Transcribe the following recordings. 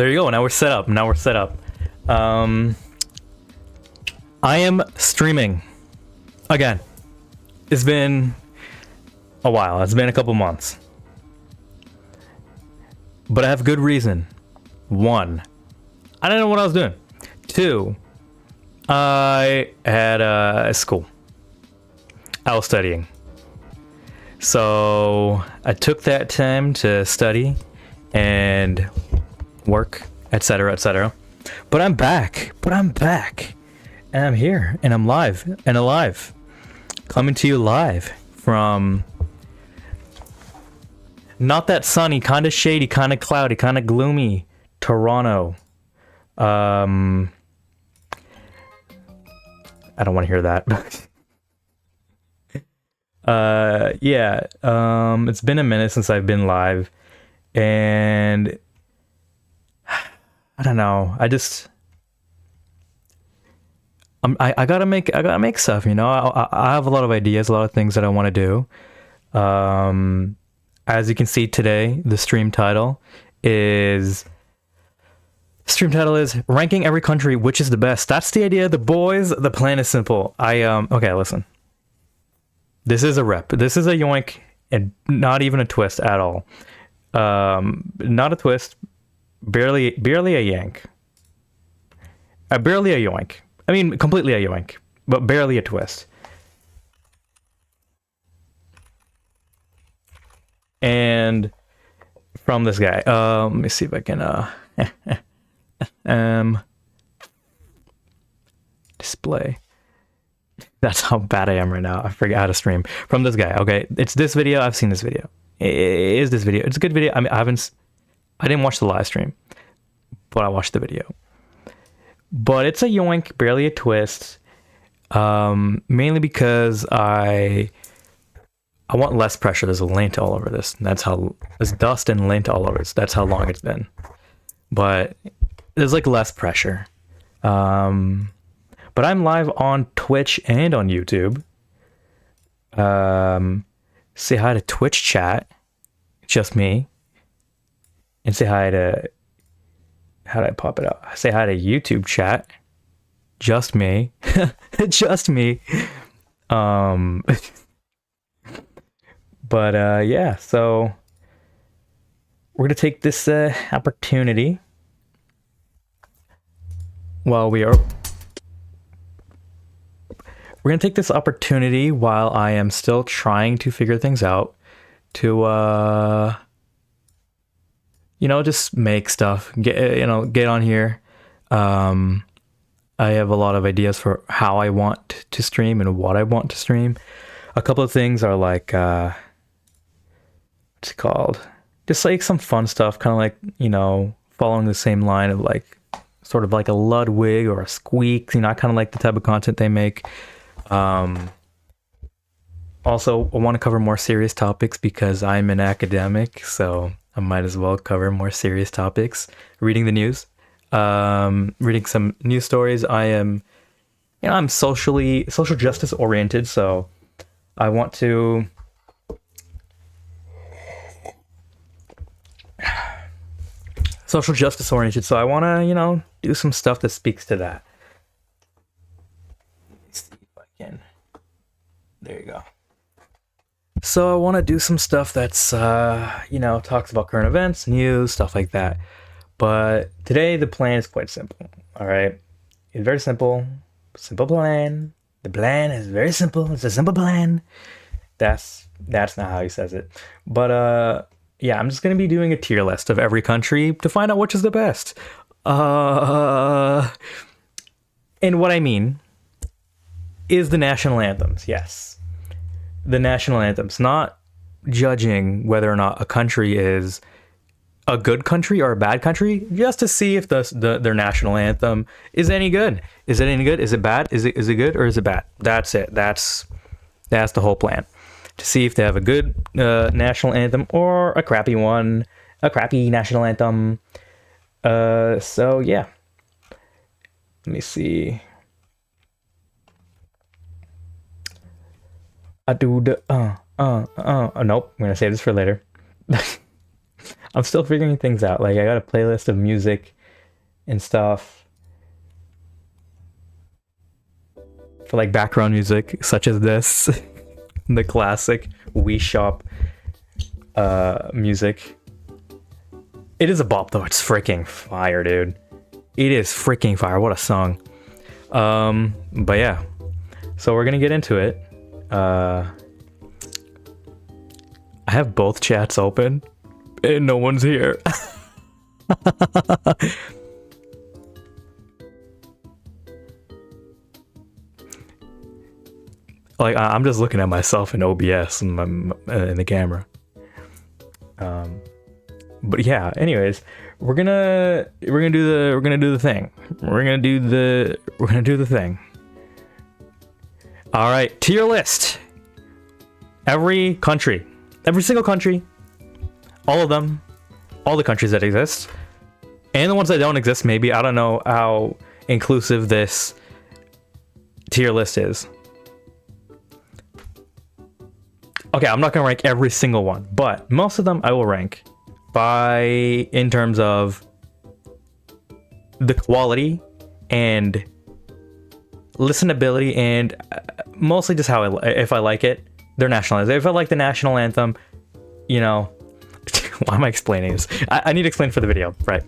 there you go. Now we're set up. I am streaming again. It's been a while. It's been a couple months. But I have good reason. One, I didn't know what I was doing. Two, I had school. I was studying. So I took that time to study and work, etc., etc. But I'm back. And I'm here. And I'm live and alive. Coming to you live from not that sunny, kind of shady, kind of cloudy, kind of gloomy Toronto. I don't want to hear that. It's been a minute since I've been live, and I don't know. I gotta make stuff. You know, I have a lot of ideas, a lot of things that I want to do. As you can see today, the stream title is ranking every country which is the best. That's the idea, the boys. The plan is simple. Okay, listen. This is a rep. This is a yoink and not even a twist at all. Not a twist, barely a yank. Barely a yoink. I mean, completely a yoink, but barely a twist. And from this guy, let me see if I can display. That's how bad I am right now. I forget how to stream. From this guy. Okay, it's this video. I've seen this video. It is this video. It's a good video. I mean, I didn't watch the live stream, but I watched the video. But it's a yoink, barely a twist. Mainly because I want less pressure. There's a lint all over this. There's dust and lint all over this. That's how long it's been. But there's like less pressure. But I'm live on Twitch and on YouTube. Say hi to Twitch chat. Just me. And say hi to... How did I pop it up? Say hi to YouTube chat. Just me. Just me. But yeah, so we're gonna take this opportunity while I am still trying to figure things out to just make stuff, get on here. I have a lot of ideas for how I want to stream and what I want to stream. A couple of things are like what's it called? Just like some fun stuff, kind of like, following the same line of like sort of like a Ludwig or a Squeak, I kind of like the type of content they make. Also, I want to cover more serious topics because I'm an academic, so I might as well cover more serious topics. Reading the news, reading some news stories. I'm social justice oriented, so I want to social justice oriented. So I want to, do some stuff that speaks to that. Let's see if I can. There you go. So I want to do some stuff that's, talks about current events, news, stuff like that. But today the plan is quite simple. All right. It's very simple. Simple plan. The plan is very simple. It's a simple plan. That's not how he says it. But, yeah, I'm just going to be doing a tier list of every country to find out which is the best. And what I mean is the national anthems. Yes. The national anthems, not judging whether or not a country is a good country or a bad country, just to see if their national anthem is any good. Is it any good? Is it bad? Is it good or is it bad? That's it. That's the whole plan. To see if they have a good national anthem or a crappy one, a crappy national anthem. So yeah. Let me see. Nope, I'm gonna save this for later. I'm still figuring things out. Like I got a playlist of music and stuff for like background music, such as this, the classic Wii Shop music. It is a bop though. It's freaking fire, dude. It is freaking fire. What a song. But yeah, so we're gonna get into it. I have both chats open and no one's here. Like I'm just looking at myself in OBS and in the camera. But yeah, anyways, we're gonna do the thing. We're gonna do the thing. All right, tier list. Every country, every single country, all of them, all the countries that exist, and the ones that don't exist. Maybe I don't know how inclusive this tier list is. Okay, I'm not gonna rank every single one, but most of them I will rank in terms of the quality and listenability, and mostly just how if I like it, their national anthem. If I like the national anthem, you know, why am I explaining this? I need to explain for the video, right?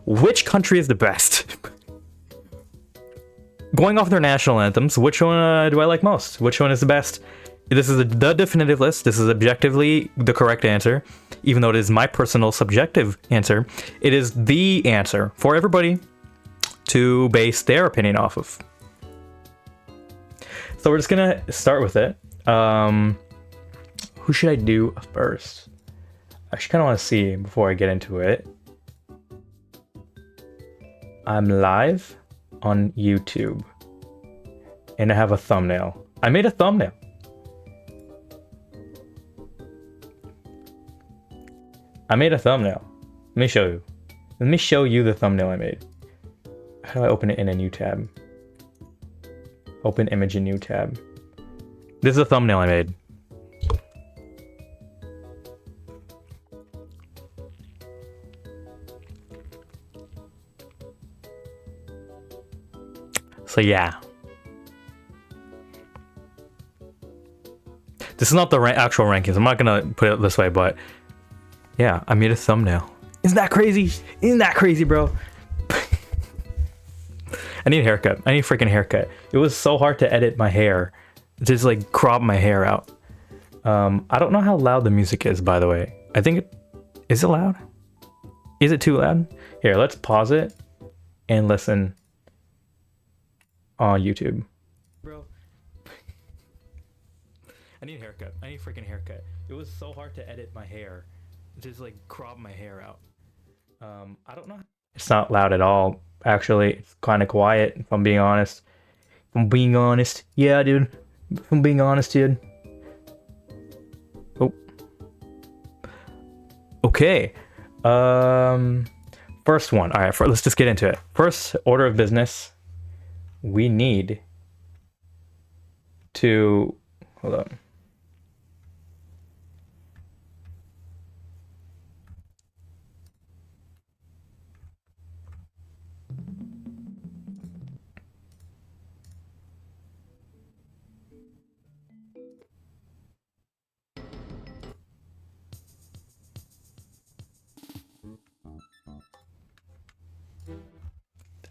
Which country is the best? Going off their national anthems, which one do I like most? Which one is the best? This is the definitive list. This is objectively the correct answer. Even though it is my personal subjective answer, it is the answer for everybody to base their opinion off of. So we're just gonna start with it. Who should I do first? I actually kind of want to see before I get into it. I'm live on YouTube and I have a thumbnail. I made a thumbnail. Let me show you. Let me show you the thumbnail I made. How do I open it in a new tab? Open image in new tab. This is a thumbnail I made. So yeah. This is not the actual rankings. I'm not gonna put it this way, but yeah, I made a thumbnail. Isn't that crazy? Isn't that crazy, bro? I need a haircut. I need a freaking haircut. It was so hard to edit my hair. Just like crop my hair out. I don't know how loud the music is, by the way. I think is it loud? Is it too loud? Here, let's pause it and listen on YouTube. Bro. I need a haircut. I need a freaking haircut. It was so hard to edit my hair. Just like crop my hair out. I don't know. It's not loud at all. Actually, it's kind of quiet. If I'm being honest. Yeah, dude. If I'm being honest, dude. Oh. Okay. First one. All right. Let's just get into it. First order of business. We need to hold on.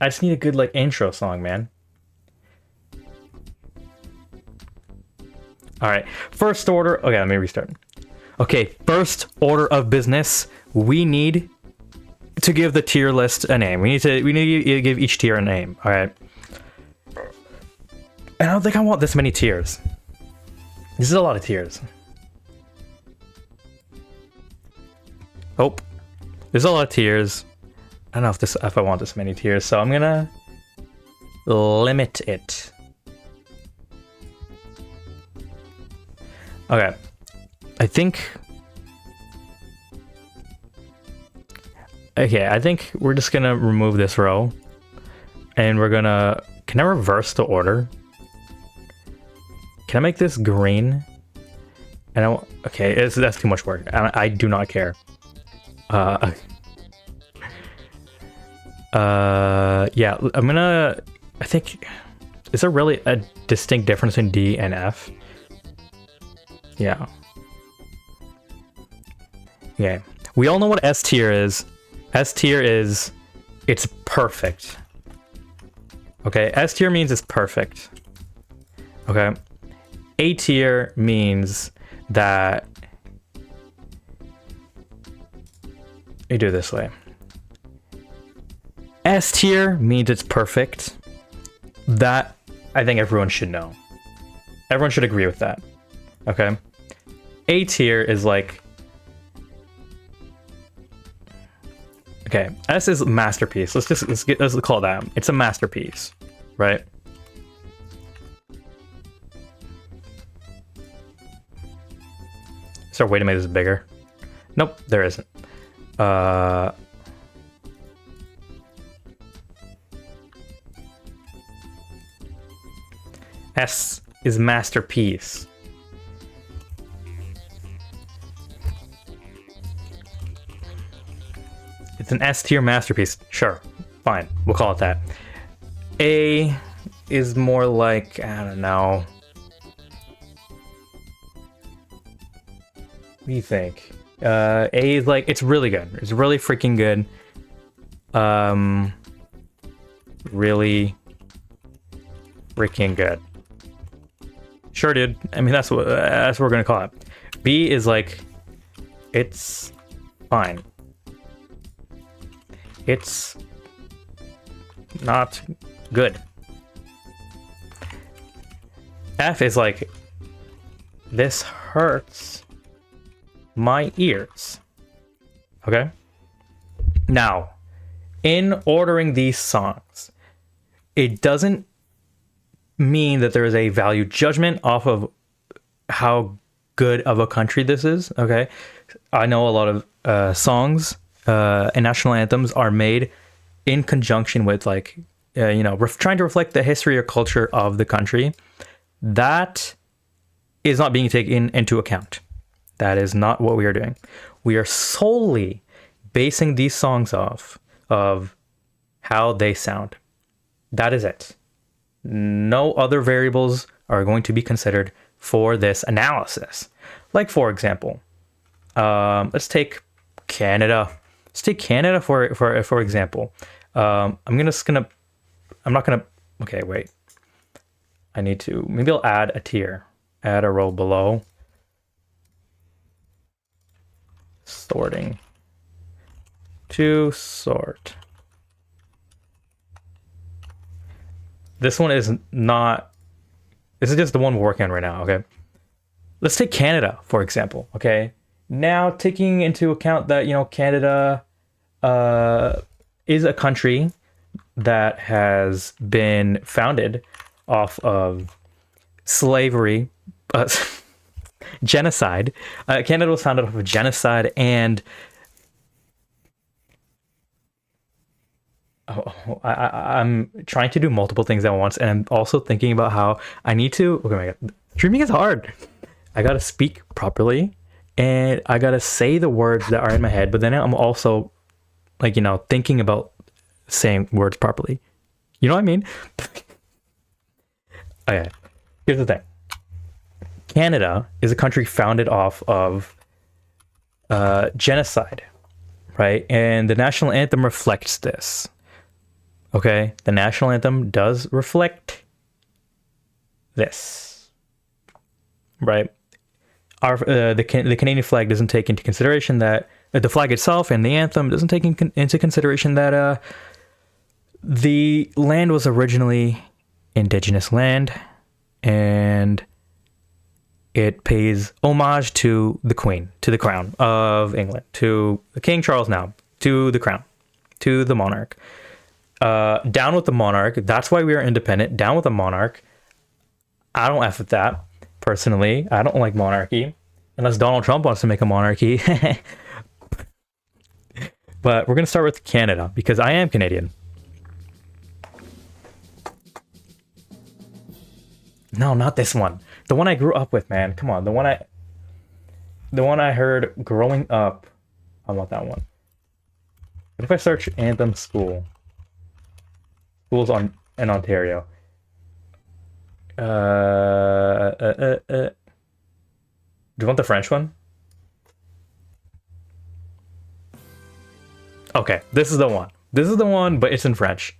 I just need a good like intro song, man. All right, first order. Okay, let me restart. Okay, first order of business. We need to give the tier list a name. We need to give each tier a name. All right. And I don't think I want this many tiers. This is a lot of tiers. Oh, there's a lot of tiers. I don't know if I want this many tiers, so I'm gonna limit it. Okay, I think we're just gonna remove this row, and we're gonna. Can I reverse the order? Can I make this green? And okay, that's too much work. I do not care. Yeah, I think, is there really a distinct difference in D and F? Yeah. Okay. We all know what S tier is. S tier is, it's perfect. Okay, S tier means it's perfect. Okay. A tier means that, you do it this way. S tier means it's perfect. That, I think everyone should know. Everyone should agree with that. Okay. A tier is like, okay, S is masterpiece. Let's call it that. It's a masterpiece, right? Is there a way to make this bigger? Nope, there isn't. S is masterpiece. It's an S tier masterpiece. Sure, fine, we'll call it that. A is more like, I don't know. What do you think? A is like, it's really good. It's really freaking good. Really freaking good. Sure, dude. I mean, that's what we're gonna call it. B is like, it's fine. It's not good. F is like, this hurts my ears. Okay? Now, in ordering these songs, it doesn't mean that there is a value judgment off of how good of a country this is. Okay? I know a lot of songs and national anthems are made in conjunction with, like, trying to reflect the history or culture of the country. That is not being taken into account. That is not what we are doing. We are solely basing these songs off of how they sound. That is it. No other variables are going to be considered for this analysis. Like, for example, let's take Canada. Let's take Canada for example. Okay, wait. I need to, maybe I'll add a tier. Add a row below. Sorting. To sort. This one is not, this is just the one we're working on right now, okay? Let's take Canada, for example, okay? Now, taking into account that, Canada is a country that has been founded off of slavery, genocide. Canada was founded off of genocide, and I'm trying to do multiple things at once, and I'm also thinking about how I need to. Okay, my God, streaming is hard. I gotta speak properly, and I gotta say the words that are in my head. But then I'm also, like, thinking about saying words properly. You know what I mean? Okay. Here's the thing. Canada is a country founded off of genocide, right? And the national anthem reflects this. Okay, the national anthem does reflect this, right? The Canadian flag doesn't take into consideration that the flag itself and the anthem doesn't take into consideration that the land was originally Indigenous land, and it pays homage to the Queen, to the Crown of England, to King Charles now, to the Crown, to the monarch. Down with the monarch. That's why we are independent. Down with the monarch. I don't F with that, personally. I don't like monarchy. Unless Donald Trump wants to make a monarchy. But we're going to start with Canada, because I am Canadian. No, not this one. The one I grew up with, man. Come on. The one The one I heard growing up. How about that one? What if I search Anthem School? Schools in Ontario. Do you want the French one? Okay, this is the one. This is the one, but it's in French.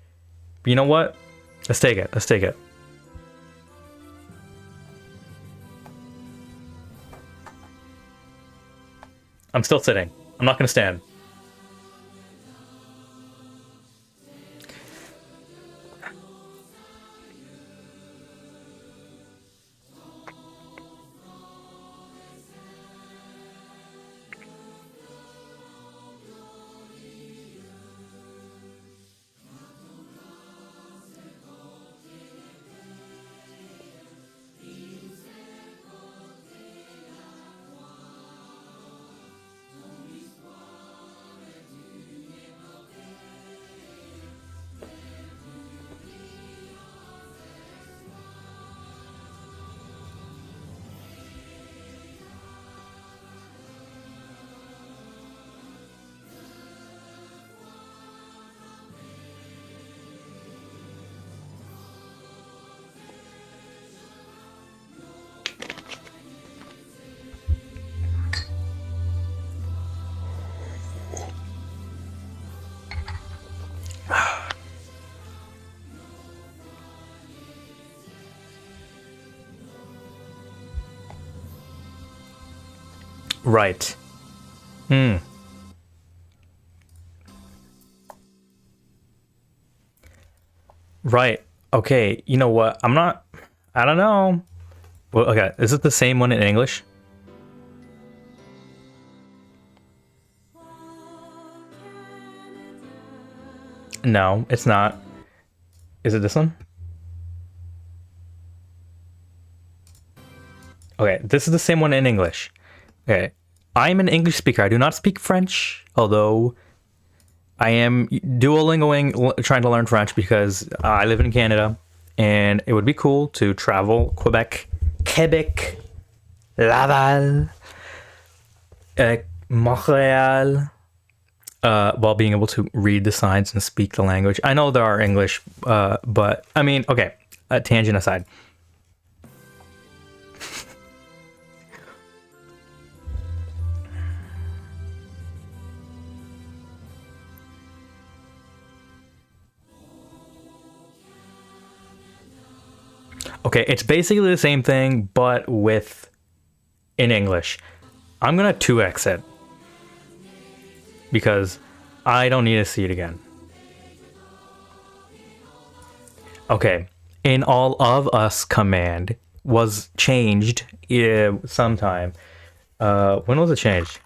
But you know what? Let's take it. Let's take it. I'm still sitting. I'm not gonna stand. Right. Hmm. Right. Okay. You know what? I'm not. I don't know. Well, okay. Is it the same one in English? No, it's not. Is it this one? Okay, this is the same one in English. Okay. I'm an English speaker. I do not speak French, although I am Duolingoing, trying to learn French because I live in Canada, and it would be cool to travel Quebec, Laval, Montreal, while being able to read the signs and speak the language. I know there are English, but I mean, okay, tangent aside. Okay, it's basically the same thing, but with in English. I'm gonna 2x it because I don't need to see it again. Okay, in all of us command was changed sometime. When was it changed?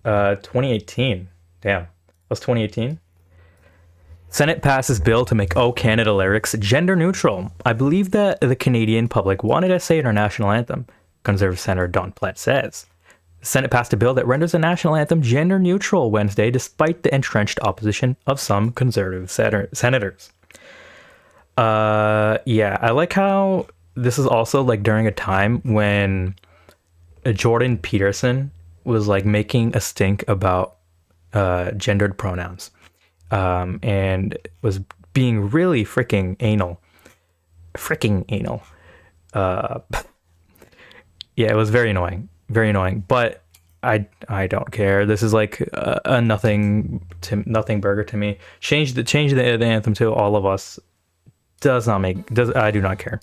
2018. Damn, that was 2018. Senate passes bill to make O Canada lyrics gender neutral. I believe that the Canadian public wanted to say our national anthem, Conservative Senator Don Plett says. The Senate passed a bill that renders the national anthem gender neutral Wednesday, despite the entrenched opposition of some Conservative senators. Yeah, I like how this is also like during a time when Jordan Peterson was like making a stink about gendered pronouns. And was being really freaking anal. Yeah, it was very annoying, but I don't care. This is like a nothing burger to me. Change the anthem to All of Us I do not care.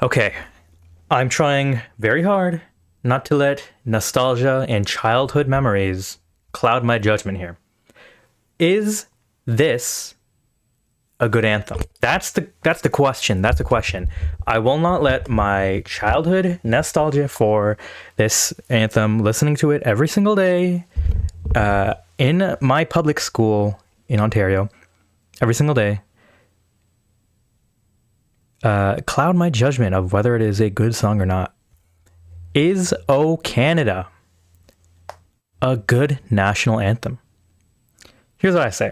Okay, I'm trying very hard not to let nostalgia and childhood memories cloud my judgment here. Is this a good anthem? That's the question. That's the question. I will not let my childhood nostalgia for this anthem, listening to it every single day, in my public school in Ontario, every single day, cloud my judgment of whether it is a good song or not. Is O Canada a good national anthem? Here's what I say.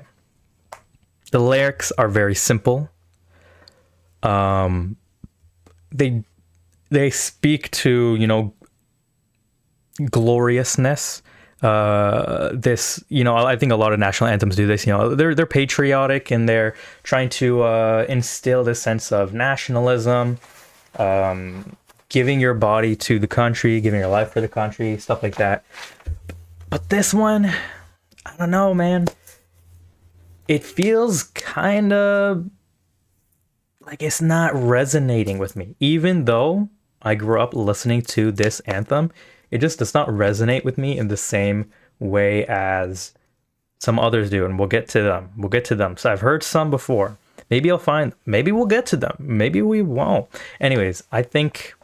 The lyrics are very simple. They speak to, you know, gloriousness. This, you know, I think a lot of national anthems do this. You know, they're patriotic and they're trying to instill this sense of nationalism, giving your body to the country, giving your life for the country, stuff like that. But this one, I don't know, man. It feels kind of like it's not resonating with me. Even though I grew up listening to this anthem, it just does not resonate with me in the same way as some others do. And we'll get to them. So I've heard some before. Maybe I'll find, maybe we'll get to them. Maybe we won't. Anyways, I think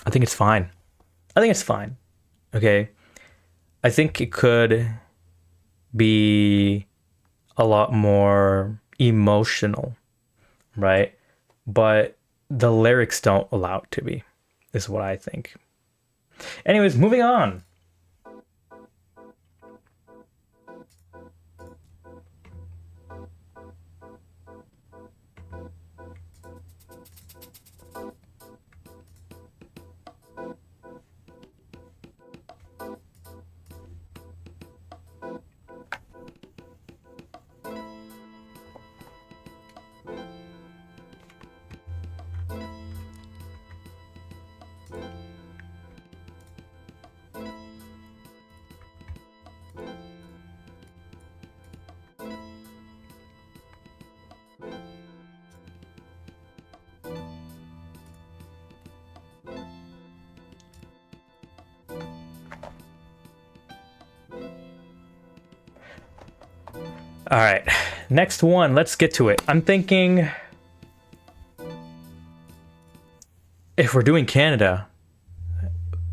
it's fine. Okay. I think it could be a lot more emotional, right? But the lyrics don't allow it to be, is what I think. Anyways, moving on. All right, next one. Let's get to it. I'm thinking if we're doing Canada,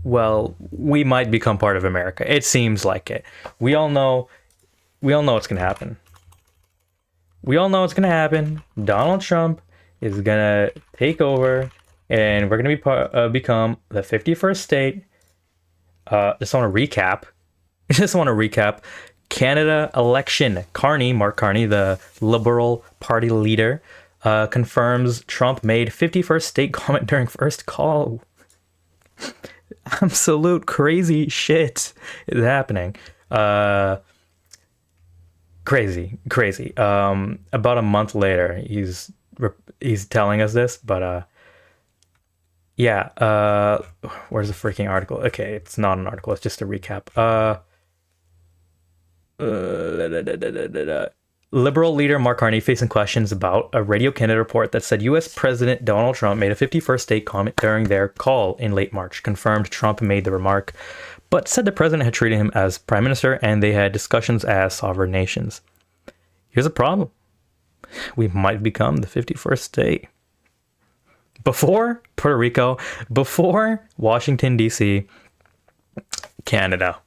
well, we might become part of America. It seems like it. We all know what's gonna happen. Donald Trump is gonna take over, and we're gonna become the 51st state. Just want to recap. Canada election. Mark Carney, the Liberal Party leader, confirms Trump made 51st state comment during first call. Absolute crazy shit is happening. Crazy. About a month later, he's telling us this, but yeah. Where's the freaking article? Okay, it's not an article. It's just a recap. Liberal leader Mark Carney facing questions about a Radio Canada report that said U.S. President Donald Trump made a 51st state comment during their call in late March. Confirmed Trump made the remark, but said the president had treated him as prime minister and they had discussions as sovereign nations. Here's a problem. We might become the 51st state. Before Puerto Rico, before Washington, D.C., Canada.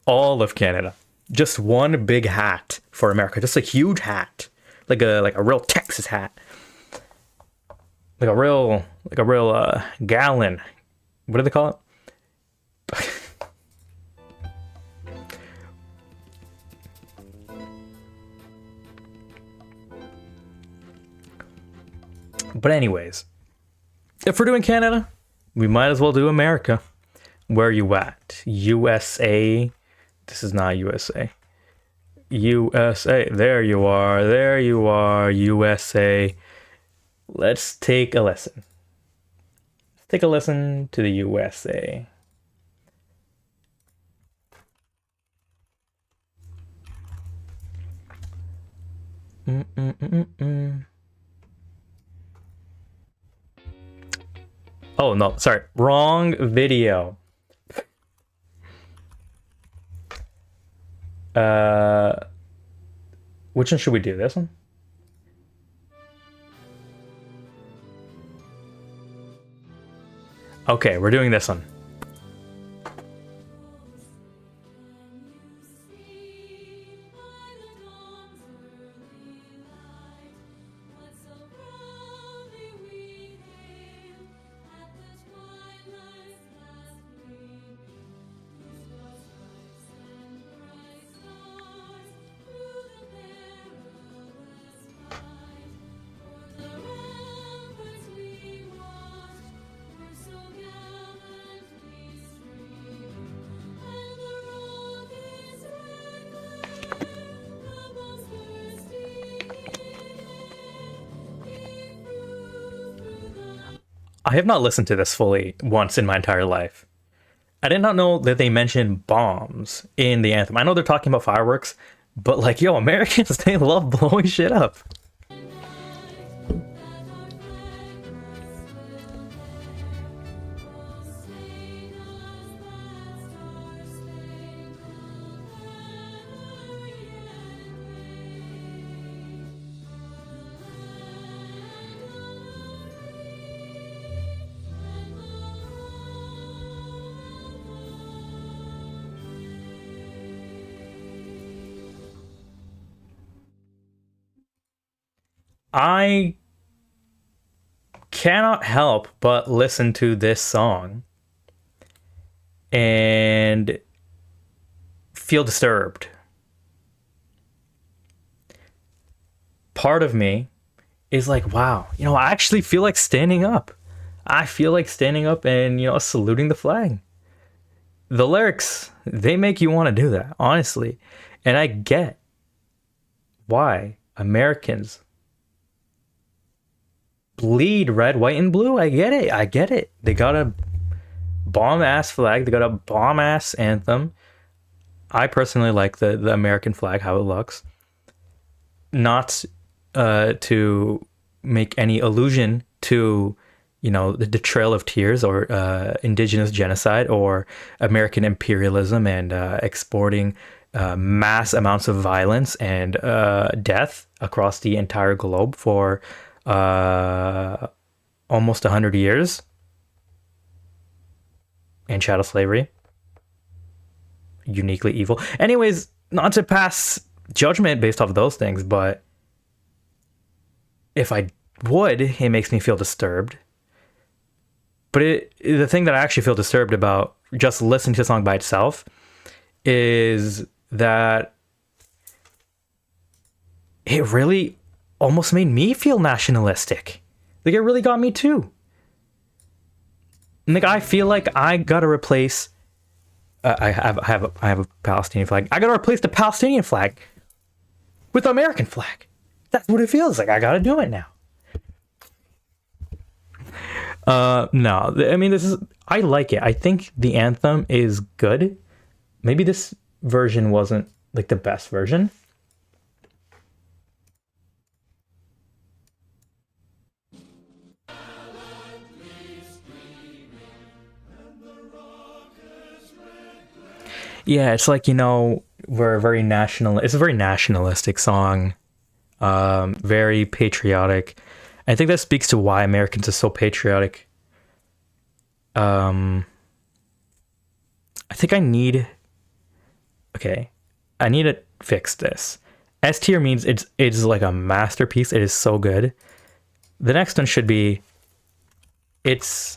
All of Canada. Just one big hat for America. Just a huge hat. Like a real Texas hat. Like a real gallon. What do they call it? But anyways, if we're doing Canada, we might as well do America. Where are you at? USA. This is not USA. USA. There you are. USA. Let's take a listen. Take a listen to the USA. Oh, no. Sorry. Wrong video. Which one should we do? This one? Okay, we're doing this one. I have not listened to this fully once in my entire life. I did not know that they mentioned bombs in the anthem. I know they're talking about fireworks, but like, yo, Americans, they love blowing shit up. I cannot help but listen to this song and feel disturbed. Part of me is like, wow, I actually feel like standing up. I feel like standing up and, saluting the flag. The lyrics, they make you want to do that, honestly. And I get why Americans bleed red, white, and blue. I get it. I get it. They got a bomb ass flag. They got a bomb ass anthem. I personally like the American flag, how it looks. Not to make any allusion to, the Trail of Tears or indigenous genocide or American imperialism and exporting mass amounts of violence and death across the entire globe for almost 100 years, and chattel slavery, uniquely evil. Anyways, not to pass judgment based off of those things, but if I would, it makes me feel disturbed. But the thing that I actually feel disturbed about just listening to the song by itself is that it really almost made me feel nationalistic. Like, it really got me too. Like, I feel like I gotta replace. I have a Palestinian flag. I gotta replace the Palestinian flag with the American flag. That's what it feels like. I gotta do it now. No, I mean, I like it. I think the anthem is good. Maybe this version wasn't like the best version. Yeah, it's like, we're a very national. It's a very nationalistic song, very patriotic. I think that speaks to why Americans are so patriotic. Um, I think okay, I need to fix this. S tier means it's like a masterpiece. It is so good. The next one should be it's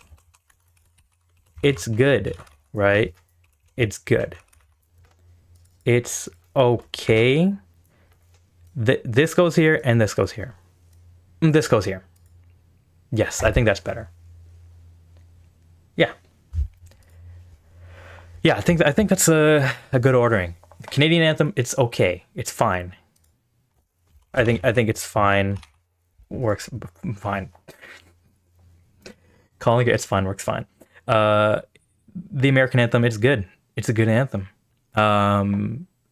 good, right? It's good. It's okay. This goes here and this goes here. This goes here. Yes, I think that's better. Yeah. Yeah, I think that's a good ordering. The Canadian anthem, it's okay. It's fine. I think it's fine. Works fine. Calling it it's fine works fine. Uh the American anthem, it's good. It's a good anthem.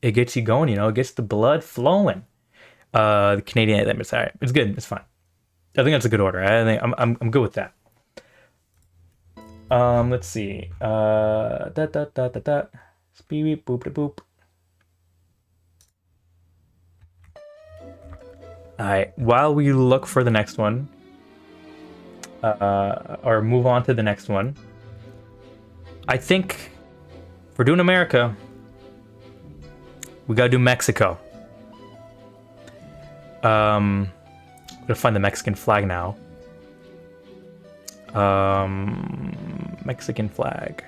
It gets you going, it gets the blood flowing. The Canadian anthem, it's alright. It's good. It's fine. I think that's a good order. I think I'm good with that. Let's see. Beep boop da boop. Alright, while we look for the next one, or move on to the next one, I think if we're doing America, we gotta do Mexico. I'm gonna find the Mexican flag now. Mexican flag.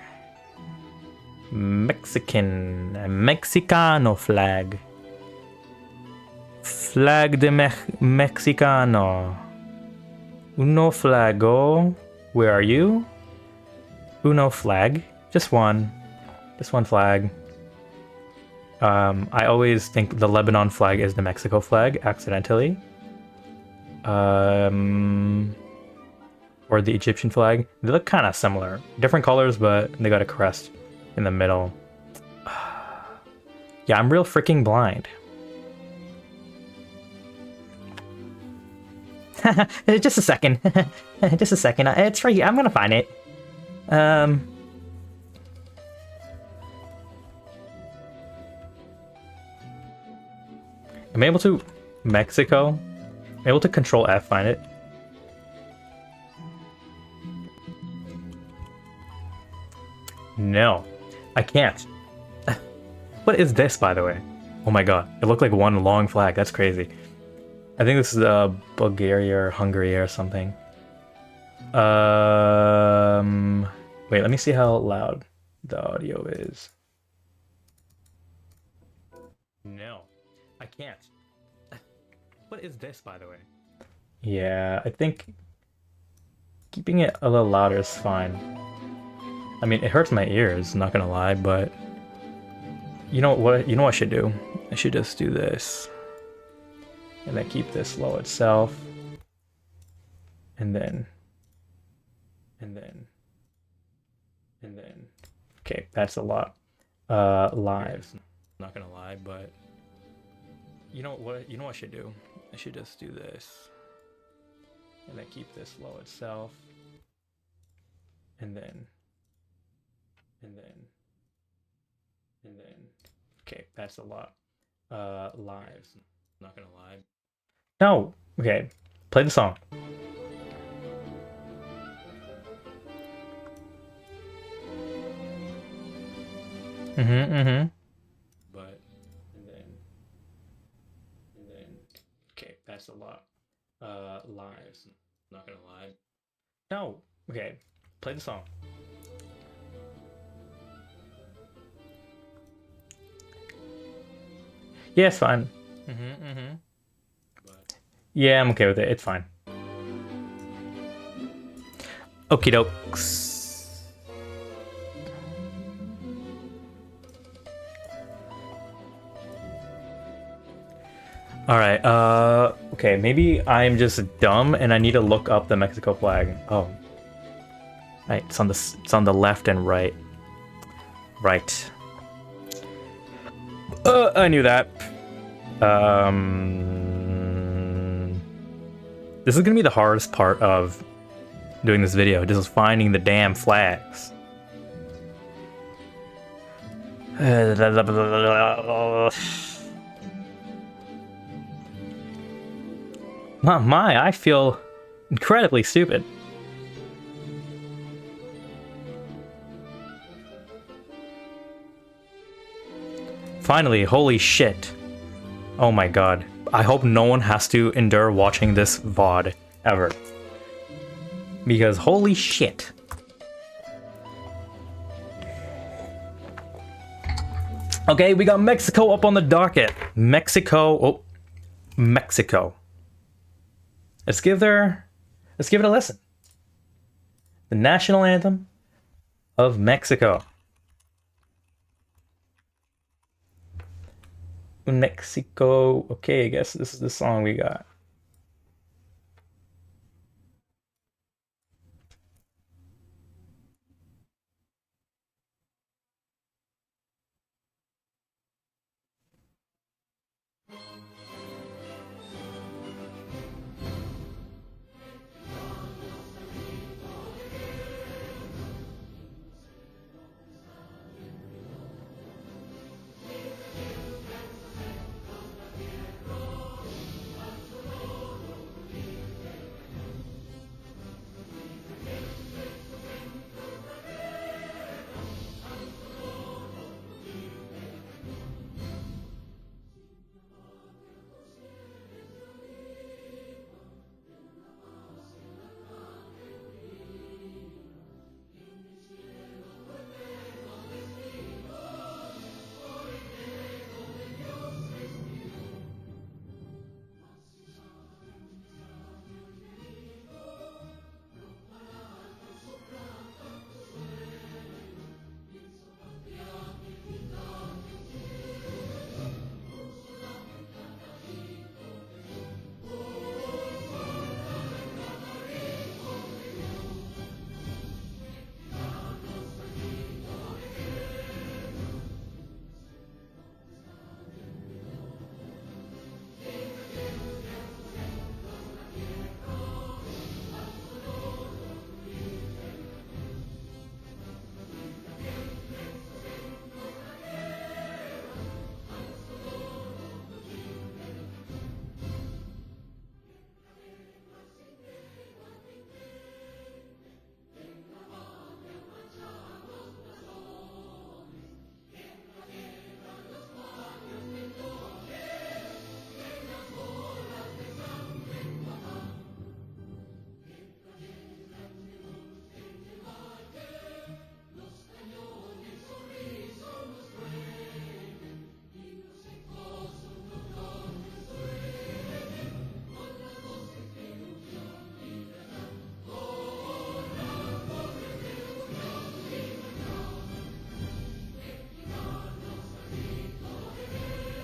Mexicano flag. Flag de Mexicano. Uno flago. Where are you? Uno flag. Just one flag. I always think the Lebanon flag is the Mexico flag, accidentally. or the Egyptian flag. They look kind of similar. Different colors, but they got a crest in the middle. Yeah, I'm real freaking blind. Just a second. Just a second. It's right here. I'm gonna find it. Am I able to... Mexico? Am I able to Control F find it? No. I can't. What is this, by the way? Oh my god. It looked like one long flag. That's crazy. I think this is Bulgaria or Hungary or something. Wait, let me see how loud the audio is. No, I can't. What is this, by the way? Yeah, I think keeping it a little louder is fine. I mean, it hurts my ears, not gonna lie, but you know what? You know what I should do? I should just do this. And then keep this low itself. And then. Okay, that's a lot. Live. Not gonna lie, but you know what? You know what I should do? I should just do this. And then keep this low itself. And then. Okay, that's a lot. Live. Not gonna lie. No! Okay, play the song. But, and then, okay, that's a lot. Live. Not gonna lie. No! Okay, play the song. Yeah, it's fine. Yeah, I'm okay with it. It's fine. Okie dokes. Alright, okay, maybe I'm just dumb and I need to look up the Mexico flag. Oh. Right, it's on the left and right. Right. I knew that. This is gonna be the hardest part of doing this video, just finding the damn flags. My, I feel incredibly stupid. Finally, holy shit. Oh my god. I hope no one has to endure watching this VOD ever. Because holy shit. Okay, we got Mexico up on the docket. Mexico. Let's give it a listen. The national anthem of Mexico. Mexico. Okay, I guess this is the song we got.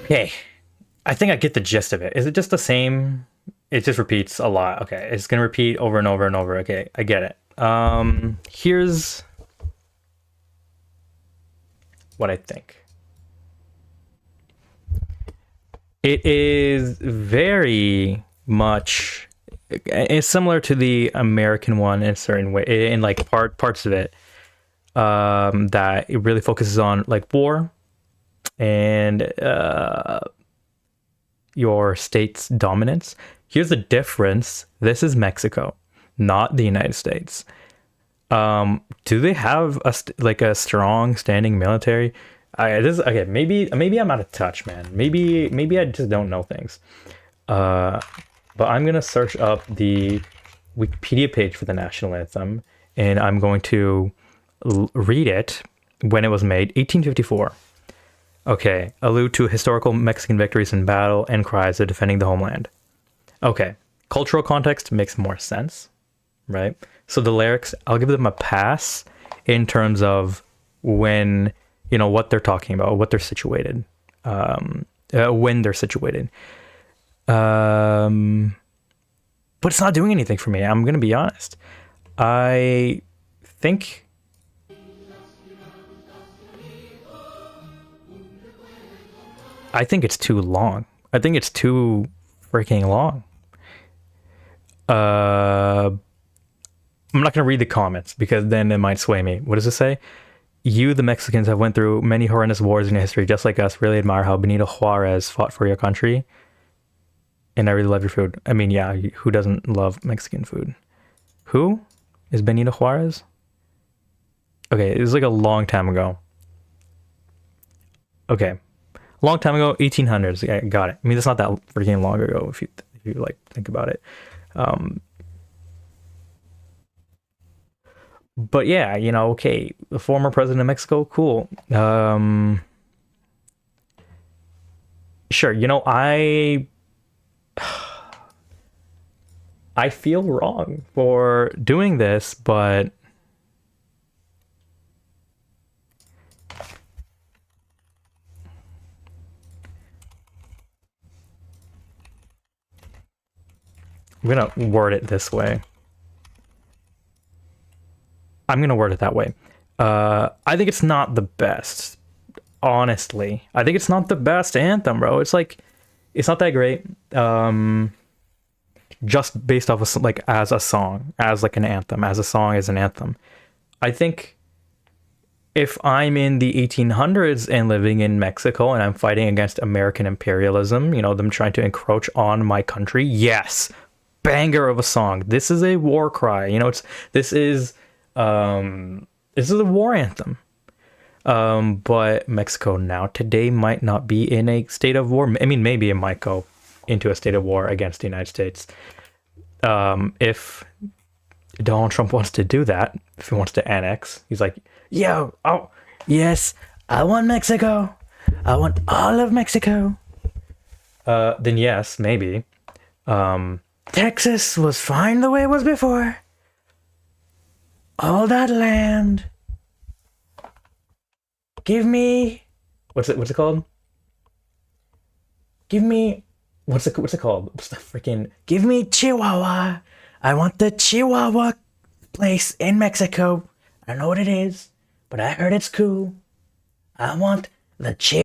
Okay, I think I get the gist of it. Is it just the same? It just repeats a lot. Okay, it's gonna repeat over and over and over. Okay, I get it. Here's what I think. It is very much. It's similar to the American one in a certain way, in like parts of it. That it really focuses on like war and your state's dominance. Here's the difference. This is Mexico, not the United States. Do they have like a strong standing military? Okay. Maybe I'm out of touch, man. Maybe I just don't know things. Uh, but I'm gonna search up the Wikipedia page for the national anthem, and I'm going to read it when it was made, 1854. Okay, allude to historical Mexican victories in battle and cries of defending the homeland. Okay, cultural context makes more sense, right? So the lyrics, I'll give them a pass in terms of when, what they're talking about, what they're situated, when they're situated. Um, but it's not doing anything for me. I'm going to be honest. I think I think it's too long. I think it's too freaking long. Uh, I'm not gonna read the comments because then it might sway me. What does it say? You, the Mexicans, have went through many horrendous wars in your history, just like us. Really admire how Benito Juarez fought for your country, and I really love your food. I mean, yeah, who doesn't love Mexican food? Who is Benito Juarez? Okay, it was like a long time ago. Okay, long time ago, 1800s. Yeah, got it. I mean, that's not that freaking long ago if you like think about it. Um, but yeah, okay, the former president of Mexico, cool. Sure, I feel wrong for doing this, but I'm gonna word it this way. I'm gonna word it that way. I think it's not the best. Honestly, I think it's not the best anthem, bro. It's like it's not that great. Just based off of like as a song, as like an anthem, as a song, as an anthem. I think if I'm in the 1800s and living in Mexico and I'm fighting against American imperialism, them trying to encroach on my country, yes, banger of a song. This is a war cry. This is this is a war anthem. But Mexico now today might not be in a state of war. I mean, maybe it might go into a state of war against the United States. If Donald Trump wants to do that, if he wants to annex, he's like, yo, oh, yes, I want Mexico. I want all of Mexico. Then yes, maybe. Texas was fine the way it was before. All that land. Give me what's it called? Give me what's it called? What's the freaking give me Chihuahua. I want the Chihuahua place in Mexico. I don't know what it is, but I heard it's cool. I want the Chihuahua.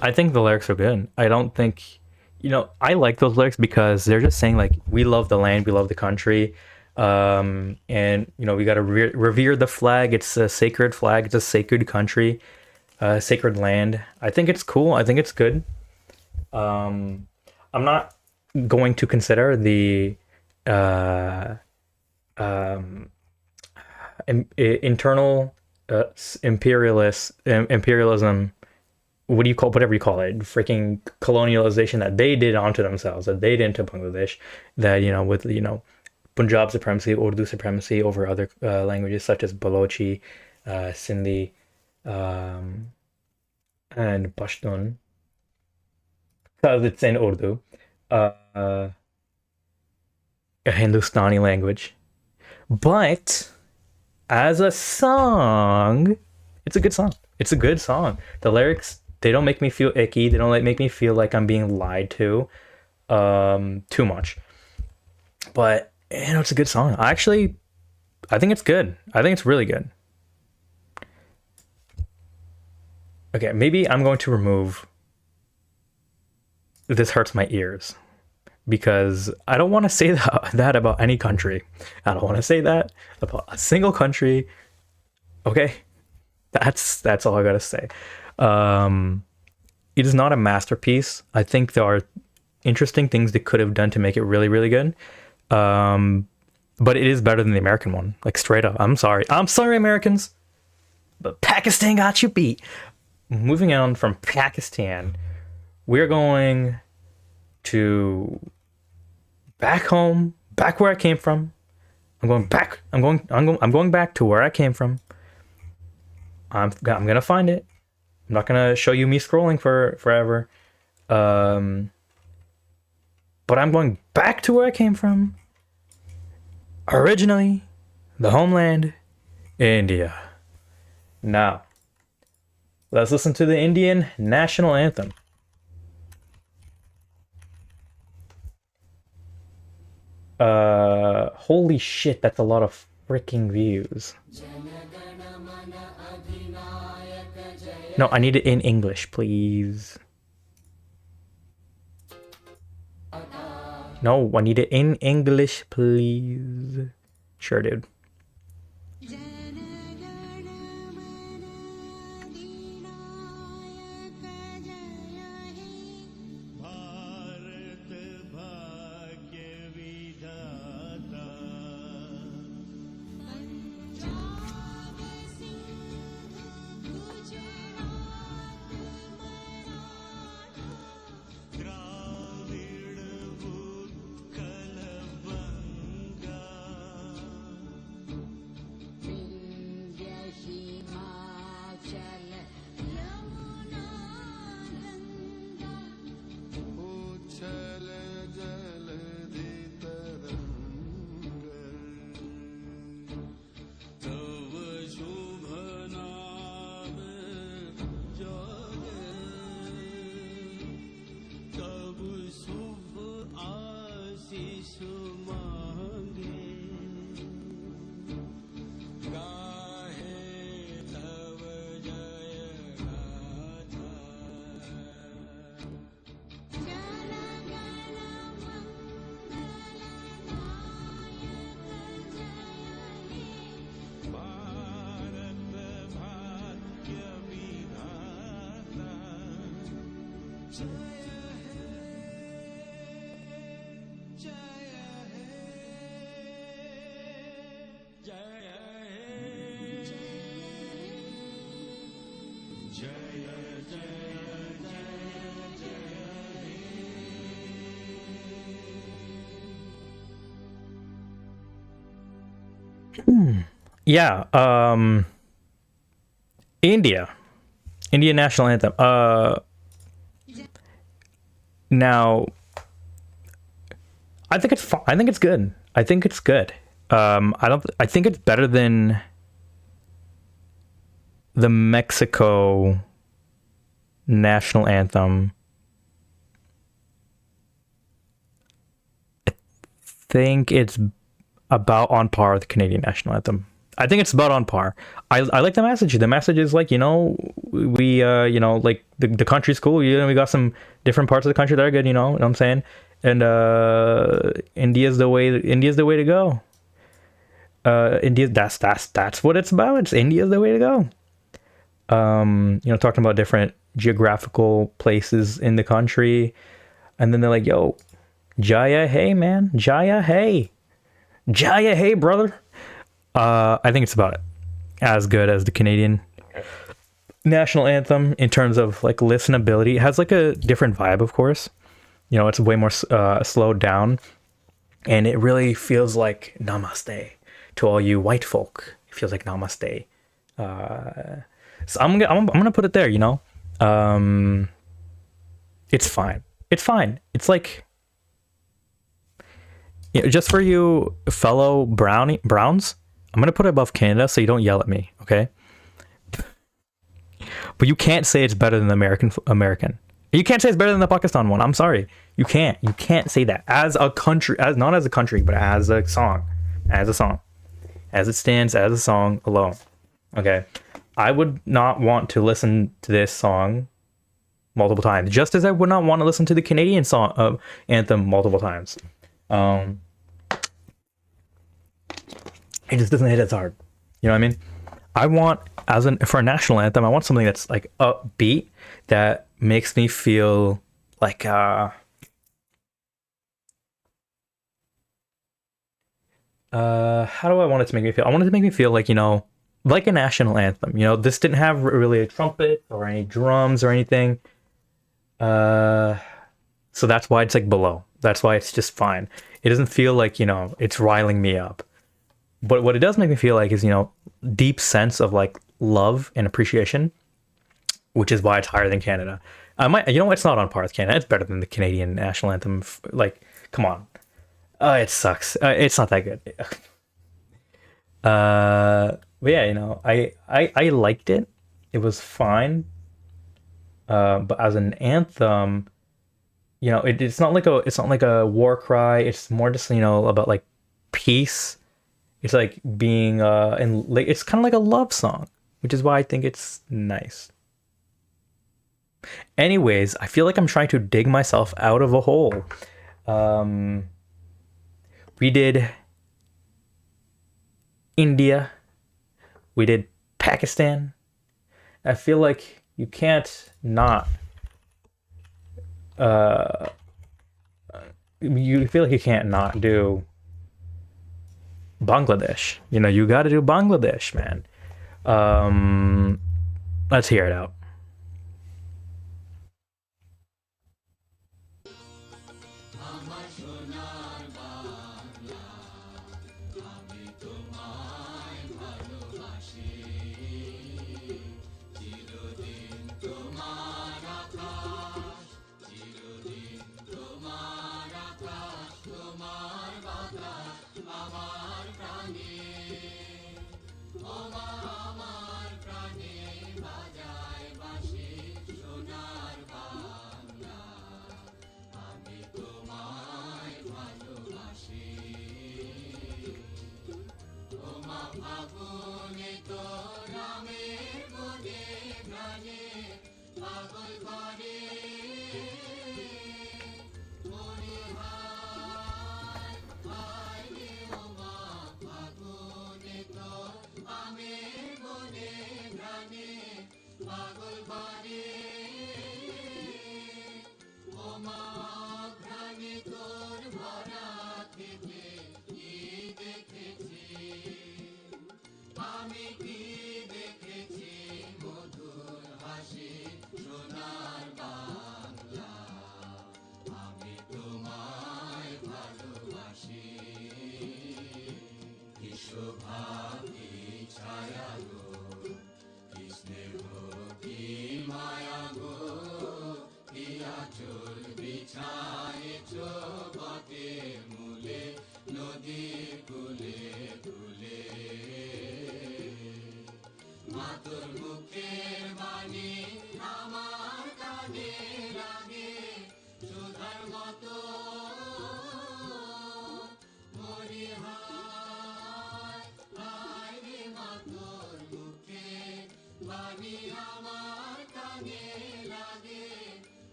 I think the lyrics are good. I don't think, I like those lyrics because they're just saying like we love the land, we love the country, and we gotta revere the flag. It's a sacred flag. It's a sacred country, sacred land. I think it's cool. I think it's good. I'm not going to consider the uh, um, internal imperialism, what do you call, whatever you call it, freaking colonialization that they did onto themselves, that they did into Bangladesh, that with Punjab supremacy, Urdu supremacy over other languages such as Balochi, Sindhi, um, and Pashtun, because it's in Urdu, a Hindustani language. But as a song, it's a good song. It's a good song. The lyrics, they don't make me feel icky. They don't like make me feel like I'm being lied to too much. But it's a good song. I think it's good. I think it's really good. Okay, maybe I'm going to remove "This Hurts My Ears" because I don't want to say that about any country. I don't want to say that about a single country. Okay, that's all I gotta say. It is not a masterpiece. I think there are interesting things they could have done to make it really, really good. But it is better than the American one. Like straight up. I'm sorry, Americans, but Pakistan got you beat. Moving on from Pakistan, we're going to back home, back where I came from. I'm going back. I'm going back to where I came from. I'm gonna find it. I'm not gonna show you me scrolling for forever. But I'm going back to where I came from. Originally, the homeland, India. Now, let's listen to the Indian national anthem. Holy shit, that's a lot of freaking views. No, I need it in English, please. No, I need it in English, please. Sure, dude. Yeah, Indian national anthem. Now, I think it's I think it's good. I think it's good. I don't. I think it's better than the Mexico national anthem. I think it's about on par with the Canadian national anthem. I think it's about on par. I like the message. The message is like, we like the country's cool. We got some different parts of the country that are good. You know what I'm saying? And India's the way to go. India, that's what it's about. It's India's the way to go. Talking about different geographical places in the country, and then they're like, yo, Jaya, hey man, Jaya, hey, Jaya, hey brother. I think it's about as good as the Canadian national anthem in terms of like listenability. It has like a different vibe, of course. It's way more slowed down, and it really feels like namaste to all you white folk. It feels like namaste. So I'm gonna put it there. It's fine. It's fine. It's like, just for you fellow Browns, I'm gonna put it above Canada so you don't yell at me, okay? But you can't say it's better than the American. You can't say it's better than the Pakistan one. I'm sorry. You can't. You can't say that as a country, as not as a country, but as a song, as it stands as a song alone. Okay. I would not want to listen to this song multiple times, just as I would not want to listen to the Canadian song anthem multiple times. It just doesn't hit as hard. You know what I mean? I want, for a national anthem, I want something that's like upbeat, that makes me feel like how do I want it to make me feel? I want it to make me feel like, like a national anthem. This didn't have really a trumpet or any drums or anything. So that's why it's like below. That's why it's just fine. It doesn't feel like, it's riling me up. But what it does make me feel like is, deep sense of like love and appreciation, which is why it's higher than Canada. It's not on par with Canada. It's better than the Canadian national anthem. Like, come on. It sucks. It's not that good. But yeah, I liked it. It was fine. But as an anthem, it's not like a war cry. It's more just, about like peace. It's like being it's kind of like a love song, which is why I think it's nice. Anyways, I feel like I'm trying to dig myself out of a hole. We did India. We did Pakistan. I feel like you can't not. You feel like you can't not do Bangladesh. You got to do Bangladesh, man. Let's hear it out.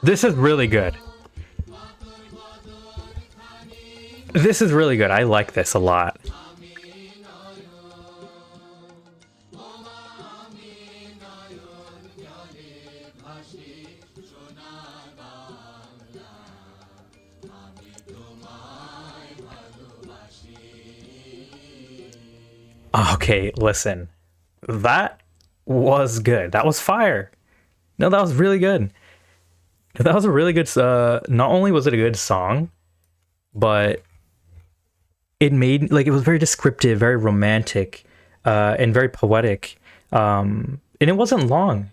This is really good. This is really good. I like this a lot. Okay, listen. That was good. That was fire. No, that was really good. That was a really good not only was it a good song, but it made like it was very descriptive, very romantic, and very poetic. And it wasn't long.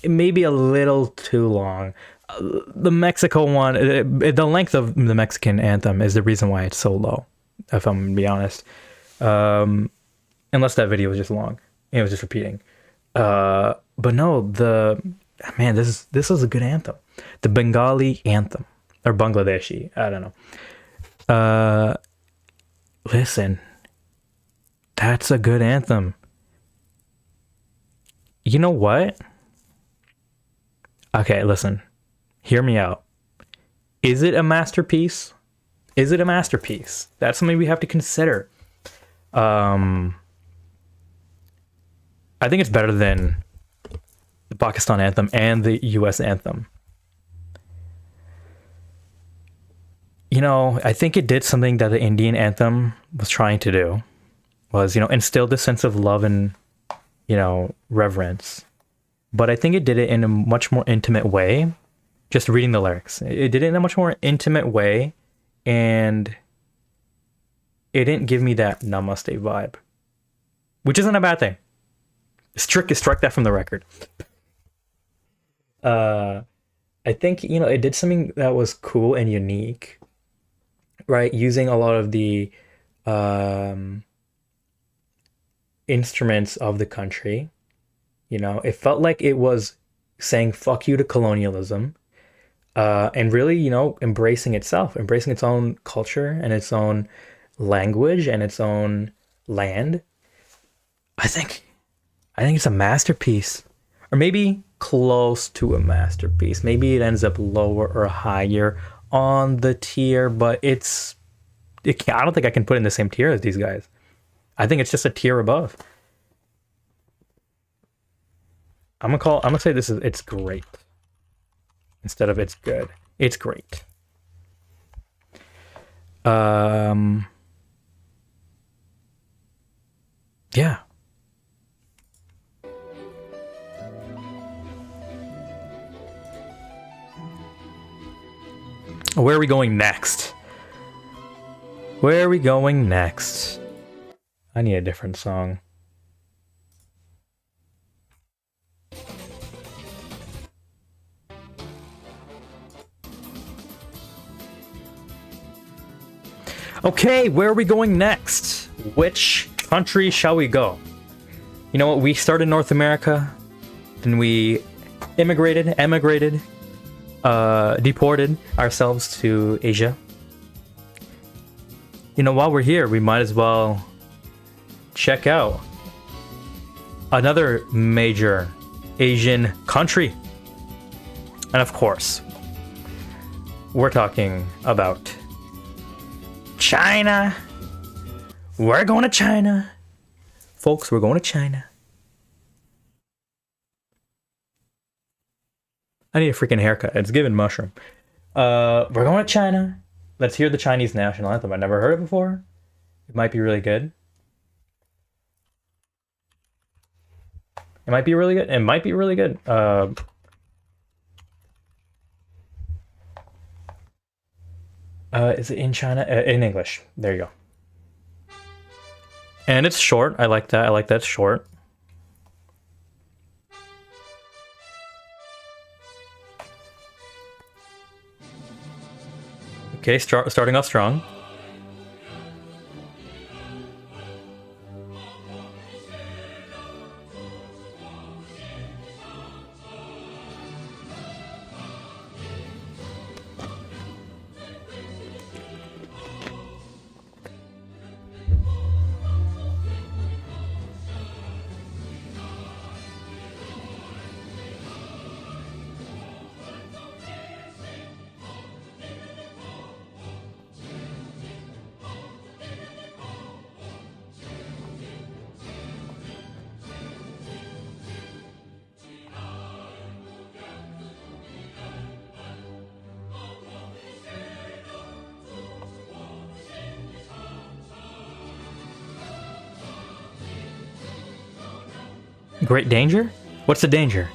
Maybe a little too long. The Mexico one, the length of the Mexican anthem is the reason why it's so low, if I'm gonna be honest. Unless that video was just long, it was just repeating. But no, this is a good anthem. The Bengali anthem, or Bangladeshi, I don't know. Listen, that's a good anthem. You know what? Okay, listen. Hear me out. Is it a masterpiece? Is it a masterpiece? That's something we have to consider. I think it's better than the Pakistan anthem and the US anthem. You know, I think it did something that the Indian anthem was trying to do, was, you know, instill this sense of love and, you know, reverence. But I think it did it in a much more intimate way. Just reading the lyrics, it did it in a much more intimate way, and it didn't give me that namaste vibe, which isn't a bad thing. Strike that from the record. I think, you know, it did something that was cool and unique, right? Using a lot of the instruments of the country. You know, it felt like it was saying fuck you to colonialism, and really, you know, embracing itself, embracing its own culture and its own language and its own land. I think it's a masterpiece, or maybe close to a masterpiece. Maybe it ends up lower or higher on the tier, but I don't think I can put it in the same tier as these guys. I think it's just a tier above. I'm gonna say it's great instead of it's good. It's great. Yeah. Where are we going next? Where are we going next? I need a different song. Okay, where are we going next? Which country shall we go? You know what? We started in North America, then we emigrated, deported ourselves to Asia. You know, while we're here, we might as well check out another major Asian country. And of course, we're talking about China. We're going to China. Folks, we're going to China. I need a freaking haircut. It's giving mushroom. We're going to China. Let's hear the Chinese national anthem. I've never heard it before. It might be really good. It might be really good. It might be really good. Is it in China? In English. There you go. And it's short. I like that. I like that it's short. Okay, starting off strong. Great danger? What's the danger?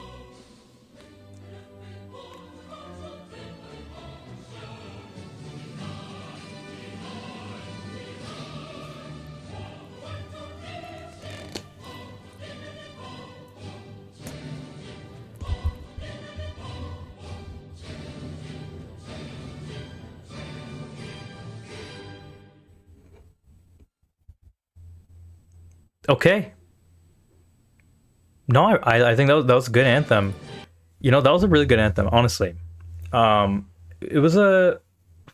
Okay. No, I think that was a good anthem. You know, that was a really good anthem, honestly. It was a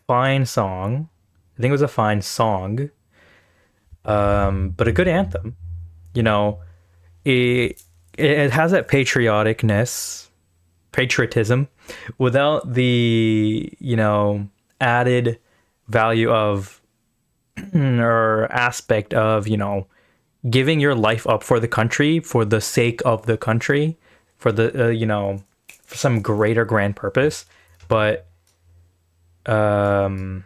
fine song. I think it was a fine song. But a good anthem. You know, it has that patriotism, without the, you know, added value of or aspect of, you know, giving your life up for the country, for the sake of the country, for the you know, for some greater grand purpose. But that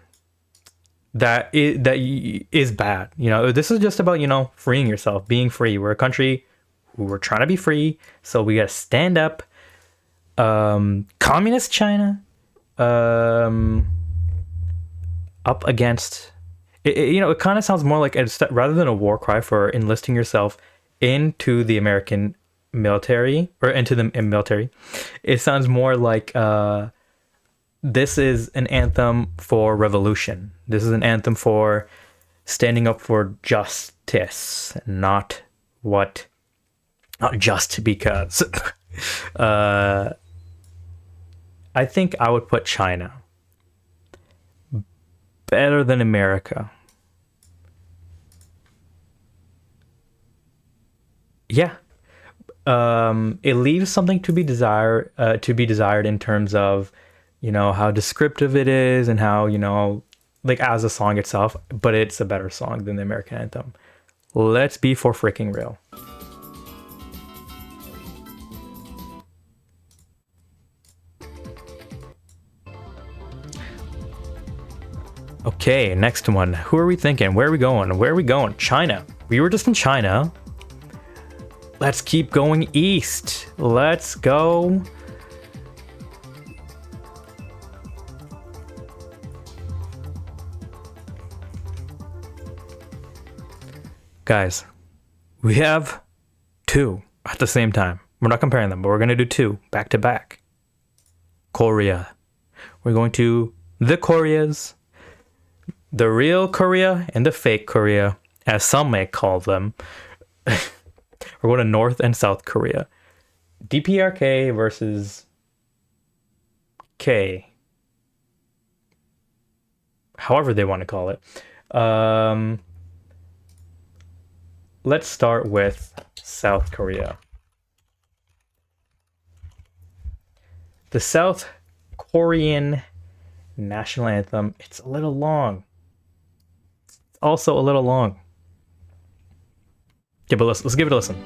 is bad. You know, this is just about, you know, freeing yourself, being free. We're a country who we're trying to be free, so we gotta stand up. Communist China, up against you know, it kind of sounds more like rather than a war cry for enlisting yourself into the American military or into the military, it sounds more like this is an anthem for revolution. This is an anthem for standing up for justice, not just because. I think I would put China better than America. Yeah. It leaves something to be desired in terms of, you know, how descriptive it is and how, you know, like as a song itself, but it's a better song than the American anthem. Let's be for freaking real. Okay, next one. Who are we thinking? Where are we going? Where are we going? China. We were just in China. Let's keep going east. Let's go. Guys, we have two at the same time. We're not comparing them, but we're going to do two back to back. Korea. We're going to the Koreas, the real Korea and the fake Korea, as some may call them. We're going to North and South Korea. DPRK versus K. However they want to call it. Let's start with South Korea. The South Korean national anthem. It's a little long. It's also a little long. Yeah, but let's give it a listen.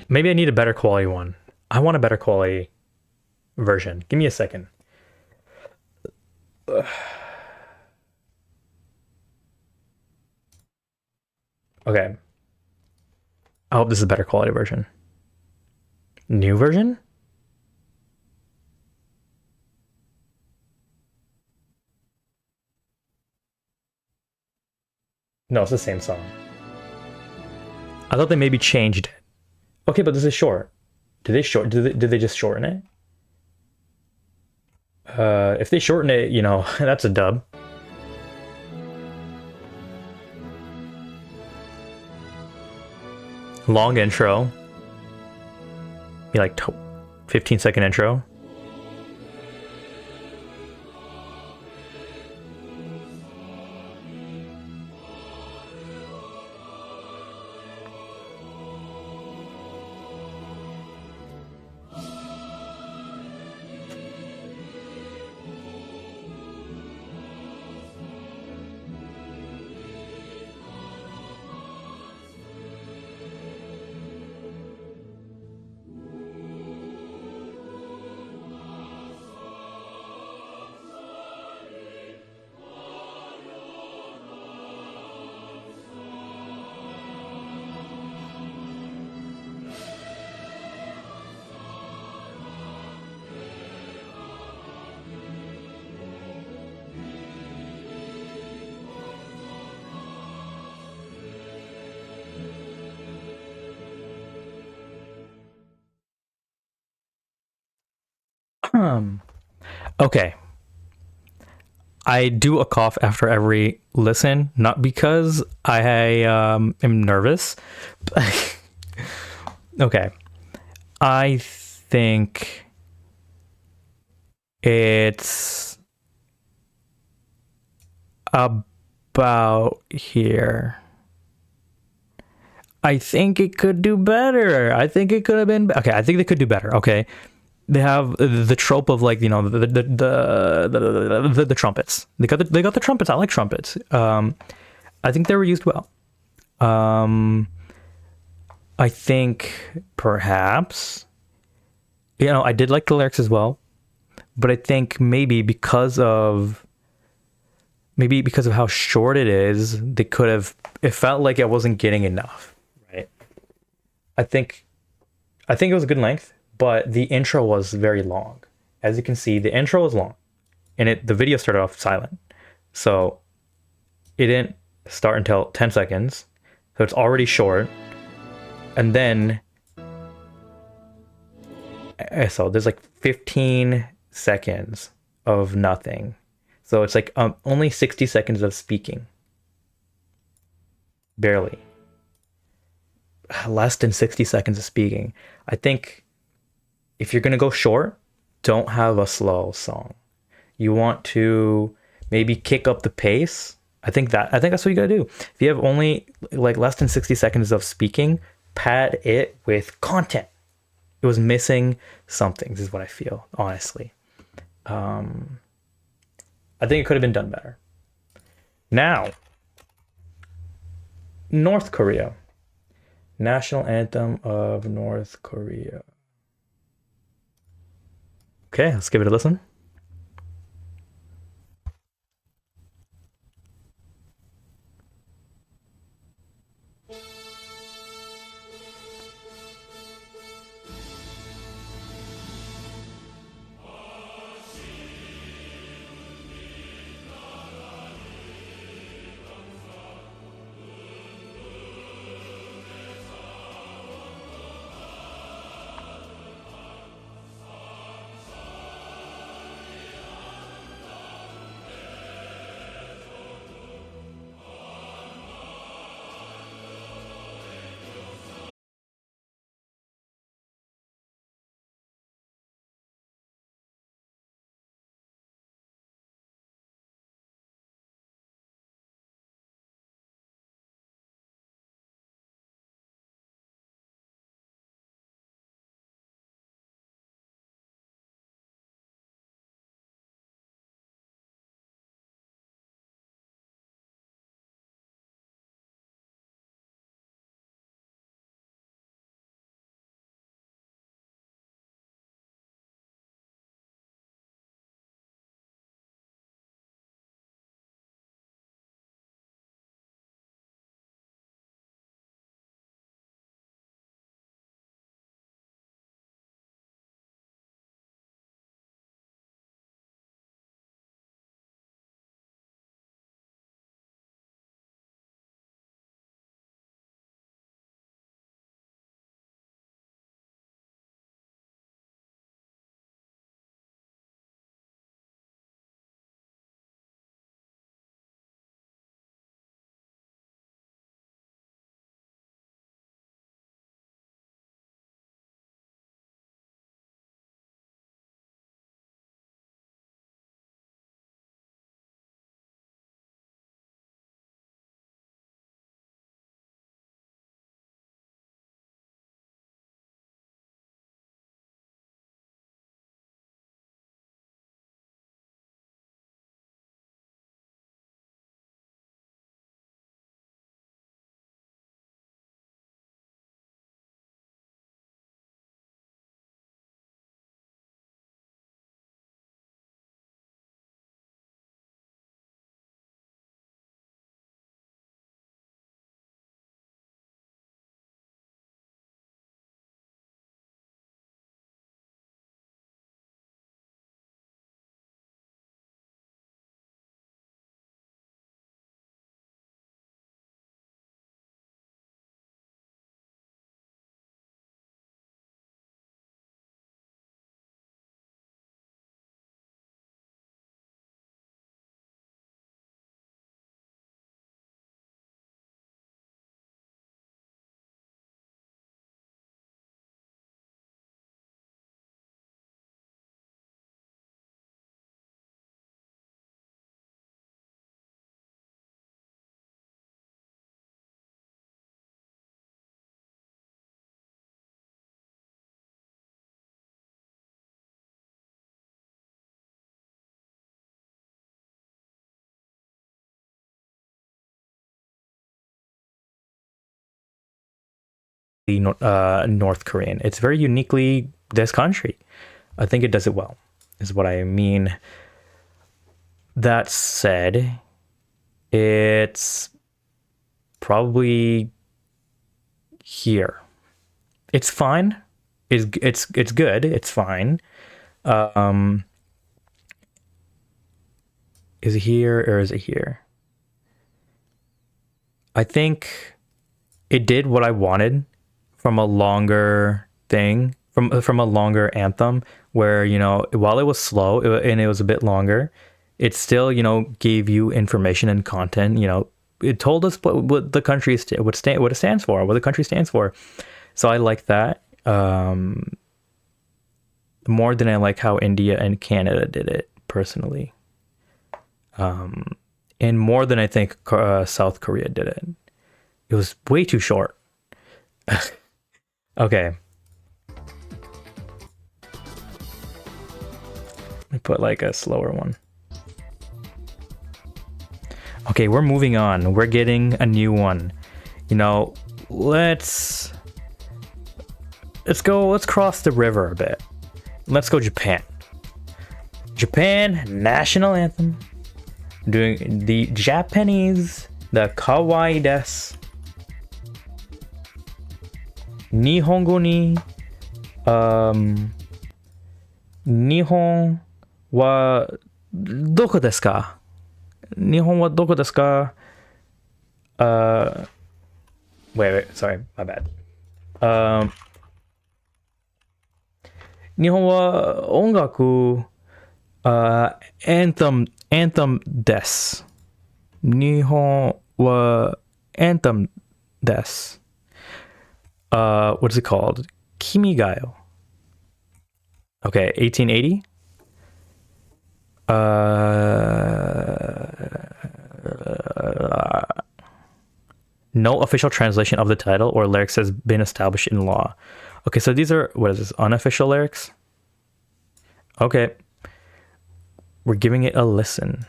Maybe I need a better quality one. I want a better quality version. Give me a second. Okay. I hope this is a better quality version. New version? No, it's the same song. I thought they maybe changed it. Okay, but this is short. Did they just shorten it? If they shorten it, you know, that's a dub. Long intro. Be like 15-second intro. Okay. I do a cough after every listen, not because I am nervous. Okay. I think it's about here. I think it could do better. I think it could have been okay. I think they could do better. Okay, they have the trope of like the trumpets. They got the trumpets. I like trumpets. I think they were used well. I think perhaps I did like the lyrics as well, but I think maybe because of how short it is, they could have. It felt like it wasn't getting enough. Right. I think it was a good length, but the intro was very long. As you can see, the intro was long, and the video started off silent, so it didn't start until 10 seconds, so it's already short. And then so there's like 15 seconds of nothing, so it's like only 60 seconds of speaking, barely less than 60 seconds of speaking. I think if you're gonna go short, don't have a slow song. You want to maybe kick up the pace. I think that's what you gotta do. If you have only like less than 60 seconds of speaking, pad it with content. It was missing something. This is what I feel, honestly. I think it could have been done better. Now, North Korea. National anthem of North Korea. Okay, let's give it a listen. North Korean. It's very uniquely this country. I think it does it well, is what I mean. That said, it's probably here. It's fine. It's good. It's fine. Is it here or is it here? I think it did what I wanted from a longer thing, from a longer anthem, where, you know, while it was slow and it was a bit longer, it still, you know, gave you information and content. You know, it told us what the country what it stands for, what the country stands for. So I like that more than I like how India and Canada did it personally, and more than I think South Korea did it. It was way too short. Okay. Let me put like a slower one. Okay, we're moving on. We're getting a new one. You know, let's cross the river a bit. Let's go Japan. Japan national anthem. Doing the Japanese, the kawaii desu. Nihongo ni Nihon wa doko desu ka? Nihon wa doko desu ka? Wait, sorry, my bad. Nihon wa ongaku anthem desu. Nihon wa anthem desu. What is it called? Kimigayo. Okay, 1880. No official translation of the title or lyrics has been established in law. Okay, so these are, what is this, unofficial lyrics? Okay. We're giving it a listen.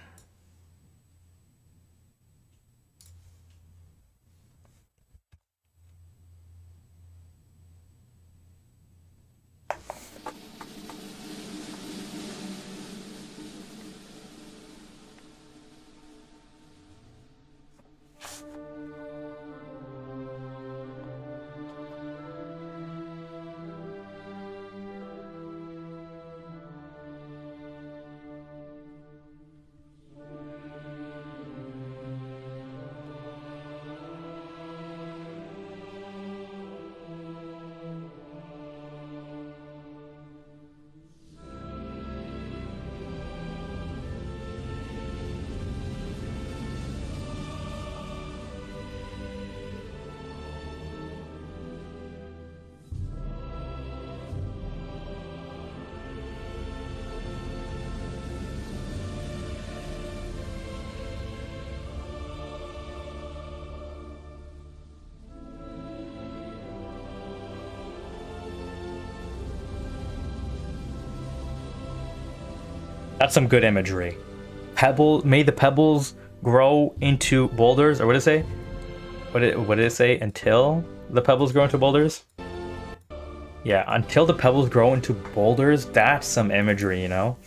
That's some good imagery. May the pebbles grow into boulders, or what did it say? What did it say? Until the pebbles grow into boulders? Yeah, until the pebbles grow into boulders. That's some imagery, you know?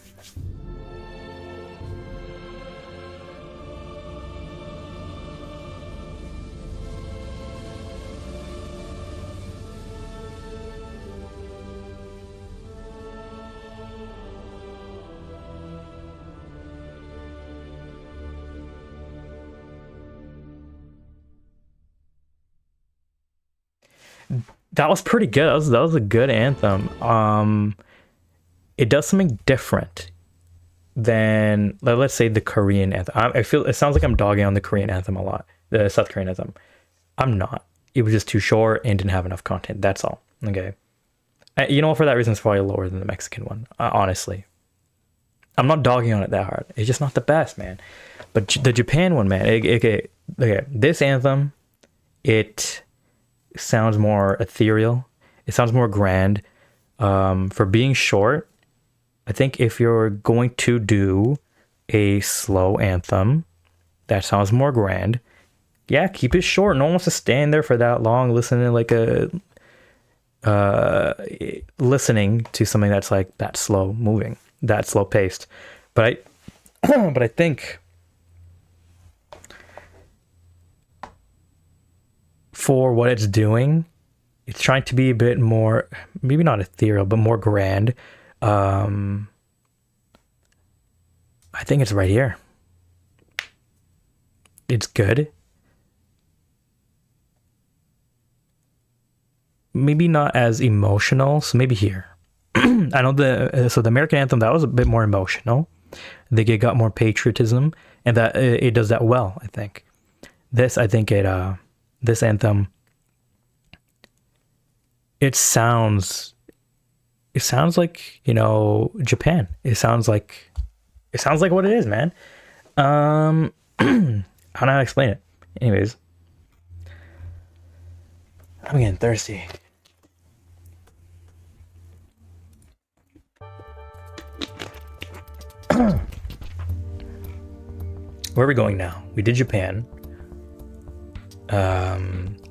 That was pretty good. That was a good anthem. It does something different than, let's say, the Korean anthem. I feel it sounds like I'm dogging on the Korean anthem a lot, the South Korean anthem. I'm not. It was just too short and didn't have enough content. That's all. Okay. You know, for that reason, it's probably lower than the Mexican one. Honestly, I'm not dogging on it that hard. It's just not the best, man. But the Japan one, man. Okay. This anthem, it sounds more ethereal. It sounds more grand. For being short, I think if you're going to do a slow anthem that sounds more grand, yeah, keep it short. No one wants to stand there for that long listening to like a uh, listening to something that's like that slow moving, that slow paced. But I, but I think for what it's doing, it's trying to be a bit more, maybe not ethereal, but more grand. I think it's right here. It's good. Maybe not as emotional, so maybe here. I know the American anthem, that was a bit more emotional. I think it got more patriotism, and that it does that well. I think this. I think it. This anthem. It sounds like, you know, Japan. It sounds like what it is, man. I don't know how to explain it. Anyways, I'm getting thirsty. Where are we going now? We did Japan.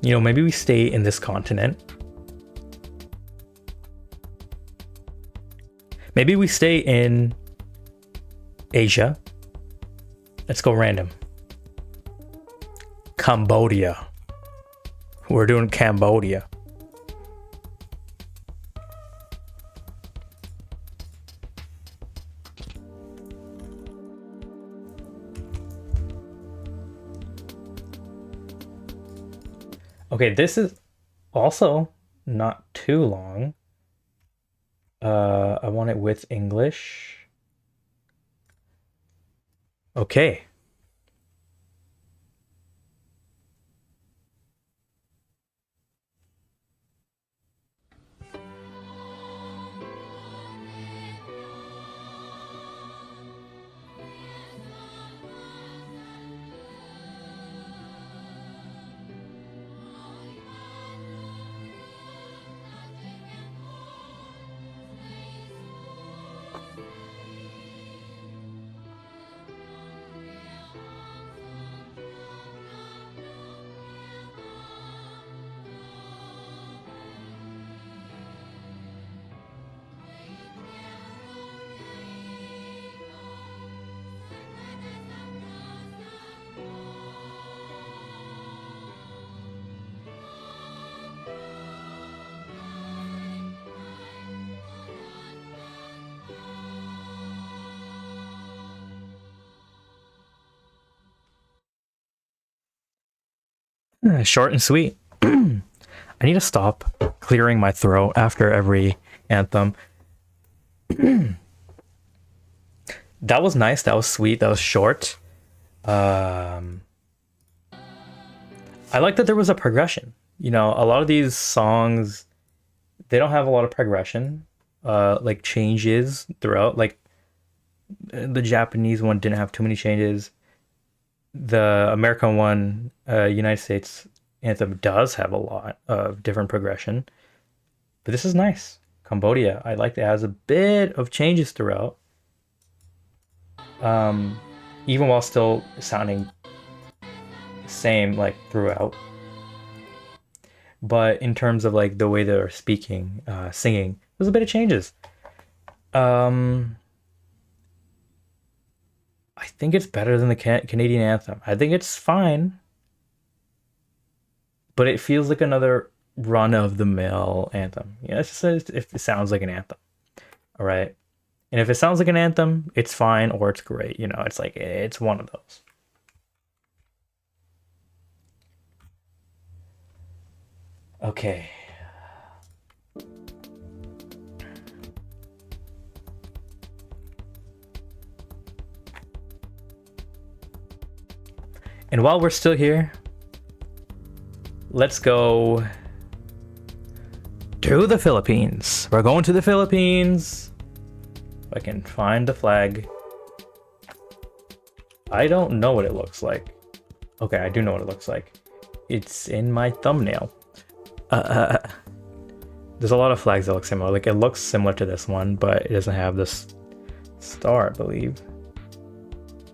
You know, maybe we stay in this continent. Maybe we stay in Asia. Let's go random. Cambodia. We're doing Cambodia. Okay, this is also not too long. I want it with English. Okay. Short and sweet. I need to stop clearing my throat after every anthem. That was nice. That was sweet. That was short. I like that there was a progression. You know, a lot of these songs, they don't have a lot of progression, like changes throughout. Like the Japanese one didn't have too many changes. The American one, United States anthem does have a lot of different progression, but this is nice. Cambodia, I like that it has a bit of changes throughout, even while still sounding the same like throughout. But in terms of like the way they're speaking, singing, there's a bit of changes. I think it's better than the Canadian anthem. I think it's fine, but it feels like another run of the mill anthem. Yeah, it's just if it sounds like an anthem. All right. And if it sounds like an anthem, it's fine or it's great. You know, it's like it's one of those. Okay. And while we're still here, let's go to the Philippines. We're going to the Philippines. If I can find the flag. I don't know what it looks like. Okay, I do know what it looks like. It's in my thumbnail. There's a lot of flags that look similar. Like it looks similar to this one, but it doesn't have this star, I believe.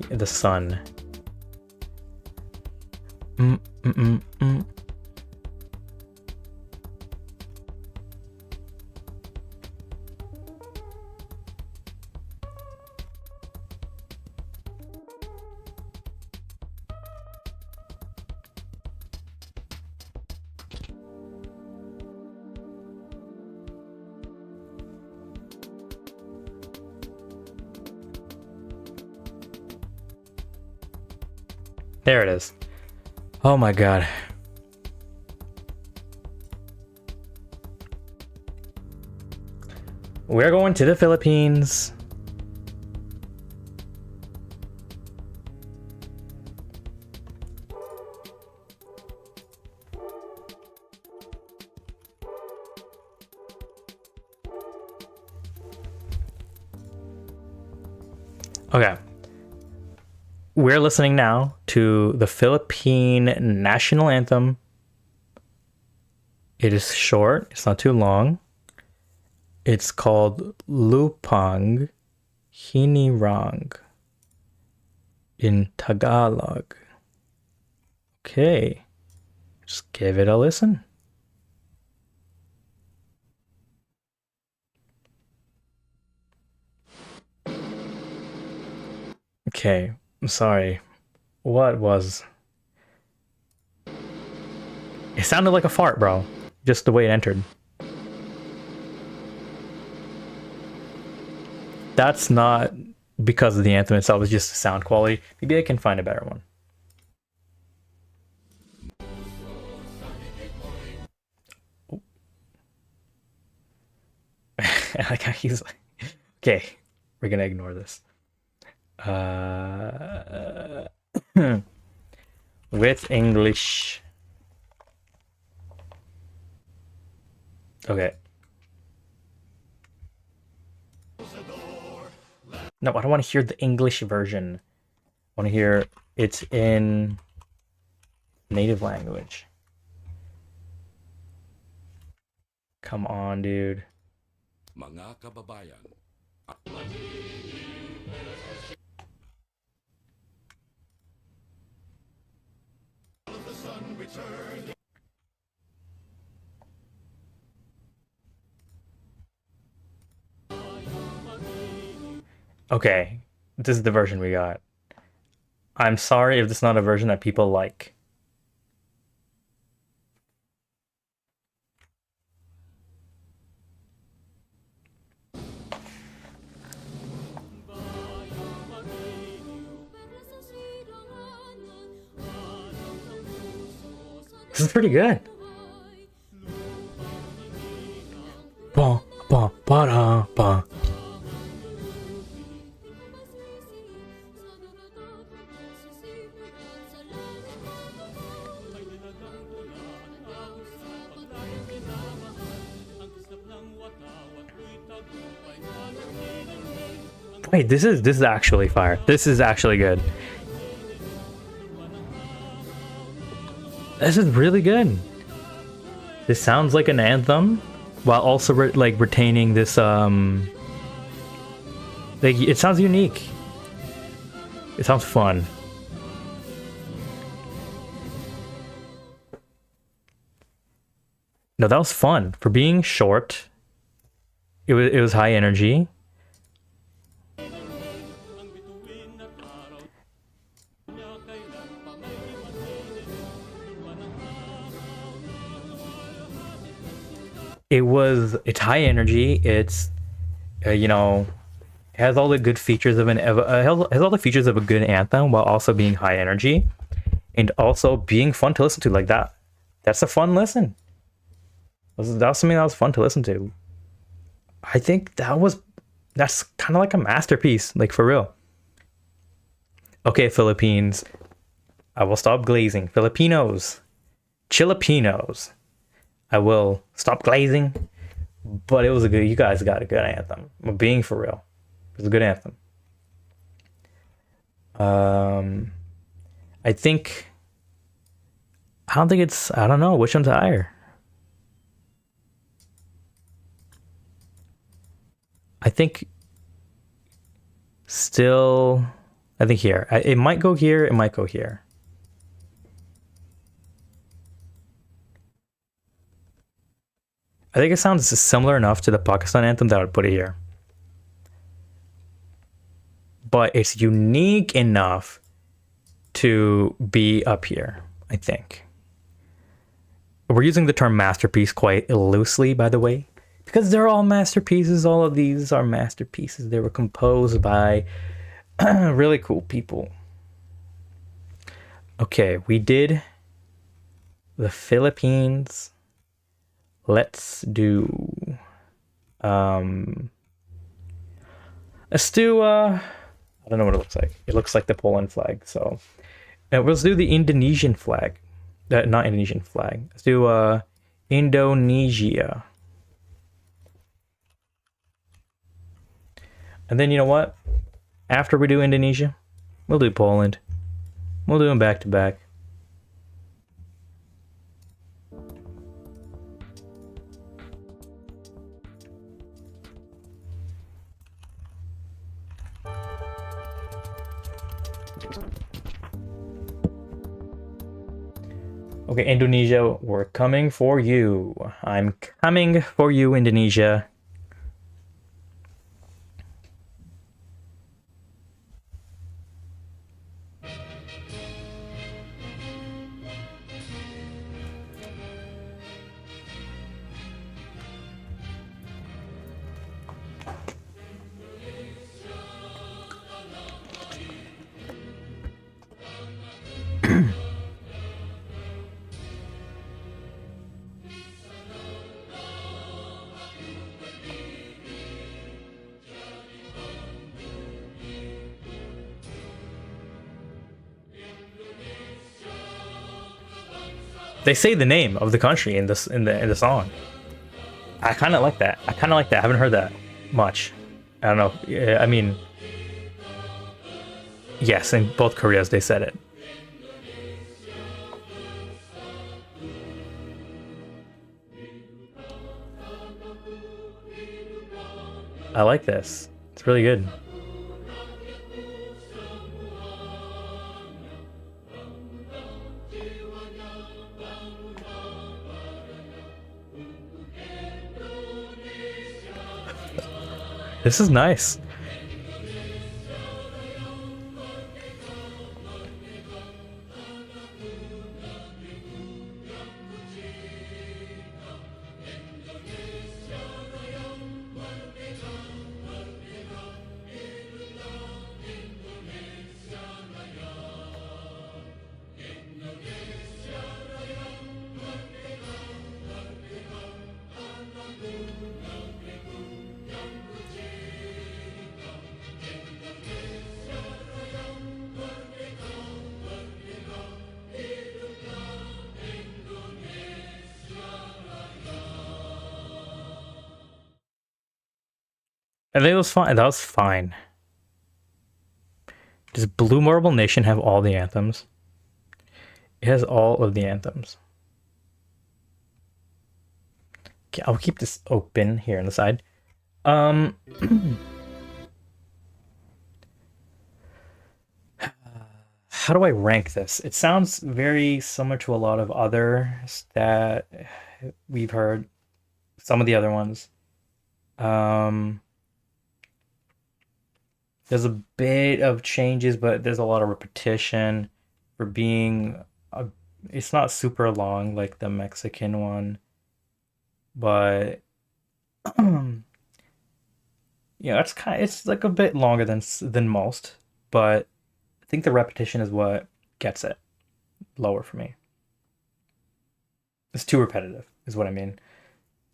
The sun. There it is. Oh my god. We're going to the Philippines. Okay. We're listening now to the Philippine national anthem. It is short, it's not too long. It's called Lupang Hinirang in Tagalog. Okay, just give it a listen. Okay, I'm sorry. What was... It sounded like a fart, bro. Just the way it entered. That's not because of the anthem itself, it's just the sound quality. Maybe I can find a better one. Like he's like, okay, we're gonna ignore this. With English. Okay. No, I don't want to hear the English version. I want to hear it's in native language. Come on, dude. Mga kababayan. Okay, this is the version we got. I'm sorry if this is not a version that people like. This is pretty good. Ba ba ba da ba. Wait, this is actually fire. This is actually good. This is really good. This sounds like an anthem, while also retaining this like it sounds unique. It sounds fun. No, that was fun for being short. It was high energy. It's high energy. It's you know, it has all the good features of has all the features of a good anthem while also being high energy and also being fun to listen to. Like that. That's a fun listen. That was something that was fun to listen to. I think that's kind of like a masterpiece, like for real. Okay, Philippines. I will stop glazing. Filipinos. Chilipinos. I will stop glazing. But it was you guys got a good anthem. I'm being for real. It was a good anthem. I don't know which one's higher. I think here. It might go here, it might go here. I think it sounds similar enough to the Pakistan anthem that I would put it here. But it's unique enough to be up here, I think. We're using the term masterpiece quite loosely, by the way, because they're all masterpieces. All of these are masterpieces. They were composed by really cool people. Okay, we did the Philippines. Let's do let's do I don't know what it looks like. It looks like the Poland flag, so let's do the Indonesian flag. Not Indonesian flag. Let's do Indonesia. And then you know what? After we do Indonesia, we'll do Poland. We'll do them back to back. Okay, Indonesia, we're coming for you. I'm coming for you, Indonesia. They say the name of the country in this in the song. I kind of like that. I haven't heard that much. I don't know. I mean, yes, in both Koreas they said it. I like this. It's really good. This is nice. I think it was fine. That was fine. Does Blue Marble Nation have all the anthems? It has all of the anthems. Okay, I'll keep this open here on the side. How do I rank this? It sounds very similar to a lot of others that we've heard. Some of the other ones. There's a bit of changes, but there's a lot of repetition for being it's not super long like the Mexican one, but yeah, it's like a bit longer than most, but I think the repetition is what gets it lower for me. It's too repetitive, is what I mean.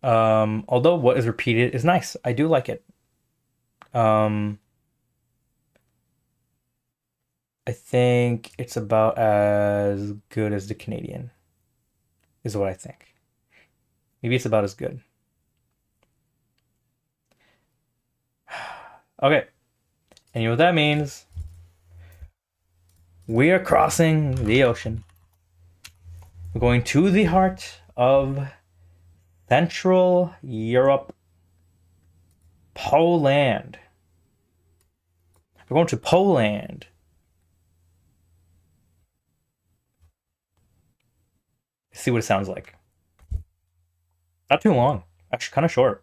Although what is repeated is nice. I do like it. I think it's about as good as the Canadian, is what I think. Maybe it's about as good. Okay. And you know what that means? We are crossing the ocean. We're going to the heart of Central Europe, Poland. We're going to Poland. See what it sounds like. Not too long. Actually, kind of short.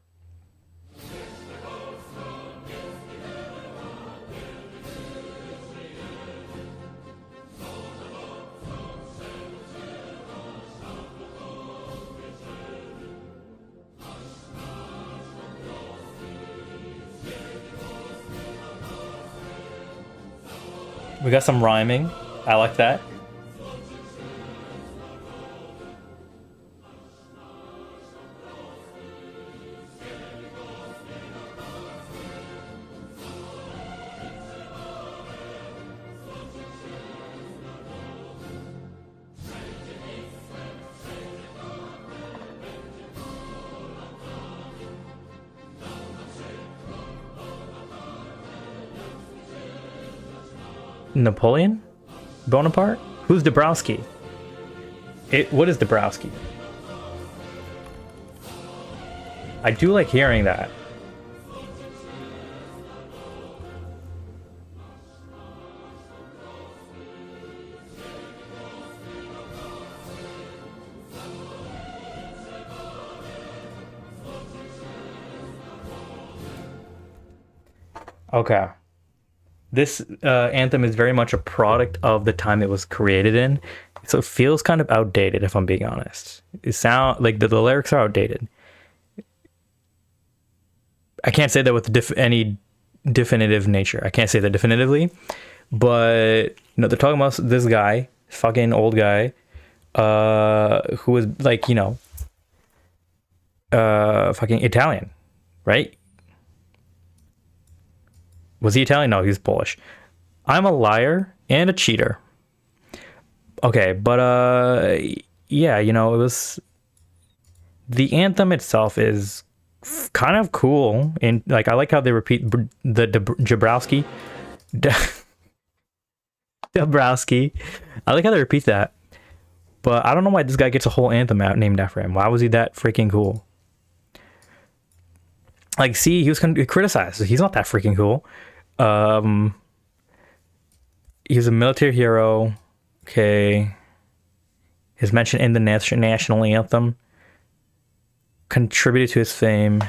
We got some rhyming. I like that. Napoleon? Bonaparte? Who's Dabrowski? What is Dabrowski? I do like hearing that. Okay. This anthem is very much a product of the time it was created in, so it feels kind of outdated, if I'm being honest. It sound like the lyrics are outdated. I can't say that with any definitive nature. I can't say that definitively, but they're talking about this guy, fucking old guy, who was like, fucking Italian, right? Was he Italian? No, he was Polish. I'm a liar and a cheater. Okay, but yeah, it was, the anthem itself is kind of cool, and like I like how they repeat the Dabrowski. Dabrowski. I like how they repeat that, but I don't know why this guy gets a whole anthem out named after him. Why was he that freaking cool? Like, see, he was criticized. He's not that freaking cool. He was a military hero. Okay. His mention in the national anthem contributed to his fame.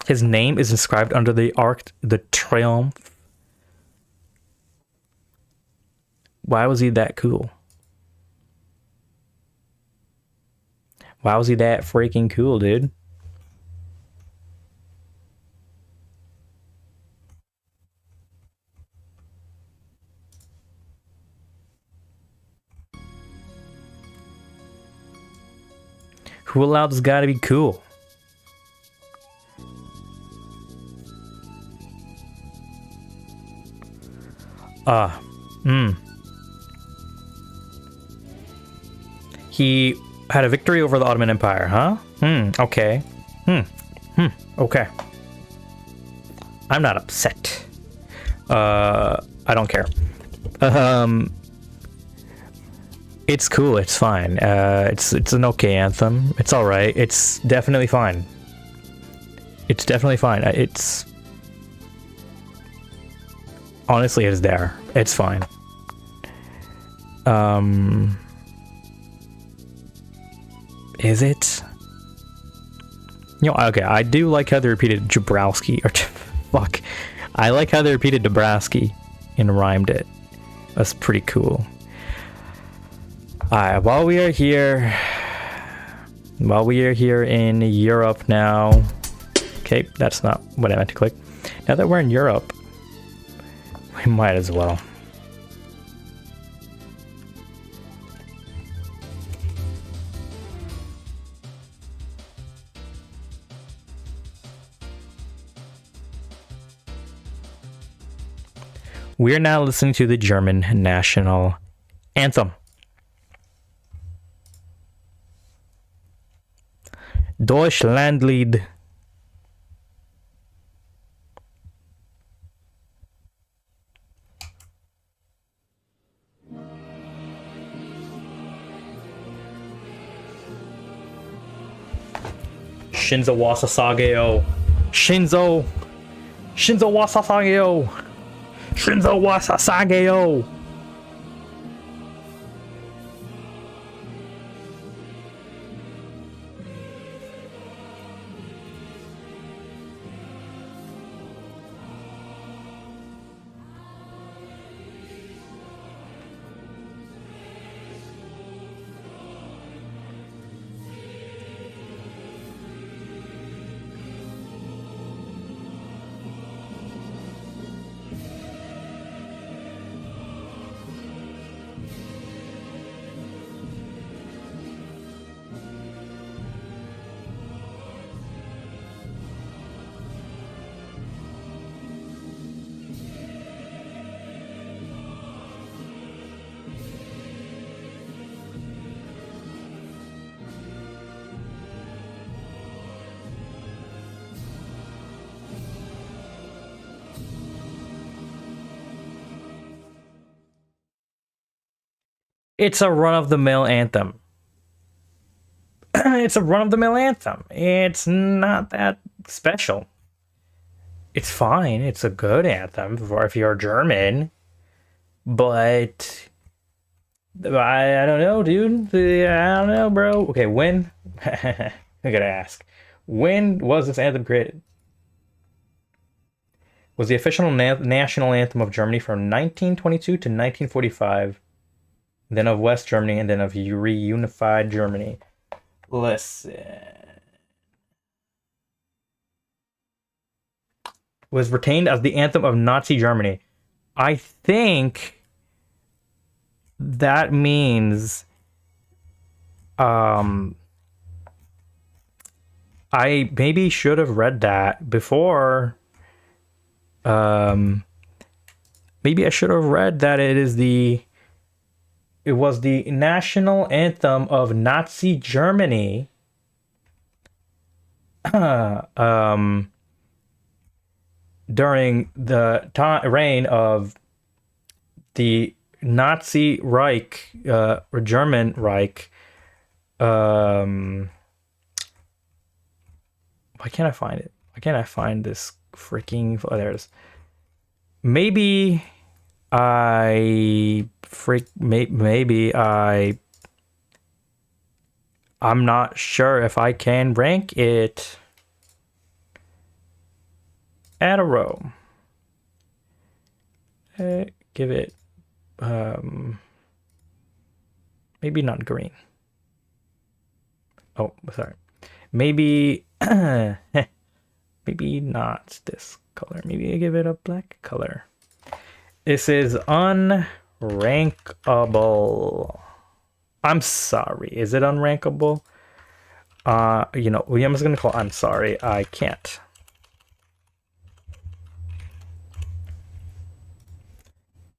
His name is inscribed under the Arc de Triomphe. Why was he that cool? Why was he that freaking cool, dude? Who allowed this guy to be cool? He had a victory over the Ottoman Empire, huh? Okay. Okay. I'm not upset. I don't care. It's cool, it's fine. It's an okay anthem. It's alright. It's definitely fine. It's definitely fine. It's... Honestly, it's there. It's fine. Is it? Okay, I do like how they repeated Jabrowski, or fuck. I like how they repeated Dabrowski and rhymed it. That's pretty cool. Alright, while we are here in Europe now. Okay, that's not what I meant to click. Now that we're in Europe, we might as well. We're now listening to the German national anthem. Deutschlandlied. Shinzo Wasasage-o. Shinzo Wasasage-o. Shinzo Wasasage-o. It's a run-of-the-mill anthem. It's a run-of-the-mill anthem. It's not that special. It's fine. It's a good anthem for if you're German. But I don't know, dude. I don't know, bro. Okay, when? I gotta ask. When was this anthem created? Was the official national anthem of Germany from 1922 to 1945, then of West Germany, and then of reunified Germany. Listen. Was retained as the anthem of Nazi Germany. I think that means I maybe should have read that before. Maybe I should have read that it was the national anthem of Nazi Germany. During the reign of the Nazi Reich, or German Reich. Why can't I find it? Why can't I find this freaking... Oh, there it is. Maybe I'm not sure if I can rank it at a row. Give it maybe not green. Oh, sorry. Maybe maybe not this color. Maybe I give it a black color. This is unrankable. I'm sorry. Is it unrankable? You know, I'm just gonna call I'm sorry. I can't.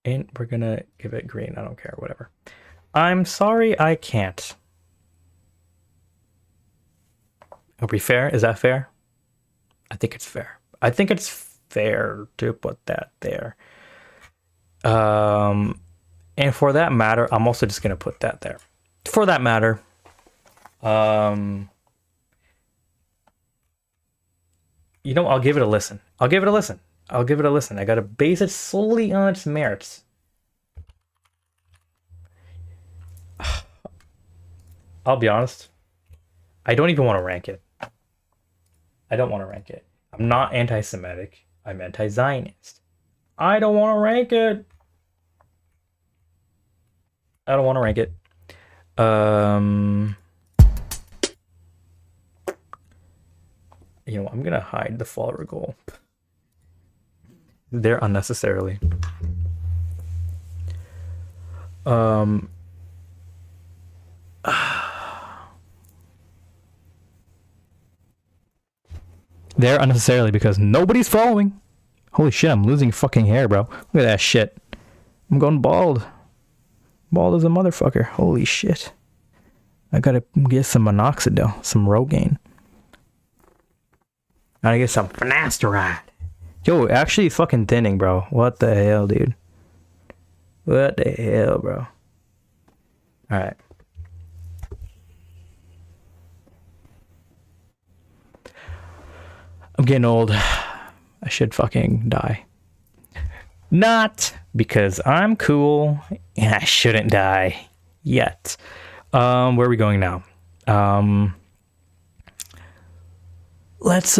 And we're gonna give it green. I don't care. Whatever. I'm sorry. I can't. Are we fair? Is that fair? I think it's fair. I think it's fair to put that there. And for that matter, I'm also just gonna put that there. For that matter, you know, I'll give it a listen. I'll give it a listen. I gotta base it solely on its merits. I'll be honest. I don't even want to rank it. I don't want to rank it. I'm not anti-Semitic. I'm anti-Zionist. I don't want to rank it. I don't want to rank it. You know, I'm gonna hide the follower goal. They're unnecessarily. They're unnecessarily because nobody's following. Holy shit, I'm losing fucking hair, bro. Look at that shit. I'm going bald. Bald as a motherfucker. Holy shit. I gotta get some minoxidil, some Rogaine. I gotta get some finasteride. Yo, actually fucking thinning, bro. What the hell, dude? What the hell, bro? Alright. I'm getting old. I should fucking die. Not because I'm cool and I shouldn't die yet. Where are we going now? Let's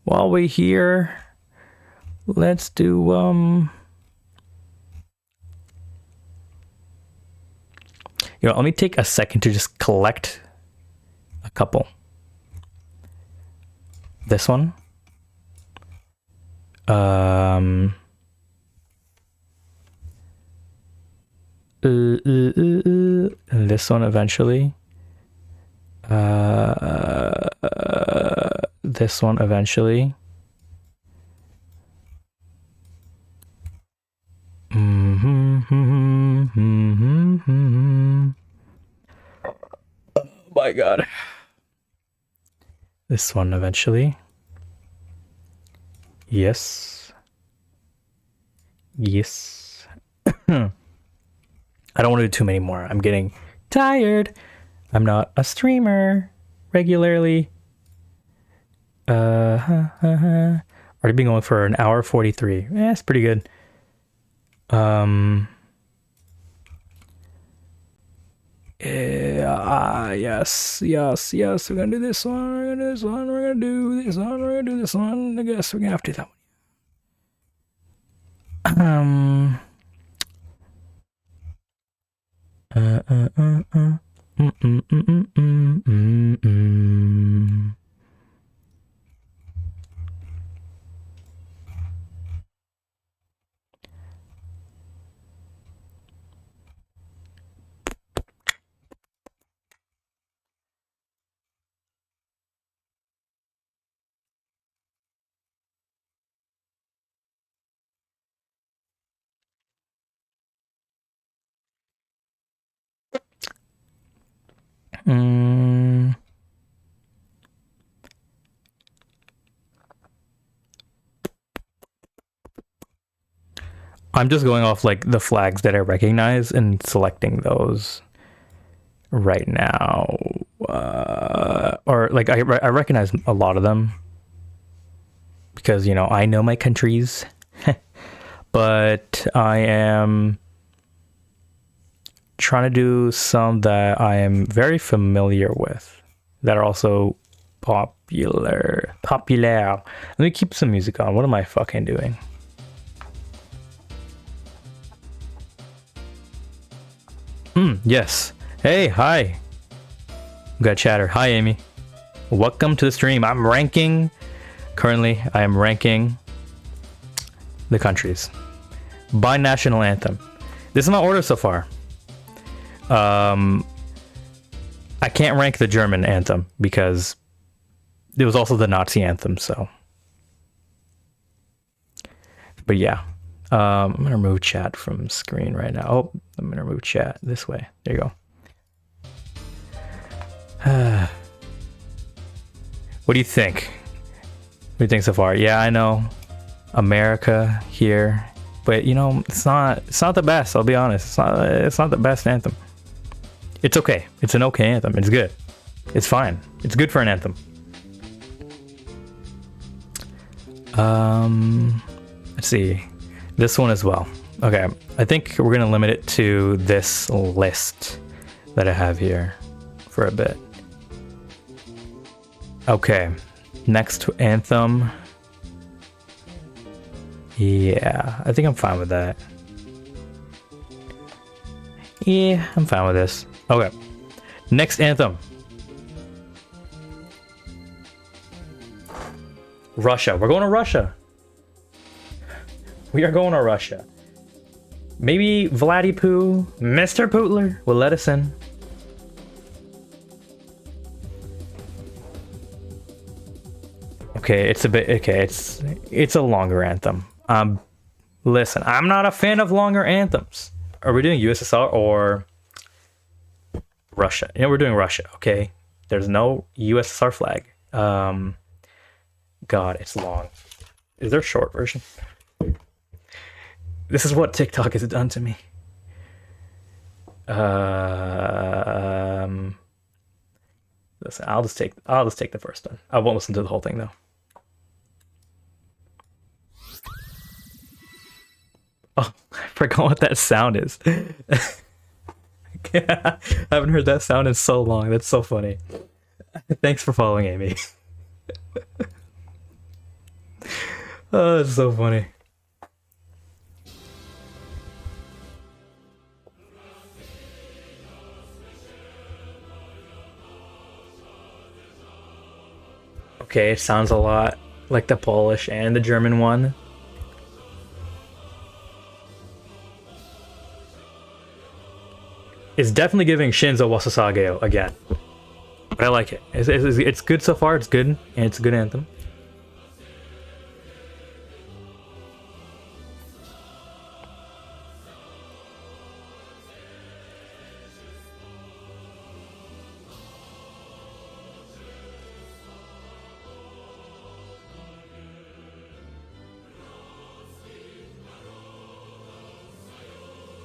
while we're here, let's do you know, let me take a second to just collect a couple. This one. And this one eventually. This one eventually. Oh my god. This one eventually. Yes. Yes. I don't want to do too many more. I'm getting tired. I'm not a streamer regularly. Already been going for an hour 43. Yeah, it's pretty good. Yes. We're gonna do this one. We're gonna do this one. We're gonna do this one. We're gonna do this one. I guess we're gonna have to do that one. I'm just going off like the flags that I recognize and selecting those right now. Or like I recognize a lot of them because, you know, I know my countries. But I am trying to do some that I am very familiar with that are also popular. Let me keep some music on. What am I fucking doing? Yes. Hey, hi. We got chatter. Hi, Amy. Welcome to the stream. I'm ranking. Currently, I am ranking the countries by national anthem. This is my order so far. I can't rank the German anthem because it was also the Nazi anthem, so. But yeah. I'm gonna remove chat from screen right now. Oh, I'm gonna remove chat this way. There you go. What do you think? What do you think so far? Yeah, I know America here, but you know, it's not the best. I'll be honest. It's not the best anthem. It's okay. It's an okay anthem. It's good. It's fine. It's good for an anthem. Let's see. This one as well. Okay, I think we're gonna limit it to this list that I have here for a bit. Okay, next anthem. Yeah, I think I'm fine with that. Yeah, I'm fine with this. Okay, next anthem. Russia. We're going to Russia. We are going to Russia. Maybe Vladipoo, Mr. Pootler will let us in. Okay, it's a bit okay. It's a longer anthem. Listen, I'm not a fan of longer anthems. Are we doing USSR or Russia? You know, we're doing Russia. Okay, there's no USSR flag. God, it's long. Is there a short version? This is what TikTok has done to me. Listen, I'll just take the first one. I won't listen to the whole thing though. Oh, I forgot what that sound is. I haven't heard that sound in so long. That's so funny. Thanks for following, Amy. Oh, that's so funny. Okay, it sounds a lot like the Polish and the German one. It's definitely giving Shinzo Wasasageo again. But I like it. It's good so far, it's good, and it's a good anthem.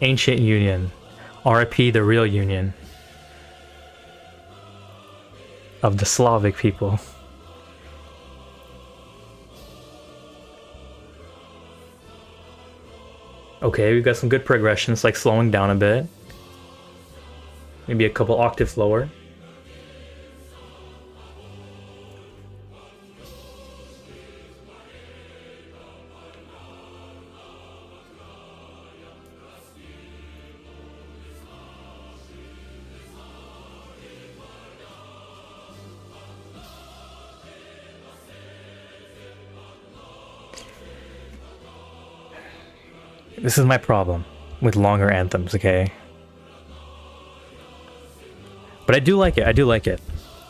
Ancient Union. RIP the real union of the Slavic people. Okay, we've got some good progressions, like slowing down a bit. Maybe a couple octaves lower. This is my problem with longer anthems, okay? But I do like it. I do like it.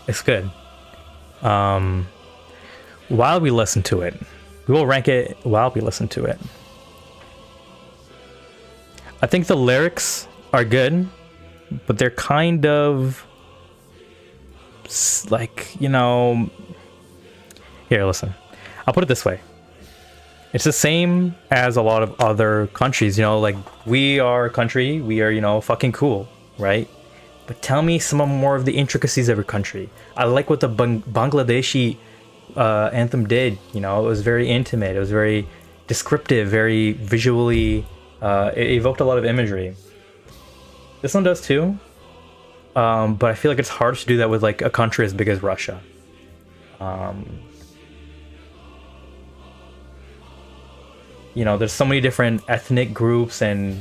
It's good. While we listen to it, we will rank it while we listen to it. I think the lyrics are good, but they're kind of like, you know... Here, listen. I'll put it this way. It's the same as a lot of other countries, you know, like, we are a country, we are, you know, fucking cool, right? But tell me some more of the intricacies of your country. I like what the Bangladeshi anthem did, you know, it was very intimate, it was very descriptive, very visually, it evoked a lot of imagery. This one does too, but I feel like it's hard to do that with, like, a country as big as Russia. You know, there's so many different ethnic groups and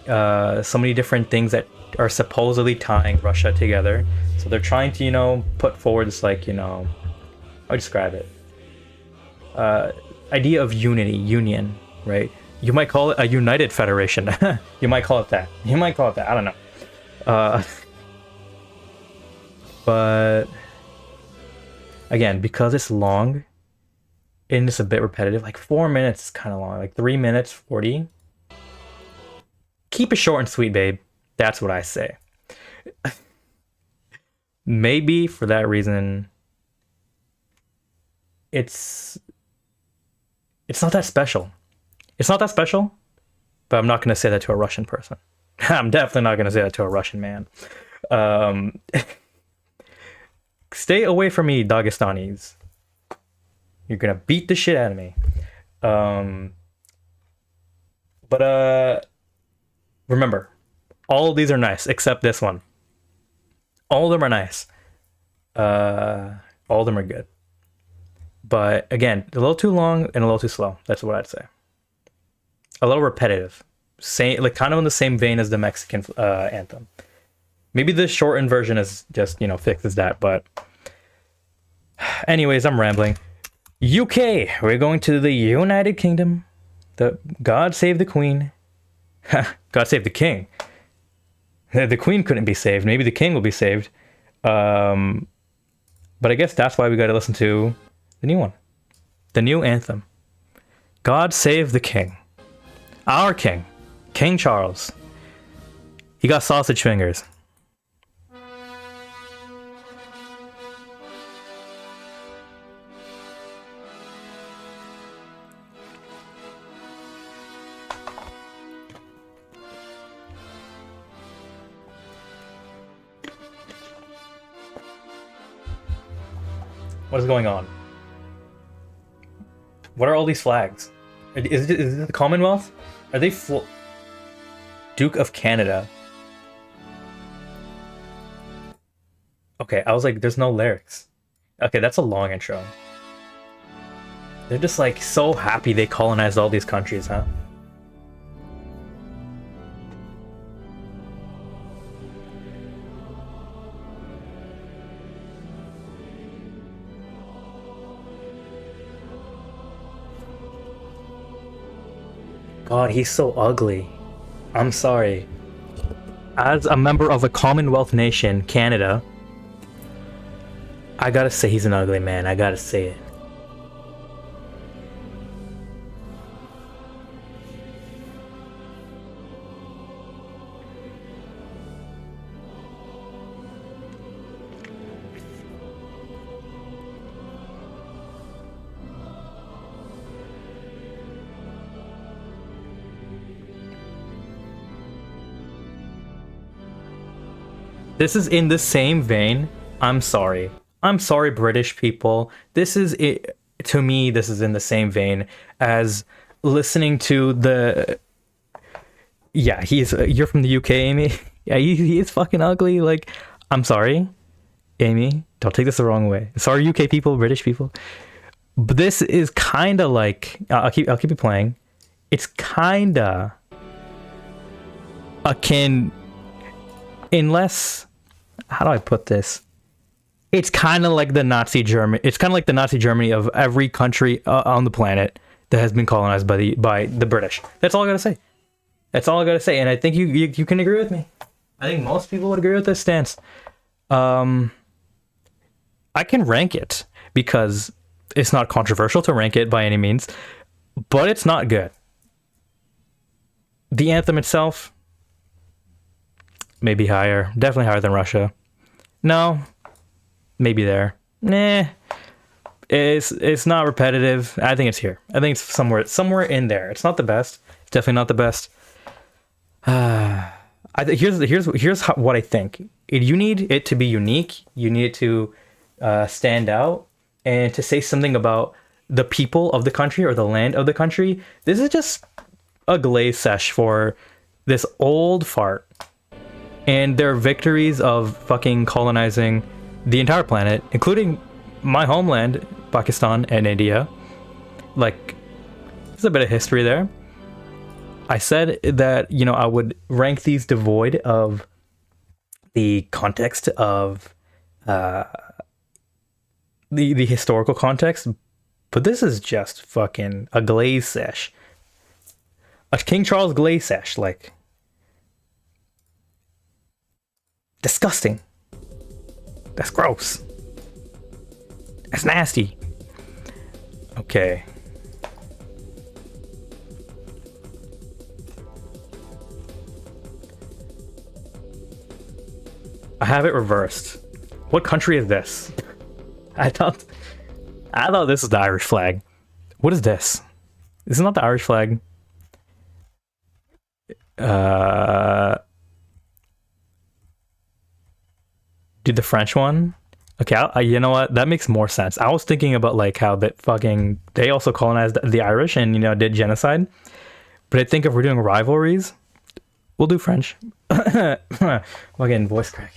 so many different things that are supposedly tying Russia together. So they're trying to, you know, put forward this, like, you know, how do I describe it? Idea of unity, union, right? You might call it a united federation. You might call it that. You might call it that. I don't know. But again, because it's long, and it's a bit repetitive, like 4 minutes is kind of long, like 3 minutes 40. Keep it short and sweet, babe. That's what I say. Maybe for that reason, it's not that special. It's not that special, but I'm not going to say that to a Russian person. I'm definitely not going to say that to a Russian man. Stay away from me, Dagestanis. You're gonna beat the shit out of me. But remember, all of these are nice except this one. All of them are nice. All of them are good. But again, a little too long and a little too slow. That's what I'd say. A little repetitive. Same, like kind of in the same vein as the Mexican anthem. Maybe the shortened version is just, you know, fixes that. But anyways, I'm rambling. UK, we're going to the United Kingdom. The God save the Queen. God save the King. The Queen couldn't be saved. Maybe the King will be saved. But I guess that's why we got to listen to the new one. The new anthem. God save the King. Our King. King Charles. He got sausage fingers. What is going on? What are all these flags? Is it the Commonwealth? Are they Duke of Canada? Okay, I was like, there's no lyrics. Okay, that's a long intro. They're just like so happy they colonized all these countries, huh? God, he's so ugly. I'm sorry. As a member of a Commonwealth nation, Canada, I gotta say he's an ugly man. I gotta say it. This is in the same vein. I'm sorry. I'm sorry, British people. This is it. To me, this is in the same vein as listening to the. Yeah, he's. You're from the UK, Amy. Yeah, he is fucking ugly. Like, I'm sorry, Amy. Don't take this the wrong way. Sorry, UK people, British people. But this is kind of like. I'll keep it playing. It's kind of akin, unless. How do I put this? It's kind of like the Nazi Germany. It's kind of like the Nazi Germany of every country on the planet that has been colonized by the British. That's all I gotta say. That's all I gotta say. And I think you can agree with me. I think most people would agree with this stance. I can rank it because it's not controversial to rank it by any means, but it's not good. The anthem itself, maybe higher, definitely higher than Russia. No, maybe there. Nah, it's not repetitive. I think it's here. I think it's somewhere in there. It's not the best. It's definitely not the best. Here's what I think. You need it to be unique. You need it to stand out and to say something about the people of the country or the land of the country. This is just a glaze sesh for this old fart. And their victories of fucking colonizing the entire planet, including my homeland, Pakistan and India. Like, there's a bit of history there. I said that, I would rank these devoid of the context of the historical context, but this is just fucking a glaze sesh. A King Charles glaze sesh, like, disgusting. That's gross. That's nasty. Okay. I have it reversed. What country is this? I thought this was the Irish flag. What is this? This is not the Irish flag. Do the French one? Okay, you know what? That makes more sense. I was thinking about like how that fucking they also colonized the Irish and did genocide. But I think if we're doing rivalries, we'll do French. Again, voice crack.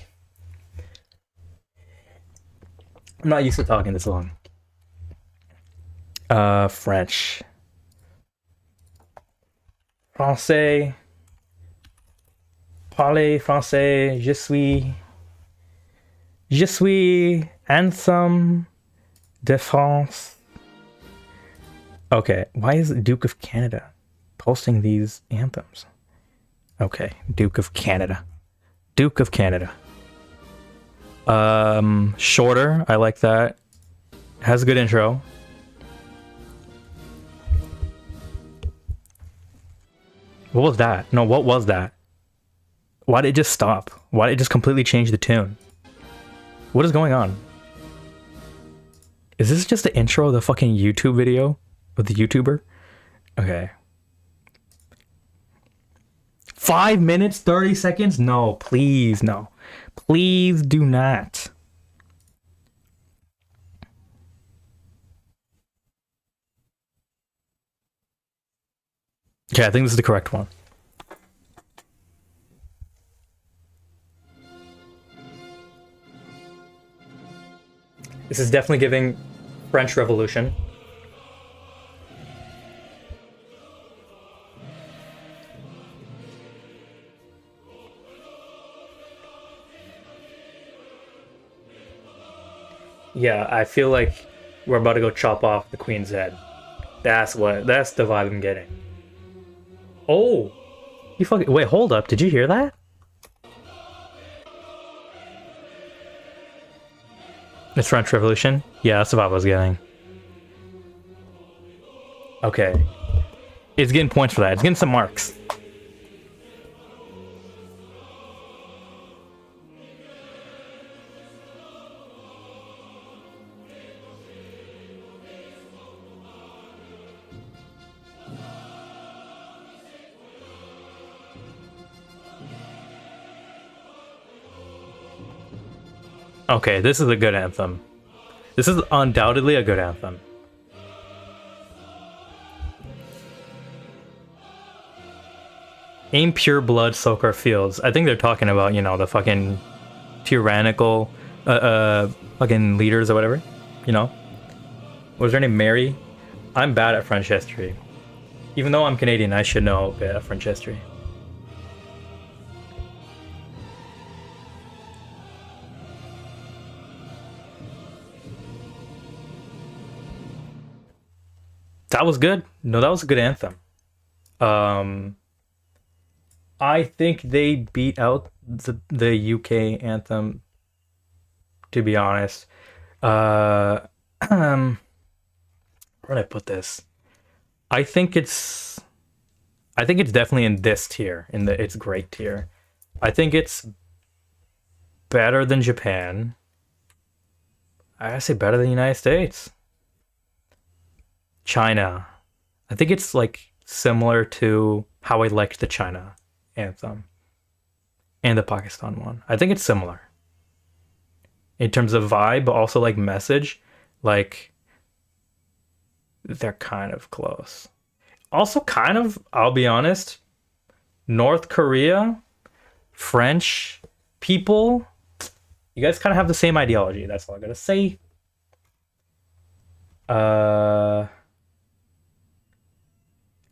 I'm not used to talking this long. French. Français. Parler français. Je suis anthem de France. Okay, why is Duke of Canada posting these anthems? Okay, Duke of Canada. Duke of Canada. Shorter, I like that. Has a good intro. What was that? No, what was that? Why did it just stop? Why did it just completely change the tune? What is going on? Is this just the intro of the fucking YouTube video of the YouTuber? Okay. 5 minutes, 30 seconds? No, please, no. Please do not. Okay, I think this is the correct one. This is definitely giving French Revolution. Yeah, I feel like we're about to go chop off the Queen's head. That's the vibe I'm getting. Oh! You fucking wait, hold up, did you hear that? It's French Revolution? Yeah, that's the vibe I was getting. Okay. It's getting points for that. It's getting some marks. Okay, this is a good anthem. This is undoubtedly a good anthem. Aim pure blood, soak our fields. I think they're talking about, you know, the fucking tyrannical fucking leaders or whatever. You know? Was her name Mary? I'm bad at French history. Even though I'm Canadian, I should know a bit of French history. That was good. No, that was a good anthem. Um, I think they beat out the UK anthem. To be honest, uh, where did I put this? I think it's I think it's definitely in this tier, in the it's great tier. I think it's better than Japan. I gotta say better than the United States. China. I think it's like similar to how I liked the China anthem and the Pakistan one. I think it's similar in terms of vibe, but also like message. Like they're kind of close. Also, kind of, I'll be honest, North Korea, French people, you guys kind of have the same ideology. That's all I gotta say. Uh,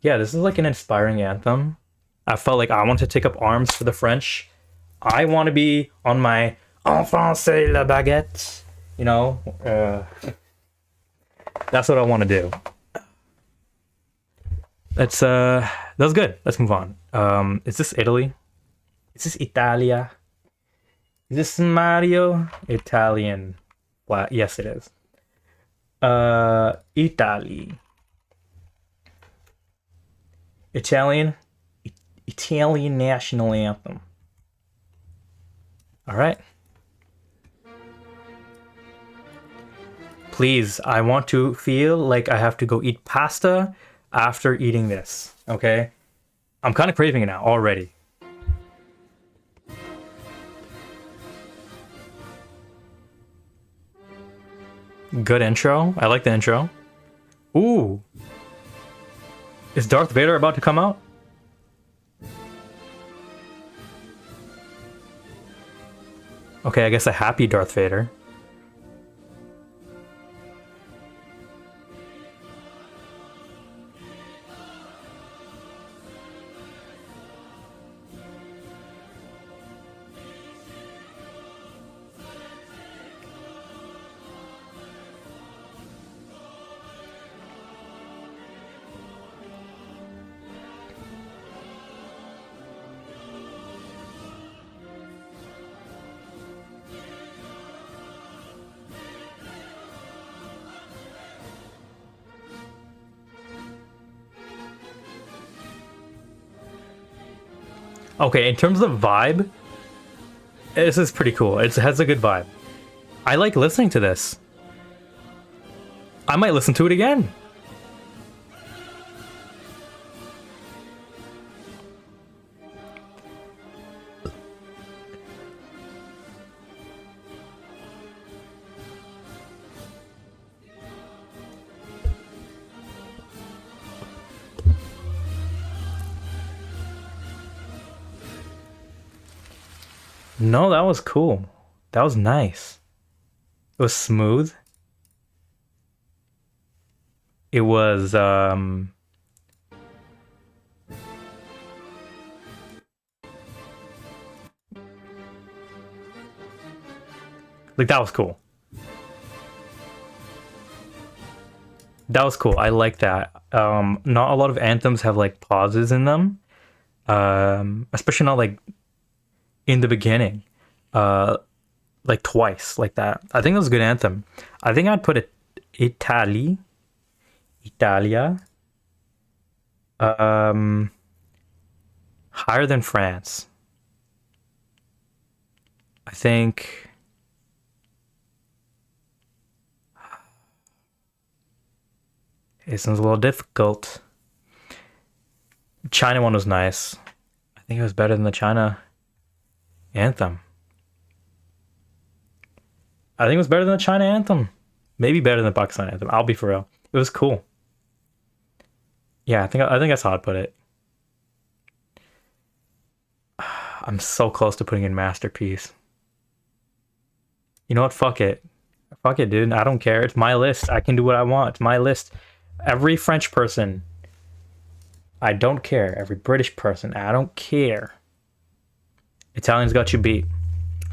yeah, this is like an inspiring anthem. I felt like I want to take up arms for the French. I want to be on my en français la baguette. You know, that's what I want to do. That was good. Let's move on. Is this Italy? Is this Italia? Is this Mario? Italian. Yes, it is. Italy. Italian. Italian national anthem. All right. Please, I want to feel like I have to go eat pasta after eating this. Okay? I'm kind of craving it now already. Good intro. I like the intro. Ooh. Is Darth Vader about to come out? Okay, I guess a happy Darth Vader. Okay, in terms of vibe, this is pretty cool. It has a good vibe. I like listening to this. I might listen to it again. No, that was cool. That was nice. It was smooth. It was like that was cool. That was cool. I like that. Not a lot of anthems have like pauses in them. Especially not like in the beginning. Like twice like that. I think that was a good anthem. I think I'd put it Italia. Um higher than France. I think this one's a little difficult. China one was nice. I think it was better than the China anthem. I think it was better than the China anthem. Maybe better than the Pakistan anthem. I'll be for real. It was cool. Yeah, I think that's how I'd put it. I'm so close to putting in masterpiece. You know what? Fuck it. Fuck it, dude. I don't care. It's my list. I can do what I want. It's my list. Every French person, I don't care. Every British person, I don't care. Italians got you beat.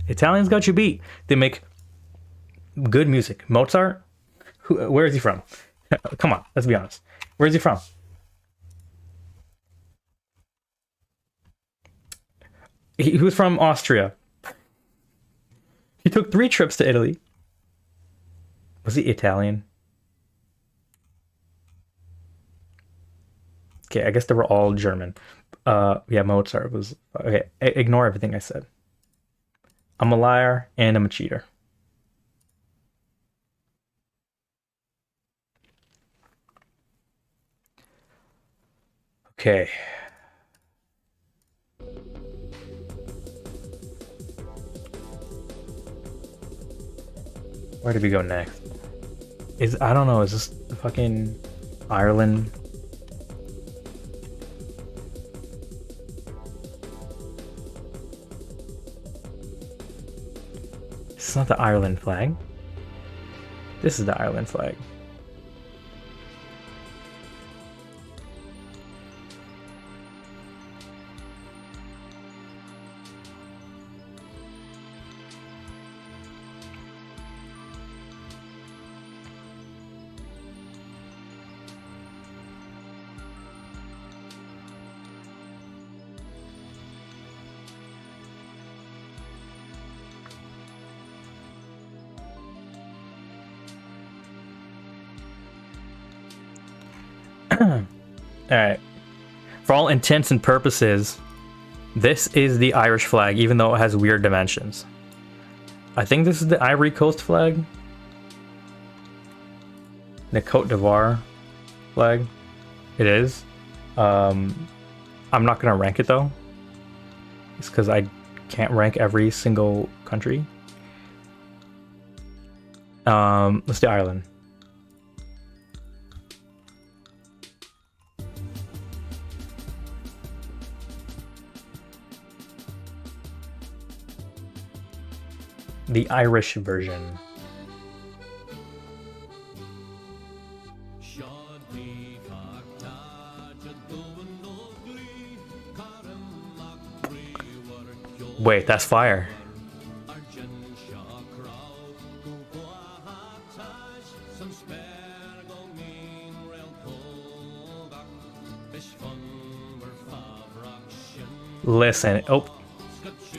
Italians got you beat. They make good music. Mozart, where is he from? Come on, let's be honest. Where is he from? He was from Austria. He took 3 trips to Italy. Was he Italian? Okay, I guess they were all German. Yeah, Mozart was... Okay, ignore everything I said. I'm a liar and I'm a cheater. Okay. Where did we go next? I don't know, is this fucking Ireland? This is not the Ireland flag. This is the Ireland flag. Alright. For all intents and purposes, this is the Irish flag, even though it has weird dimensions. I think this is the Ivory Coast flag. The Cote d'Ivoire flag. It is. I'm not gonna rank it though. It's because I can't rank every single country. Let's do Ireland. The Irish version. Wait, that's fire. Listen, oh,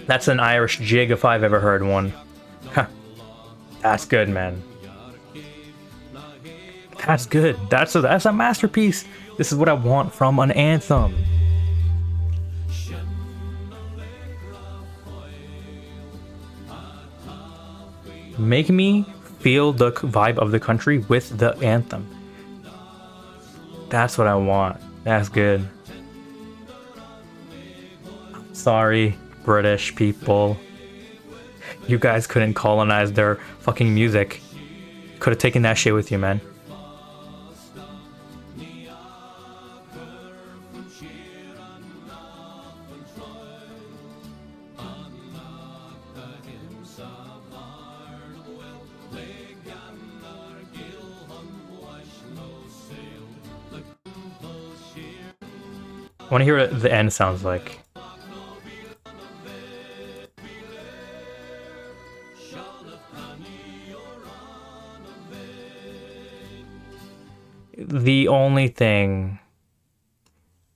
that's an Irish jig if I've ever heard one. Huh. That's good, man. That's good. That's a masterpiece. This is what I want from an anthem. Make me feel the vibe of the country with the anthem. That's what I want. That's good. Sorry, British people. You guys couldn't colonize their fucking music. Could have taken that shit with you, man. I want to hear what the end sounds like. The only thing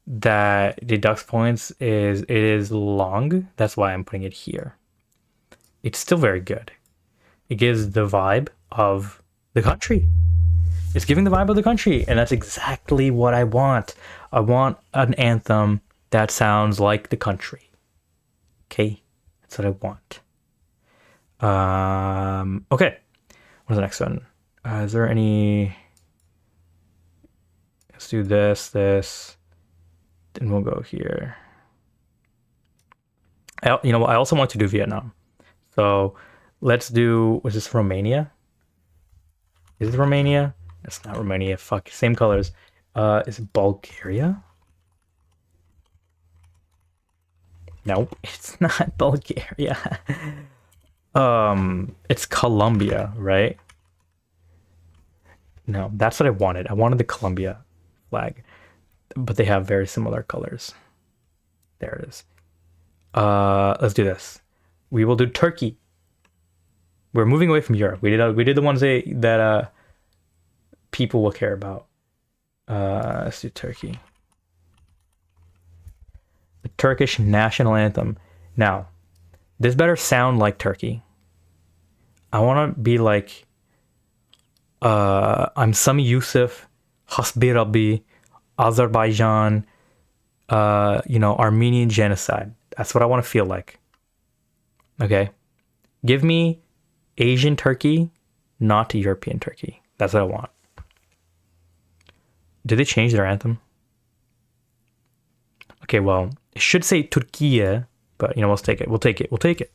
that deducts points is it is long. That's why I'm putting it here. It's still very good. It gives the vibe of the country. It's giving the vibe of the country, and that's exactly what I want. I want an anthem that sounds like the country. Okay? That's what I want. Okay. What's the next one? Is there any... Let's do this, then we'll go here. You know what? I also want to do Vietnam. So let's do, was this Romania? Is it Romania? It's not Romania. Fuck, same colors. Is it Bulgaria? No, it's not Bulgaria. It's Colombia, right? No, that's what I wanted. I wanted the Colombia flag, but they have very similar colors. There it is. Let's do this. We will do Turkey. We're moving away from Europe. We did the ones that people will care about. Let's do Turkey. The Turkish national anthem. Now, this better sound like Turkey. I want to be like, I'm Sami Yusuf, Hasbi Rabbi, Azerbaijan, Armenian genocide. That's what I want to feel like. Okay? Give me Asian Turkey, not European Turkey. That's what I want. Did they change their anthem? Okay, well, it should say Turkiye, but let's take it. We'll take it.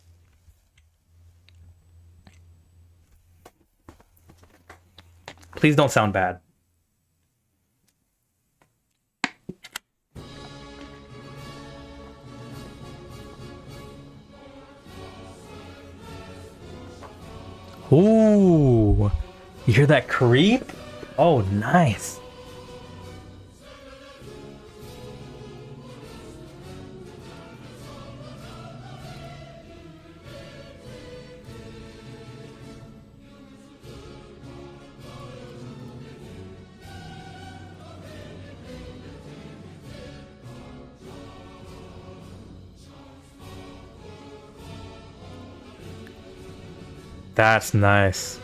Please don't sound bad. Ooh, you hear that creep? Oh, nice. That's nice.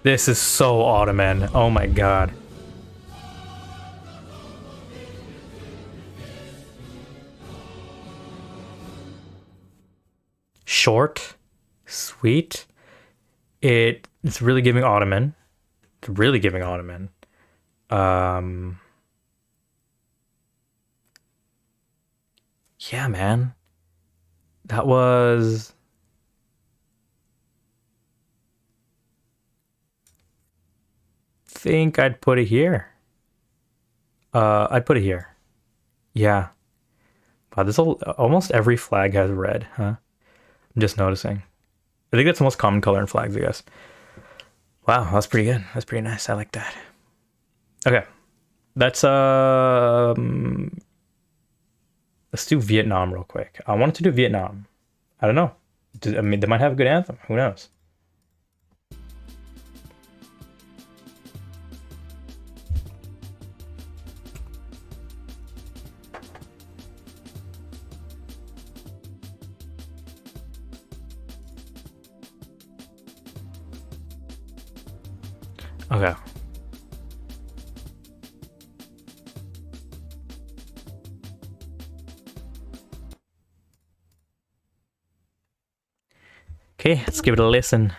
This is so Ottoman. Oh my god. Short, sweet. It's really giving Ottoman. It's really giving Ottoman. Yeah, man. That was... think I'd put it here. I'd put it here. Yeah. Wow, this almost every flag has red, huh? I'm just noticing. I think that's the most common color in flags, I guess. Wow, that's pretty good. That's pretty nice. I like that. Okay. Let's do Vietnam real quick. I wanted to do Vietnam. I don't know. I mean, they might have a good anthem. Who knows? Okay. Okay, let's give it a listen.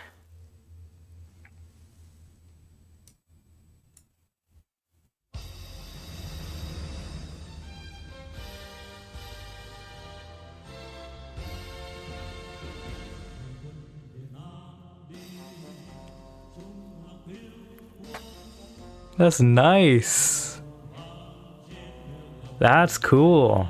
That's nice. That's cool.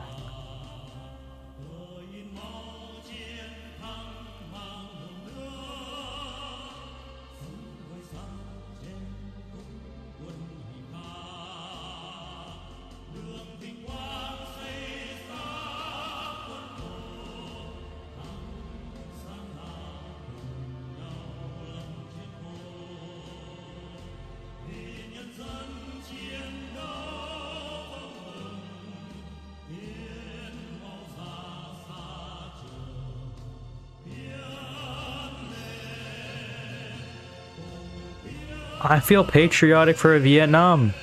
I feel patriotic for Vietnam.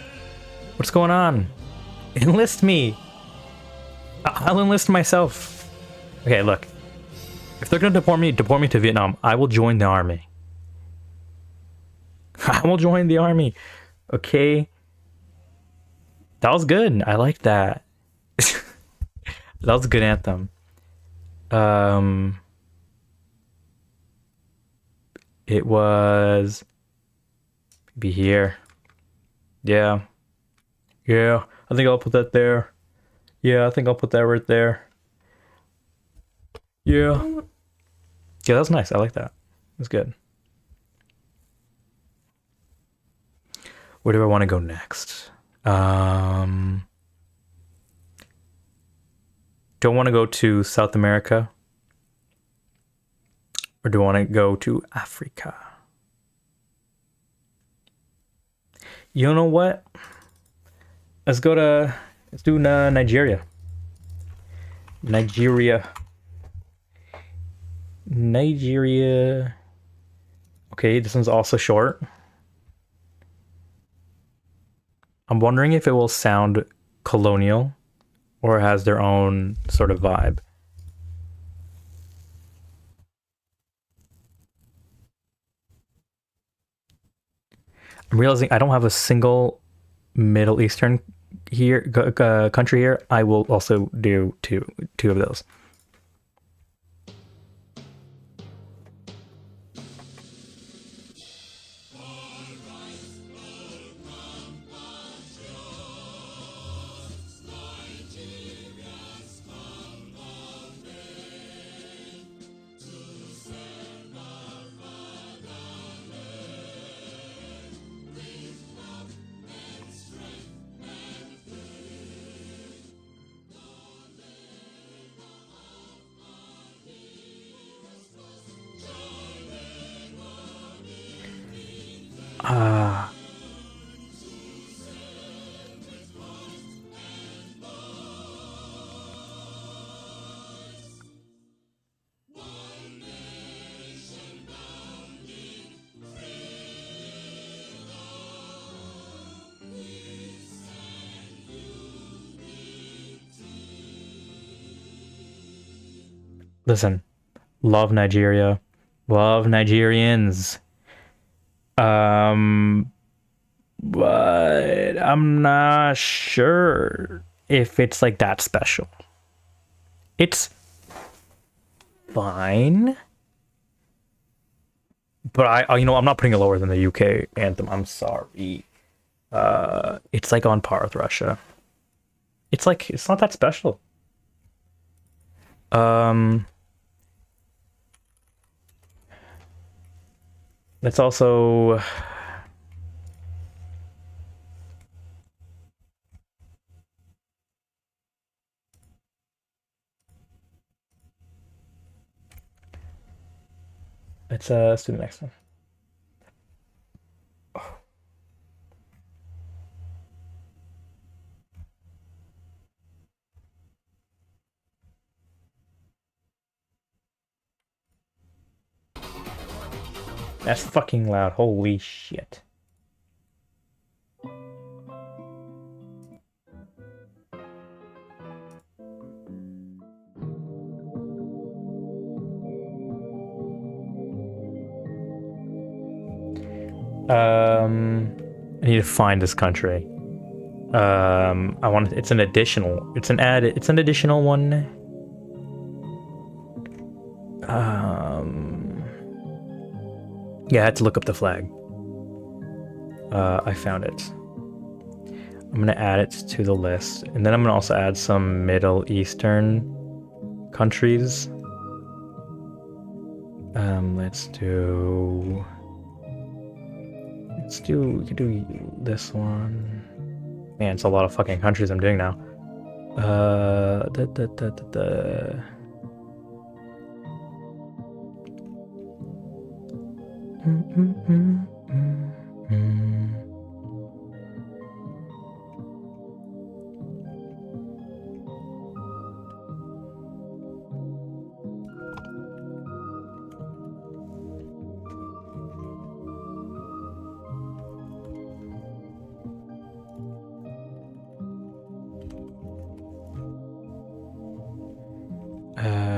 What's going on? Enlist me. I'll enlist myself. Okay, look. If they're gonna deport me to Vietnam, I will join the army. I will join the army. Okay. That was good. I like that. That was a good anthem. Um, it was be here. Yeah. Yeah. I think I'll put that there. Yeah, I think I'll put that right there. Yeah. Yeah, that's nice. I like that. That's good. Where do I want to go next? Do I want to go to South America? Or do I want to go to Africa? You know what? Let's do Nigeria. Nigeria. Okay, this one's also short. I'm wondering if it will sound colonial or has their own sort of vibe. I'm realizing I don't have a single Middle Eastern country here. I will also do two of those. Ah. Listen, love Nigeria, love Nigerians. But I'm not sure if it's like that special. It's fine, but I'm not putting it lower than the UK anthem. I'm sorry. It's like on par with Russia. It's not that special. That's also let's do the next one. That's fucking loud. Holy shit. I need to find this country. It's an additional one. Yeah, I had to look up the flag. I found it. I'm gonna add it to the list, and then I'm gonna also add some Middle Eastern countries. We could do this one. Man, it's a lot of fucking countries I'm doing now.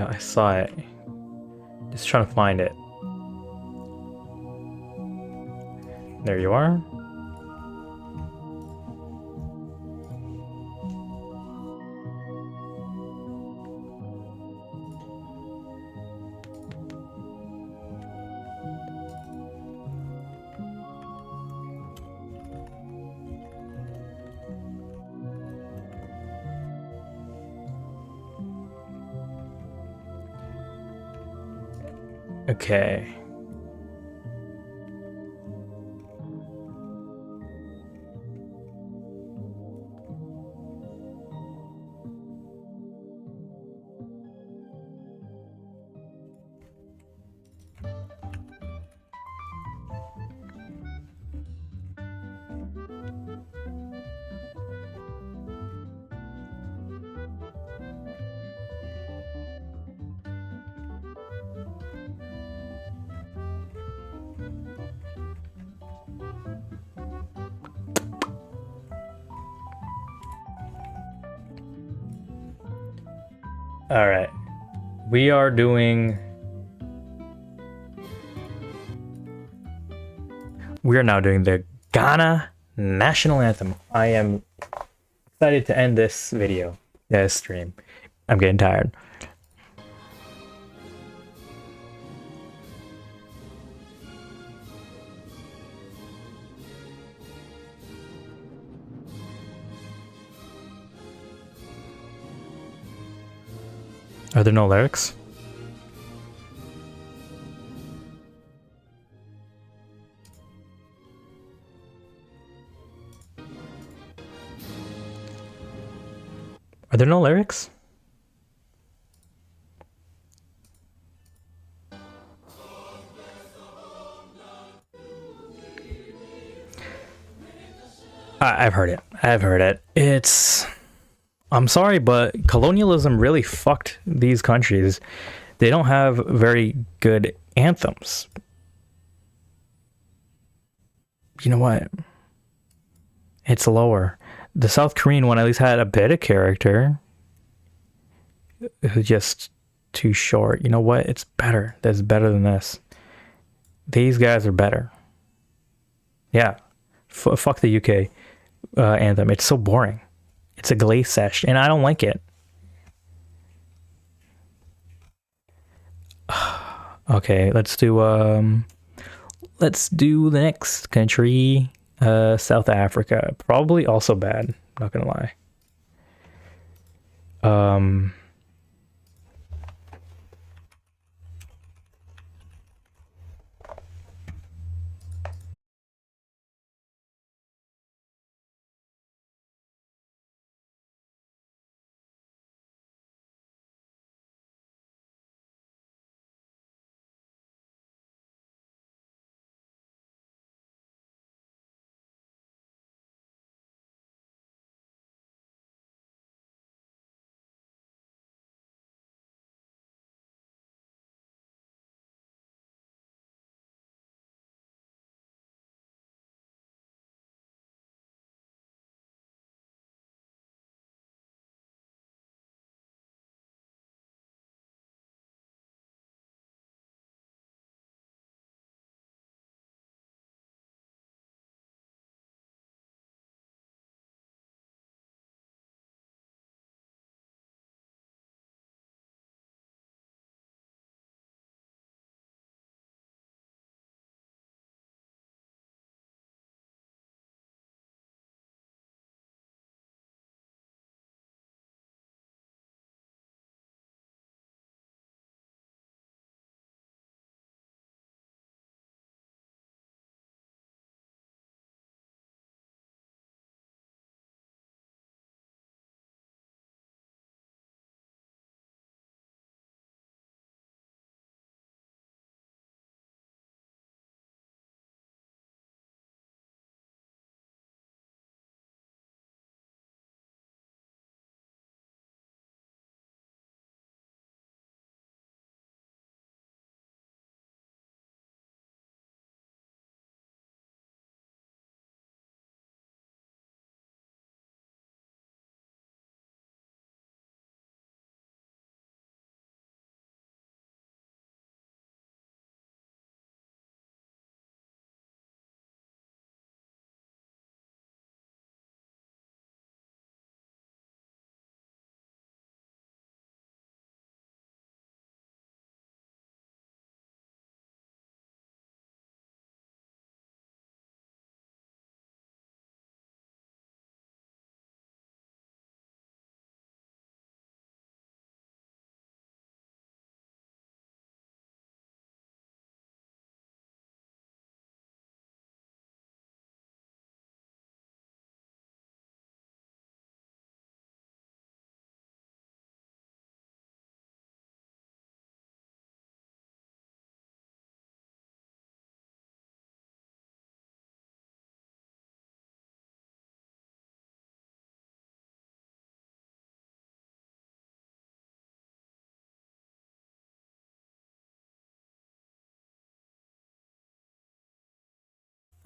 I saw it. Just trying to find it. There you are. Okay. All right. We are doing. We are now doing the Ghana national anthem. I am excited to end this video, this stream. I'm getting tired. Are there no lyrics? Are there no lyrics? I've heard it. I've heard it. It's. I'm sorry, but colonialism really fucked these countries. They don't have very good anthems. You know what? It's lower. The South Korean one at least had a bit of character. It was just too short. You know what? It's better. That's better than this. These guys are better. Yeah. Fuck the UK anthem. It's so boring. It's a Glee sesh, and I don't like it. Okay, let's do the next country. South Africa. Probably also bad, not gonna lie.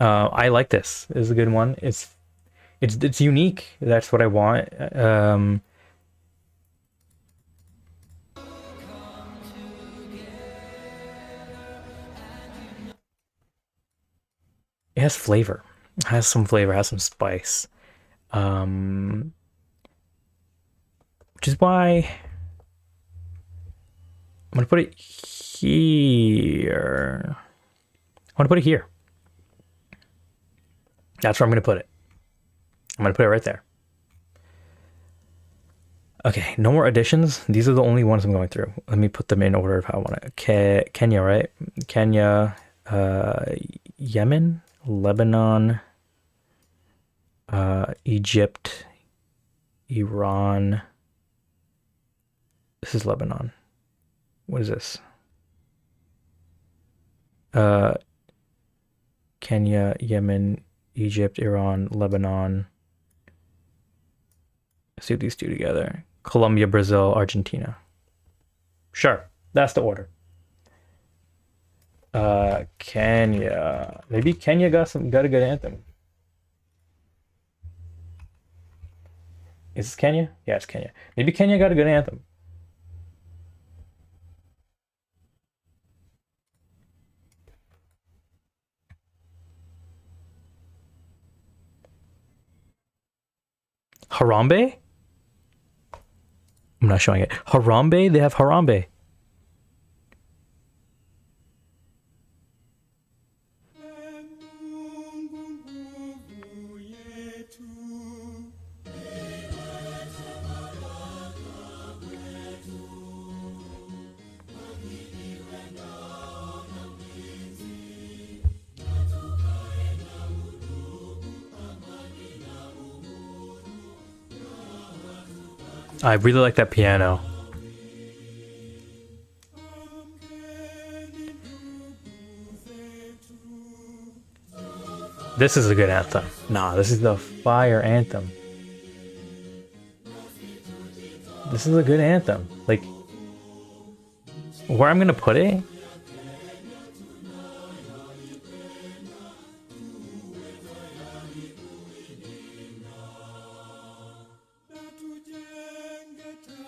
I like this. This is a good one. It's unique. That's what I want. It has flavor. It has some flavor. It has some spice. Um, which is why I'm gonna put it here. I want to put it here. That's where I'm gonna put it. I'm gonna put it right there. Okay, no more additions. These are the only ones I'm going through. Let me put them in order of how I want it. Kenya, right? Kenya, Yemen, Lebanon, Egypt, Iran. This is Lebanon. What is this? Kenya, Yemen, Egypt, Iran, Lebanon. Let's do these two together. Colombia, Brazil, Argentina. Sure, that's the order. Kenya. Maybe Kenya got a good anthem. Is this Kenya? Yeah, it's Kenya. Maybe Kenya got a good anthem. Harambe? I'm not showing it. Harambe? They have Harambe. I really like that piano. This is a good anthem. Nah, this is the fire anthem. This is a good anthem. Like, where I'm gonna put it?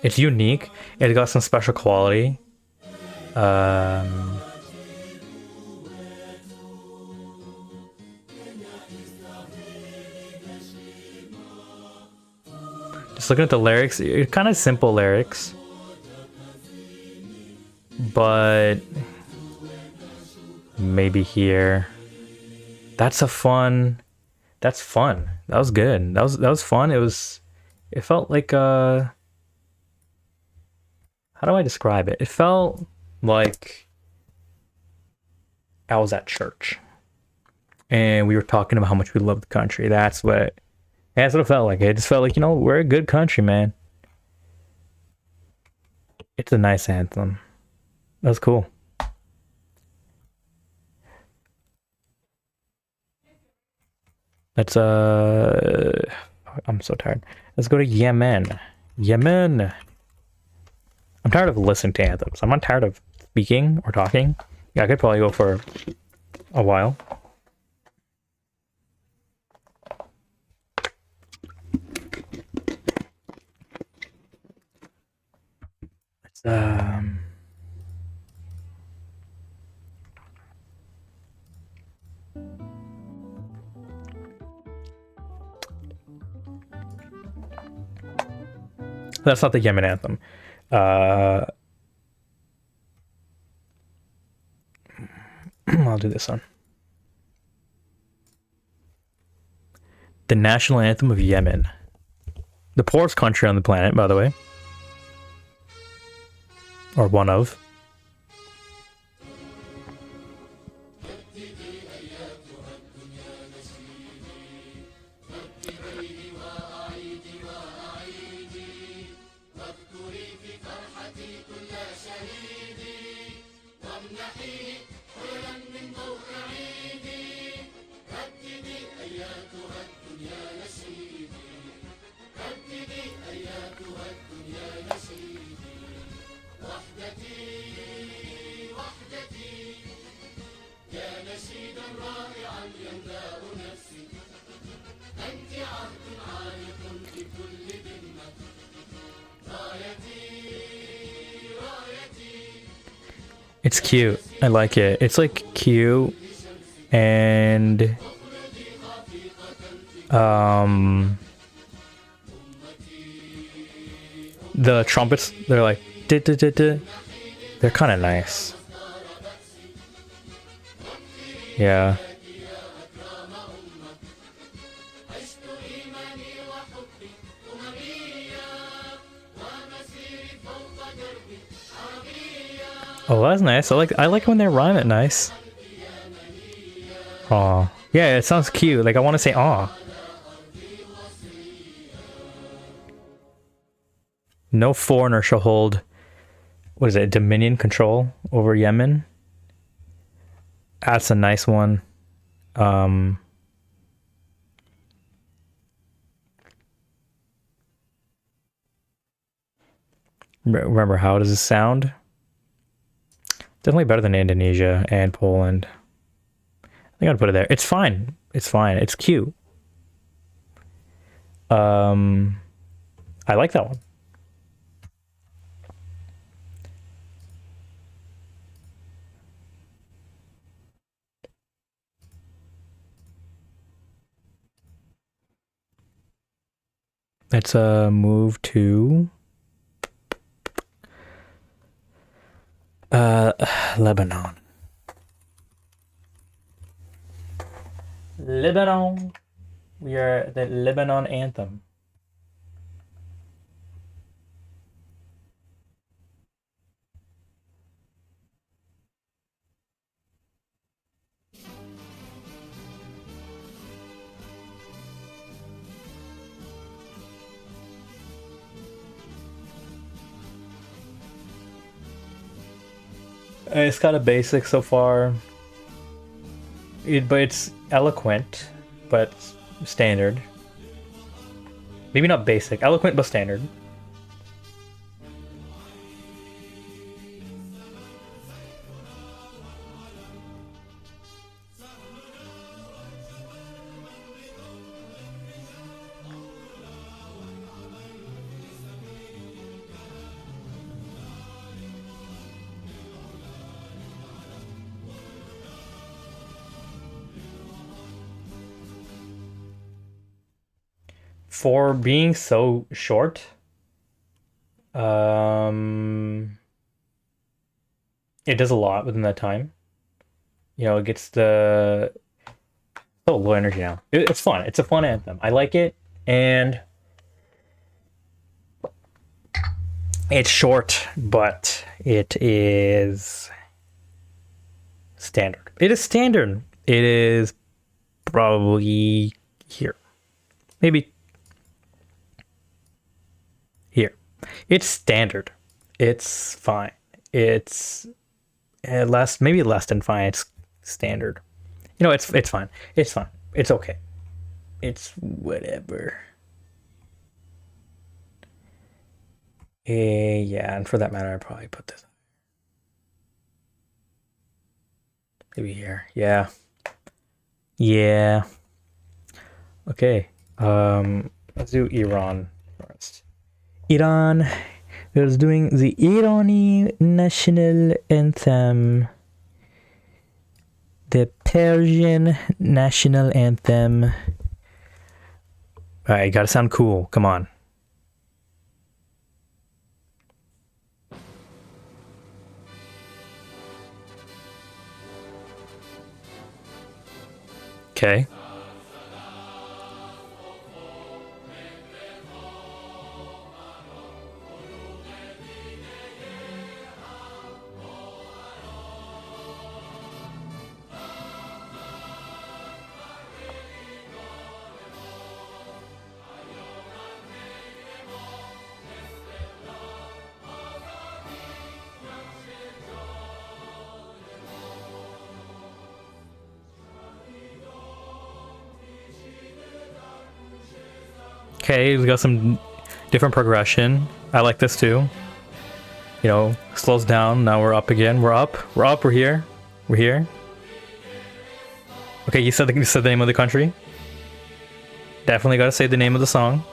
It's unique. It got some special quality. Just looking at the lyrics, it's kind of simple lyrics, but maybe here. That's fun. That was good. That was fun. It felt like how do I describe it? It felt like I was at church and we were talking about how much we love the country. That's what it felt like. It just felt like, we're a good country, man. It's a nice anthem. That was cool. Let's I'm so tired. Let's go to Yemen. Yemen. I'm tired of listening to anthems. I'm not tired of speaking or talking. Yeah, I could probably go for a while. Let's That's not the Yemen anthem. I'll do this one. The national anthem of Yemen. The poorest country on the planet, by the way. Or one of. It's cute. I like it. It's like cute and the trumpets, they're like they're kind of nice. Yeah. Oh, that's nice. I like when they rhyme it nice. Aw. Yeah, it sounds cute. Like I want to say aw. No foreigner shall hold, what is it, dominion control over Yemen. That's a nice one. Remember, how does this sound? Definitely better than Indonesia and Poland. I think I'd put it there. It's fine. It's fine. It's cute. I like that one. Let's move to Lebanon. Lebanon. We are the Lebanon anthem. It's kind of basic so far. But it's eloquent, but standard. Maybe not basic. Eloquent, but standard. For being so short, it does a lot within that time. You know, it gets the low energy now. It's fun. It's a fun anthem. I like it, and it's short, but it is standard. It is standard. It is probably here, maybe. Here. It's standard. It's fine. It's maybe less than fine. It's standard. You know, it's fine. It's fine. It's okay. It's whatever. Yeah, and for that matter, I'd probably put this maybe here. Yeah. Yeah. Okay. Let's do Iran first. Iran. We're doing the Irani national anthem. The Persian national anthem. Alright, you gotta sound cool. Come on. Okay. Okay, we got some different progression. I like this too. You know, slows down. Now we're up again. We're up. We're up. We're here. We're here. Okay, you said the name of the country. Definitely got to say the name of the song.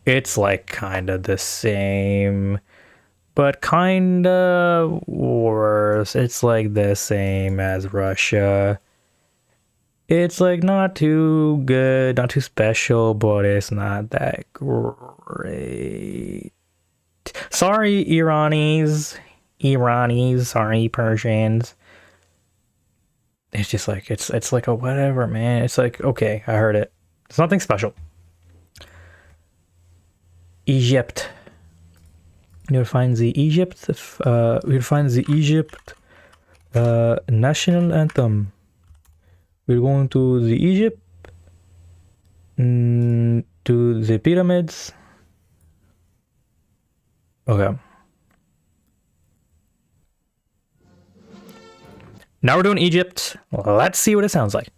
It's like kind of the same, but kind of worse. It's like the same as Russia. It's like not too good, not too special, but it's not that great. Sorry, Iranis, sorry, Persians. It's just like it's like a whatever, man. It's like okay, I heard it. It's nothing special. Egypt. You'll find the Egypt. We'll find the Egypt national anthem. We're going to the Egypt, to the pyramids. Okay. Now we're doing Egypt. Let's see what it sounds like.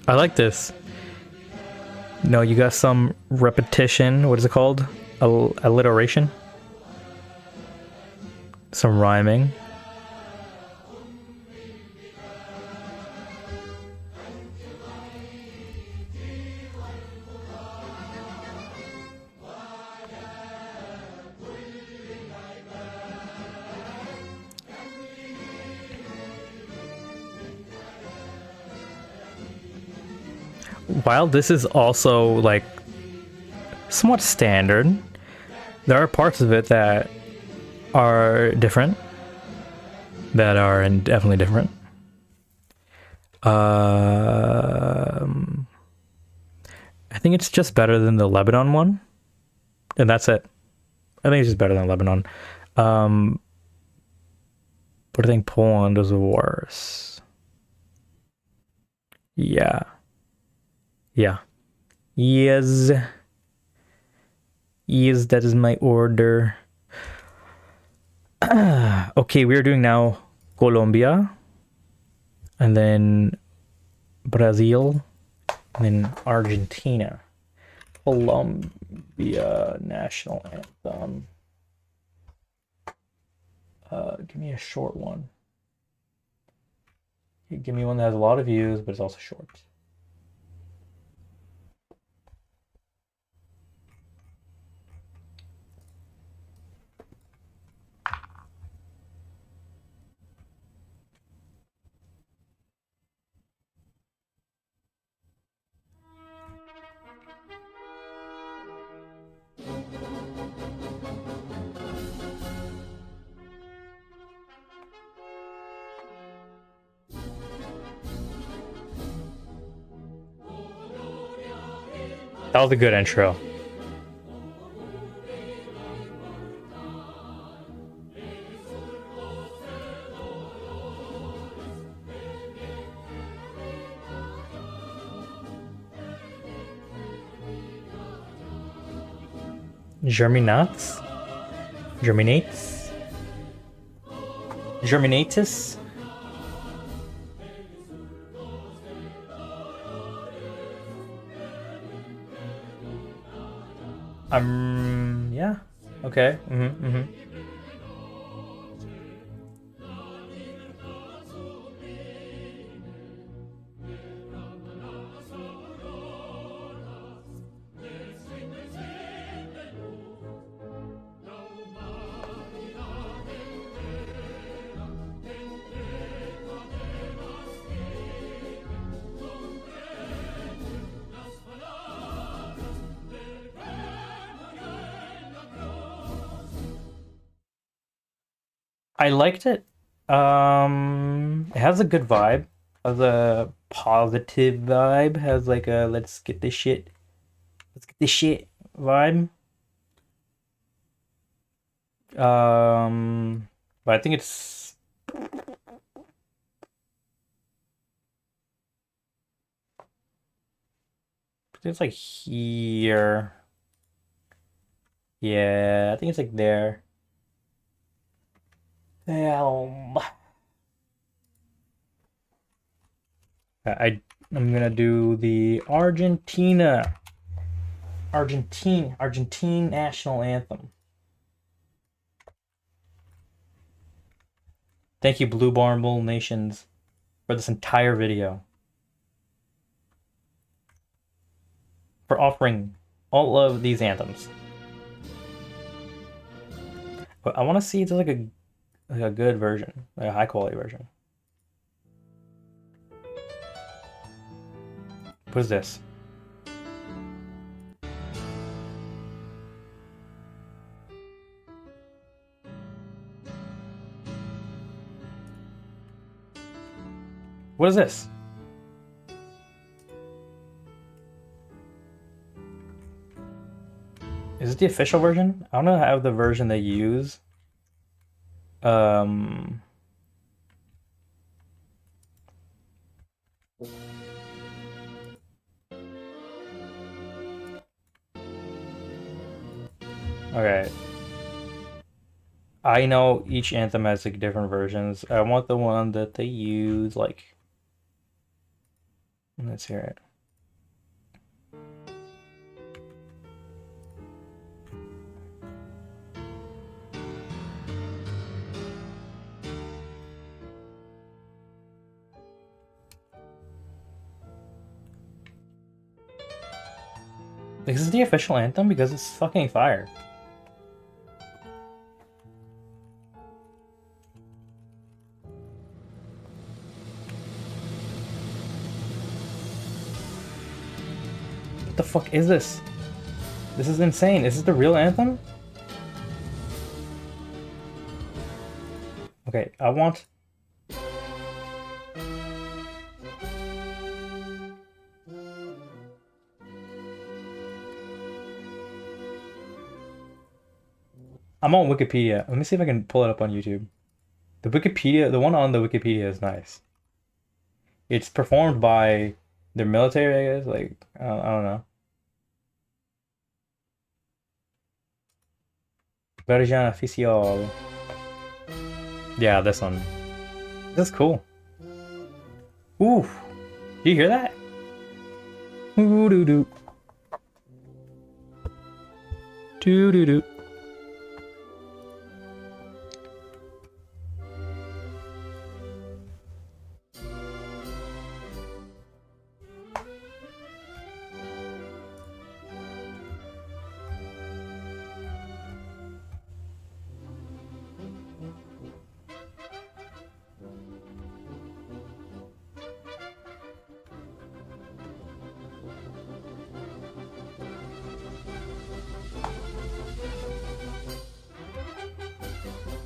I like this. No, you got some repetition. What is it called? Alliteration? Some rhyming. While this is also like somewhat standard, there are parts of it that are different, that are definitely different. I think it's just better than the Lebanon one, and that's it. I think it's just better than Lebanon. But I think Poland is worse. Yeah. Yeah. Yes. Yes, that is my order. Okay, we're doing now Colombia, and then Brazil, and then Argentina. Colombia national anthem. Give me a short one. Give me one that has a lot of views, but it's also short. That was a good intro. Germinates? Germinates? Germinatus? Yeah. Okay. I liked it. It has a good vibe. Has a positive vibe. Has like a let's get this shit vibe. But I think it's like here. Yeah, I think it's like there. I'm gonna do the Argentina. Argentine national anthem. Thank you, Blue Marble Nations, for this entire video. For offering all of these anthems. But I want to see if there's like a good version, like a high quality version. What is this? What is this? Is it the official version? I don't know how the version they use. Okay. I know each anthem has like different versions. I want the one that they use, like. Let's hear it. This is the official anthem because it's fucking fire. What the fuck is this? This is insane. Is this the real anthem? Okay, I want... I'm on Wikipedia. Let me see if I can pull it up on YouTube. The Wikipedia, the one on the Wikipedia is nice. It's performed by their military, I guess. Like, I don't know. Version Oficial. Yeah, this one. This is cool. Ooh. Do you hear that? Ooh doo doo. Doo doo doo.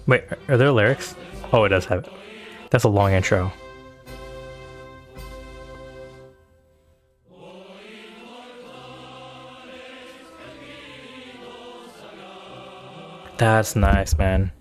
Wait, are there lyrics? Oh, it does have it. That's a long intro. That's nice, man.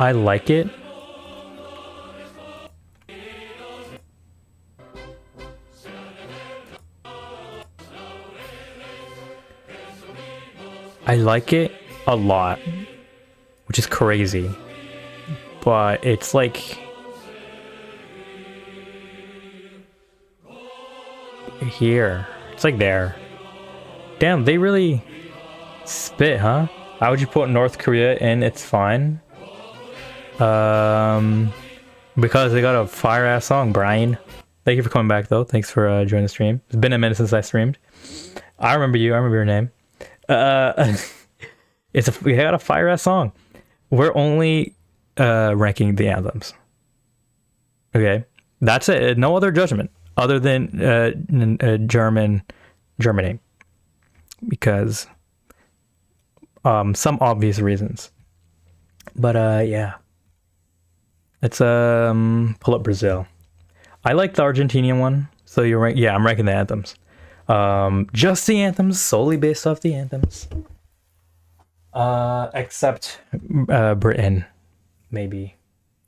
I like it. I like it a lot, which is crazy, but it's like here. It's like there. Damn, they really spit, huh? How would you put North Korea in? It's fine. Because they got a fire ass song, Brian. Thank you for coming back though. Thanks for joining the stream. It's been a minute since I streamed. I remember you. I remember your name. We got a fire ass song. We're only ranking the anthems. Okay, that's it. No other judgment other than Germany, because some obvious reasons. But yeah. Let's pull up Brazil. I like the Argentinian one. So you're right. Yeah, I'm ranking the anthems. Just the anthems, solely based off the anthems. Except Britain, maybe,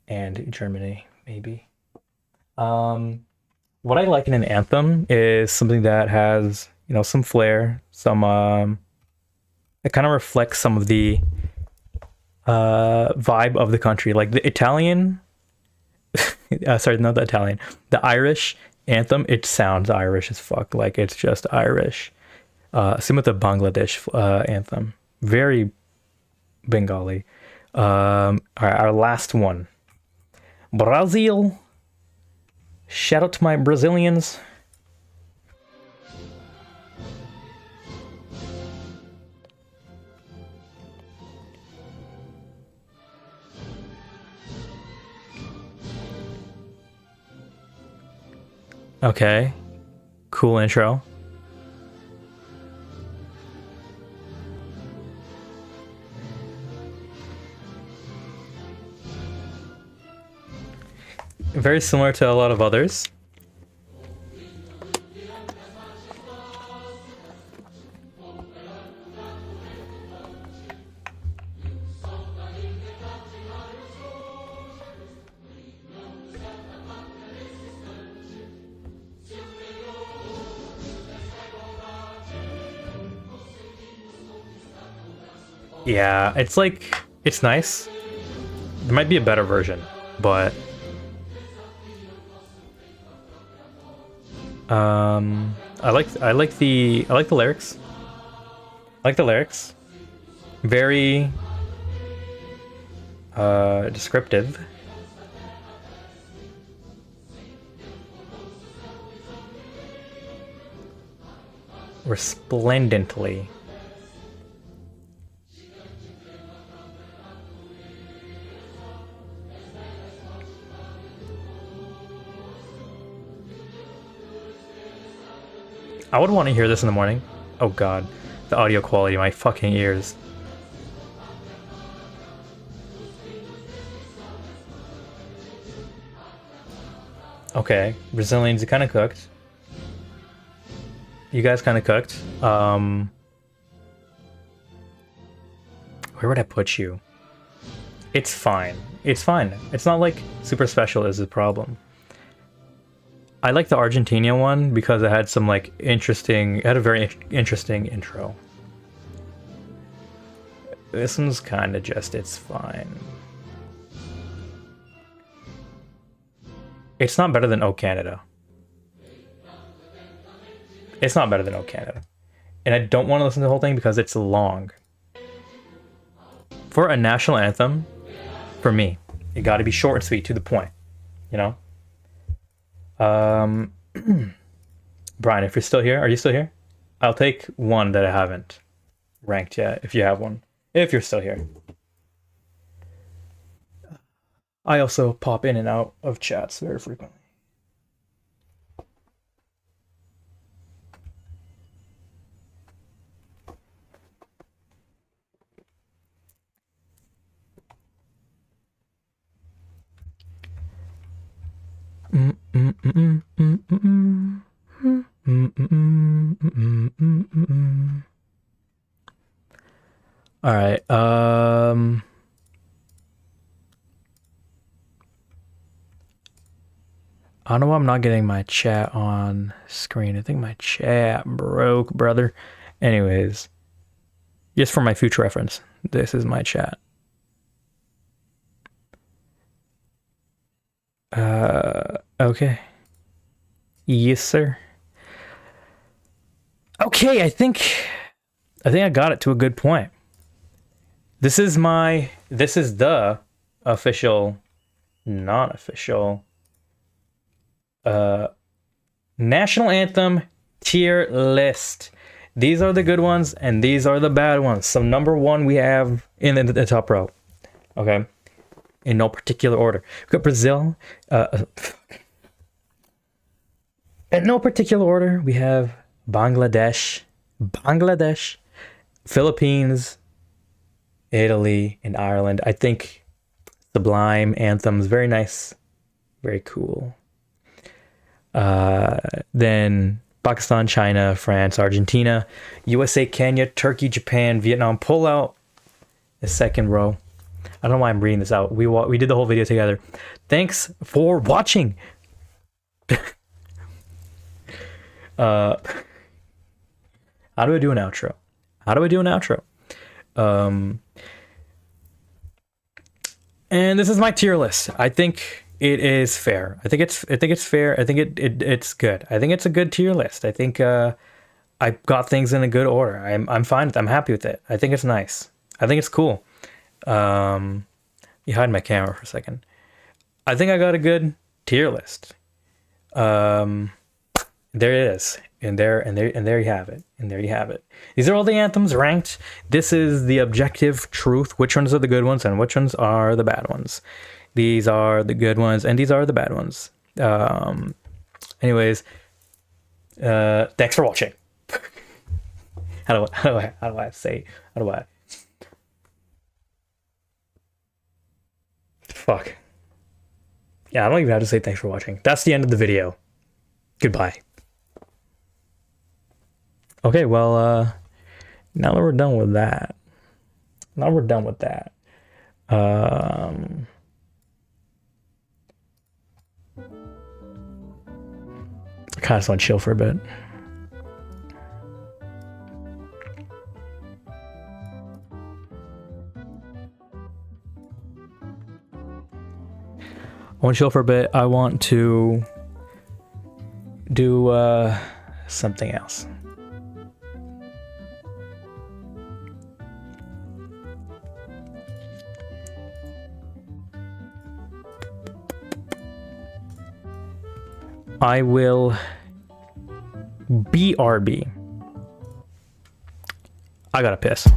and Germany, maybe. What I like in an anthem is something that has, some flair, some it kind of reflects some of the vibe of the country. Like the Italian, sorry, not the Italian, the Irish anthem. It sounds Irish as fuck. Like it's just Irish. Same with the Bangladesh anthem. Very Bengali. All right, our last one. Brazil. Shout out to my Brazilians. Okay. Cool intro. Very similar to a lot of others. Yeah, it's nice. There might be a better version, but I like the lyrics. I like the lyrics. Very descriptive. Resplendently. I would want to hear this in the morning. Oh god, the audio quality of my fucking ears. Okay, Brazilians, you kind of cooked. You guys kind of cooked. Where would I put you? It's fine. It's fine. It's not like super special is the problem. I like the Argentina one because it had some it had a very interesting intro. This one's kind of just, it's fine. It's not better than O Canada. It's not better than O Canada. And I don't want to listen to the whole thing because it's long. For a national anthem, for me, it got to be short and sweet, to the point, you know? Brian, if you're still here, are you still here? I'll take one that I haven't ranked yet, if you have one. If you're still here. I also pop in and out of chats very frequently. All right. I don't know why I'm not getting my chat on screen. I think my chat broke, brother. Anyways, just for my future reference, this is my chat. Okay. Yes, sir. Okay, I think I got it to a good point. This is the official, non-official national anthem tier list. These are the good ones and these are the bad ones. So number one we have in the top row. Okay. In no particular order. We've got Brazil. In no particular order, we have Bangladesh, Philippines, Italy, and Ireland. I think Sublime anthems, very nice, very cool. Then Pakistan, China, France, Argentina, USA, Kenya, Turkey, Japan, Vietnam pull out the second row. I don't know why I'm reading this out. We did the whole video together. Thanks for watching. How do I do an outro? And this is my tier list. I think it is fair. I think it's fair. I think it's good. I think it's a good tier list. I think I got things in a good order. I'm fine with it. I'm happy with it. I think it's nice. I think it's cool. You hide my camera for a second. I think I got a good tier list. There it is. And there you have it. And there you have it. These are all the anthems ranked. This is the objective truth. Which ones are the good ones and which ones are the bad ones? These are the good ones and these are the bad ones. Anyways, thanks for watching. How do I say? Fuck. Yeah, I don't even have to say thanks for watching. That's the end of the video. Goodbye. Okay, well, now that we're done with that. I kind of just want to chill for a bit. I want to chill for a bit. I want to do something else. I will BRB. I gotta piss.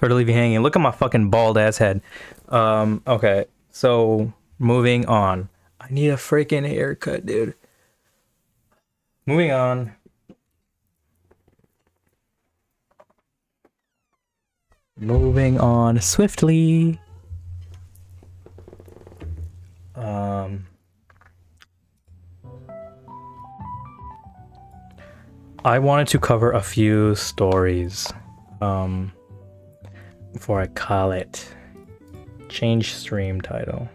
Sorry to leave you hanging. Look at my fucking bald ass head. Okay, so moving on. I need a freaking haircut, dude. Moving on. Moving on swiftly. I wanted to cover a few stories. Before I call it. Change stream title.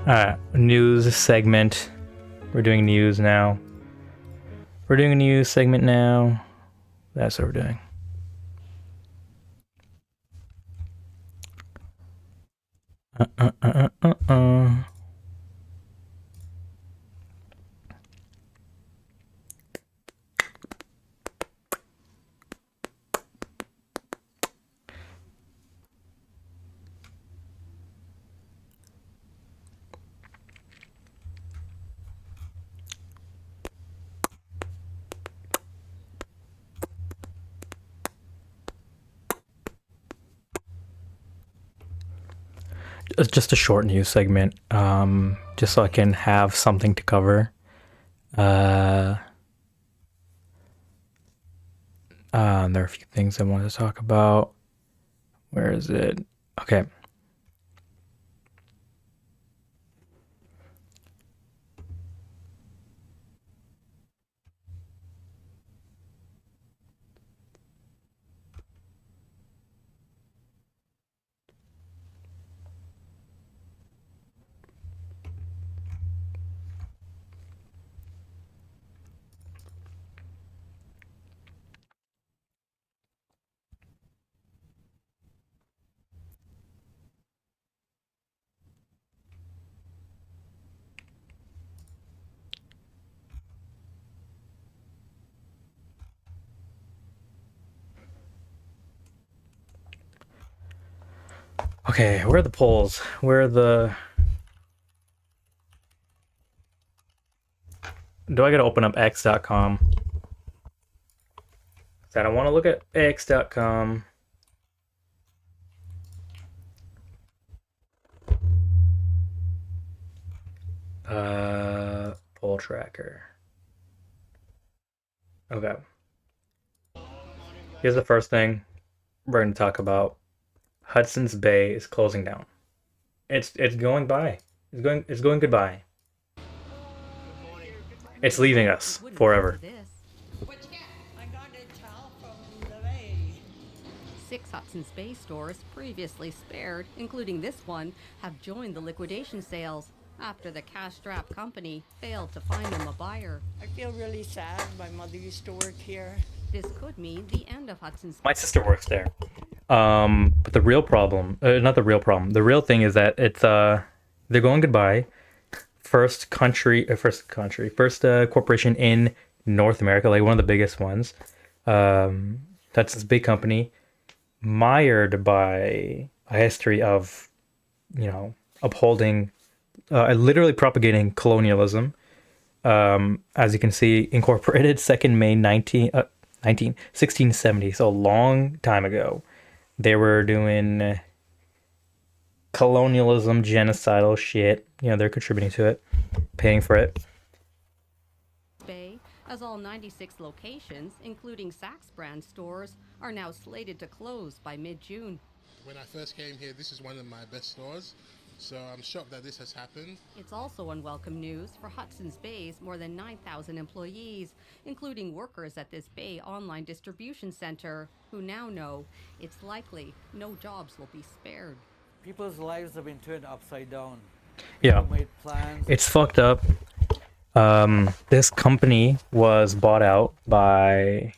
Alright, news segment. We're doing news now. We're doing a news segment now. That's what we're doing. It's just a short news segment, just so I can have something to cover. There are a few things I wanted to talk about. Where is it? Okay. Okay, where are the polls? Where are the... Do I gotta open up x.com? I don't want to look at x.com. Poll tracker. Okay. Here's the first thing we're going to talk about. Hudson's Bay is closing down. It's going by. It's going goodbye. It's leaving us forever. Six Hudson's Bay stores previously spared, including this one, have joined the liquidation sales after the cash-strapped company failed to find them a buyer. I feel really sad. My mother used to work here. This could mean the end of Hudson's Bay. My sister works there. But the real problem, not the real problem, the real thing is that it's, they're going goodbye. First corporation in North America, like one of the biggest ones. That's this big company, mired by a history of, upholding, literally propagating colonialism. As you can see, incorporated 2nd May 1670, so a long time ago. They were doing colonialism, genocidal shit. They're contributing to it, paying for it. Bay, as all 96 locations, including Saks brand stores, are now slated to close by mid-June. When I first came here, this is one of my best stores, so I'm shocked that this has happened. It's also unwelcome news for Hudson's Bay's more than 9,000 employees, including workers at this Bay online distribution center, who now know it's likely no jobs will be spared. People's lives have been turned upside down. Yeah, Made plans. it's fucked up. This company was bought out by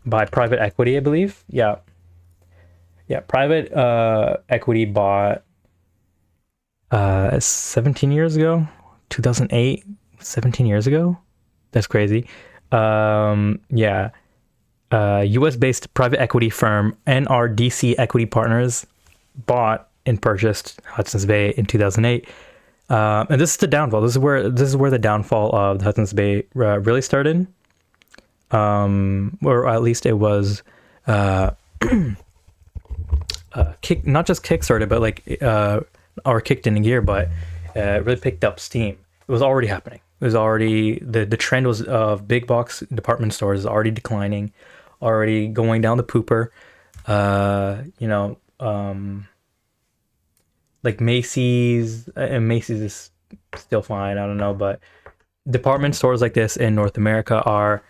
by private equity, I believe. Yeah. Yeah, private equity bought 17 years ago, 2008, 17 years ago. That's crazy. Yeah. US-based private equity firm NRDC Equity Partners bought and purchased Hudson's Bay in 2008. And this is the downfall. This is where the downfall of the Hudson's Bay really started. Or at least it was not just kickstarted, but like or kicked in gear, but really picked up steam. It was already happening. It was already the trend was of big box department stores already declining, already going down the pooper. Like Macy's, and Macy's is still fine. I don't know, but department stores like this in North America are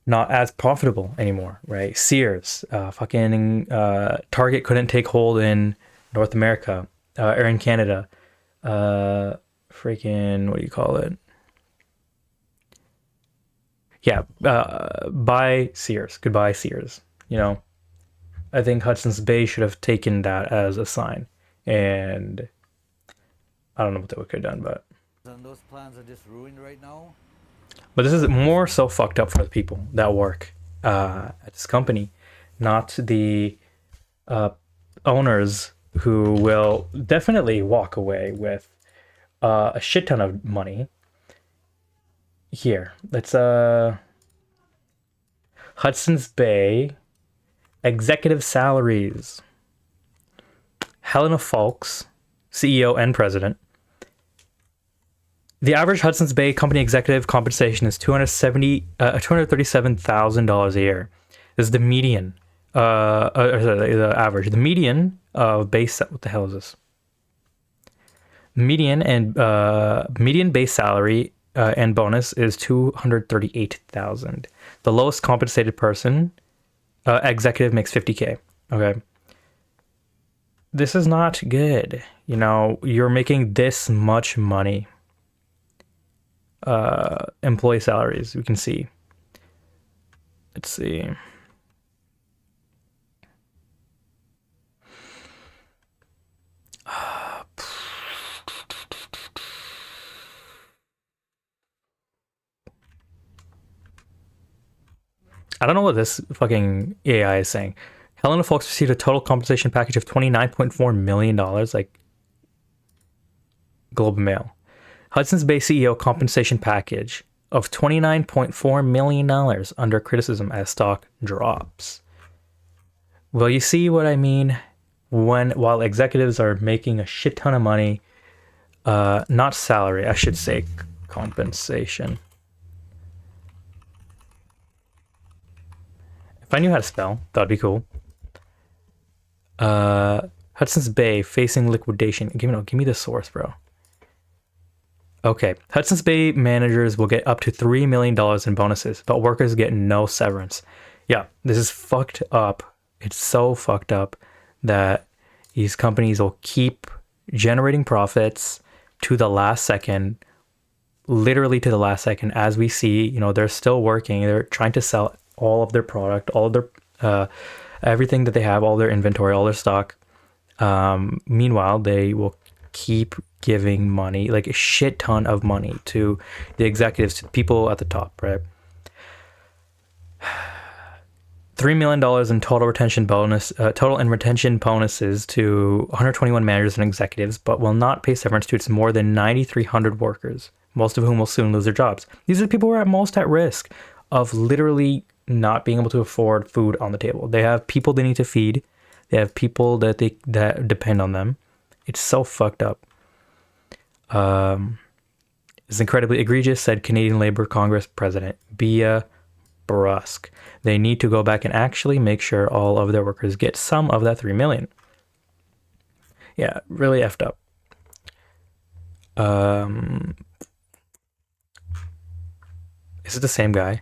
not as profitable anymore, right? Sears, Target couldn't take hold in North America, or in Canada. Freaking, what do you call it? Yeah, buy Sears. Goodbye, Sears. You know, I think Hudson's Bay should have taken that as a sign. And I don't know what they could have done, but... And those plans are just ruined right now. But this is more so fucked up for the people that work at this company, not the owners who will definitely walk away with a shit ton of money. Here, let's Hudson's Bay executive salaries. Helena Foulkes, CEO and president. The average Hudson's Bay company executive compensation is $237,000 a year. This is the median, the average. The median of base. What the hell is this? Median base salary and bonus is $238,000. The lowest compensated person, executive, makes $50K. Okay. This is not good. You know, you're making this much money. Employee salaries, we can see. Let's see. I don't know what this fucking AI is saying. Helena Foulkes received a total compensation package of $29.4 million, like Globe and Mail. Hudson's Bay CEO compensation package of $29.4 million under criticism as stock drops. Well, you see what I mean? While executives are making a shit ton of money, not salary, I should say compensation. If I knew how to spell, that'd be cool. Hudson's Bay facing liquidation. Give me the source, bro. Okay. Hudson's Bay managers will get up to $3 million in bonuses, but workers get no severance. Yeah, this is fucked up. It's so fucked up that these companies will keep generating profits to the last second, literally to the last second. As we see, you know, they're still working. They're trying to sell all of their product, all of their everything that they have, all their inventory, all their stock. Meanwhile, they will keep giving money, like a shit ton of money, to the executives, to the people at the top, right? $3 million in total retention bonuses to 121 managers and executives, but will not pay severance to its more than 9,300 workers, most of whom will soon lose their jobs. These are the people who are most at risk of literally not being able to afford food on the table. They have people they need to feed. They have people that depend on them. It's so fucked up. It's incredibly egregious, said Canadian Labour Congress President Bia Brusk. They need to go back and actually make sure all of their workers get some of that $3 million. Yeah, really effed up. Is it the same guy?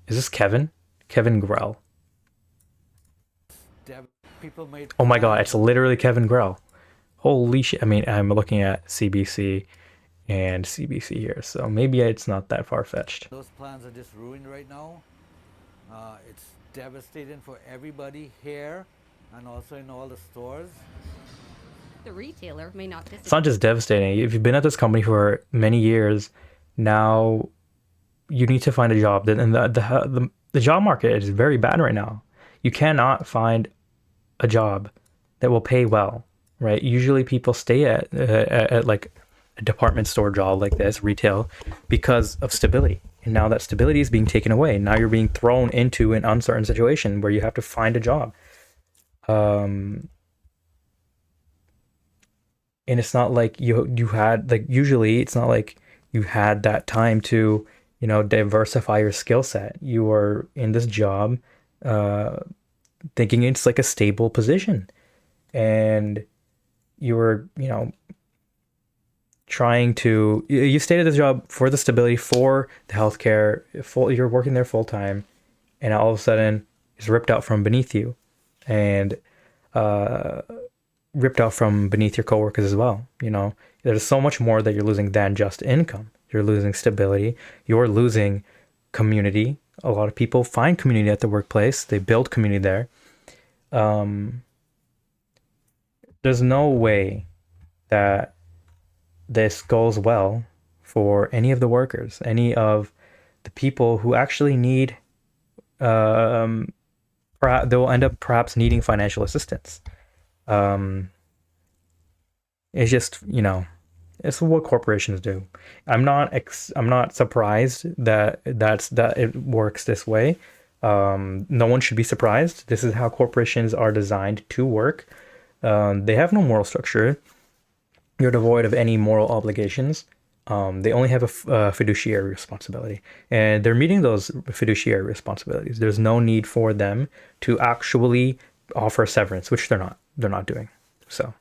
Is this Kevin? Kevin Grell. People made Oh my god, it's literally Kevin Grell. Holy shit. I mean, I'm looking at CBC and CBC here. So maybe it's not that far-fetched. Those plans are just ruined right now. It's devastating for everybody here and also in all the stores. The retailer may not It's not just devastating. If you've been at this company for many years, now you need to find a job. And the job market is very bad right now. You cannot find a job that will pay well, right? Usually people stay at like a department store job like this, retail, because of stability. And now that stability is being taken away. Now you're being thrown into an uncertain situation where you have to find a job. And it's not like you had, like, usually it's not like you had that time to, you know, diversify your skill set. You were in this job thinking it's like a stable position, and you were, you know, trying to, you stayed at this job for the stability, for the healthcare, you're working there full time, and all of a sudden it's ripped out from beneath you, and ripped out from beneath your coworkers as well. You know, there's so much more that you're losing than just income. You're losing stability. You're losing community. A lot of people find community at the workplace. They build community there. There's no way that this goes well for any of the workers, any of the people who actually need, they'll end up perhaps needing financial assistance. It's just, you know, it's what corporations do. I'm not surprised that it works this way. No one should be surprised. This is how corporations are designed to work. They have no moral structure. You're devoid of any moral obligations. They only have a fiduciary responsibility, and they're meeting those fiduciary responsibilities. There's no need for them to actually offer severance, which they're not doing. So.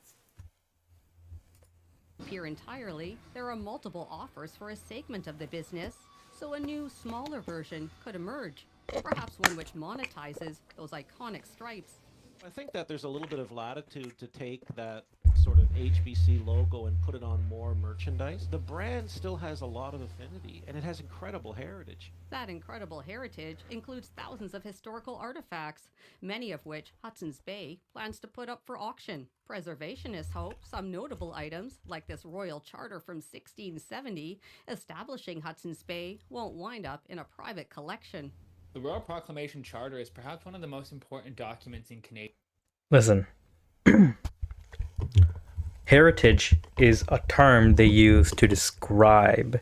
Here entirely, there are multiple offers for a segment of the business, so a new, smaller version could emerge, perhaps one which monetizes those iconic stripes. I think that there's a little bit of latitude to take that sort of HBC logo and put it on more merchandise. The brand still has a lot of affinity, and it has incredible heritage. That incredible heritage includes thousands of historical artifacts, many of which Hudson's Bay plans to put up for auction. Preservationists hope some notable items, like this royal charter from 1670, establishing Hudson's Bay, won't wind up in a private collection. The Royal Proclamation Charter is perhaps one of the most important documents in Canadian. Listen, heritage is a term they use to describe,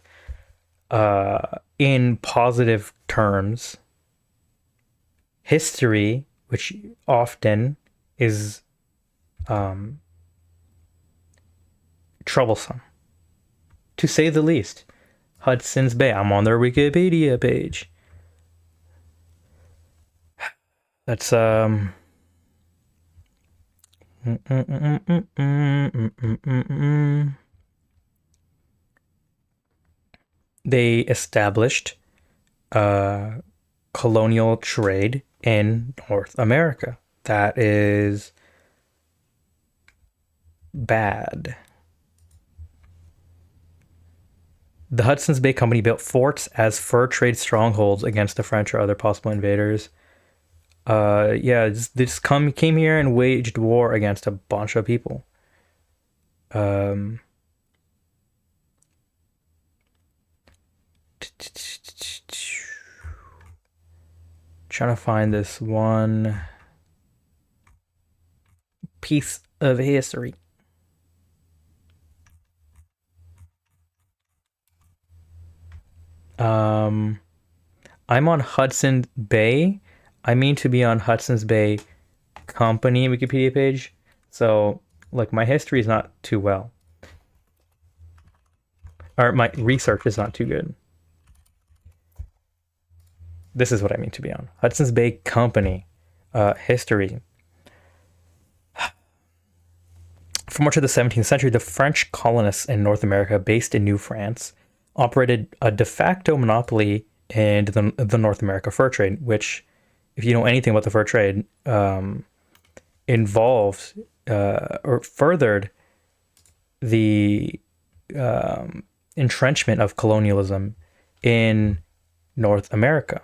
in positive terms, history, which often is troublesome, to say the least. Hudson's Bay, I'm on their Wikipedia page. That's they established colonial trade in North America. That is bad. The Hudson's Bay Company built forts as fur trade strongholds against the French or other possible invaders. They just came here and waged war against a bunch of people. Trying to find this one piece of history. I'm on Hudson Bay. I mean to be on Hudson's Bay Company Wikipedia page. So, like, my history is not too well. Or my research is not too good. This is what I mean to be on. Hudson's Bay Company history. For much of the 17th century, the French colonists in North America, based in New France, operated a de facto monopoly in the North America fur trade, which, if you know anything about the fur trade, involved or furthered the entrenchment of colonialism in North America,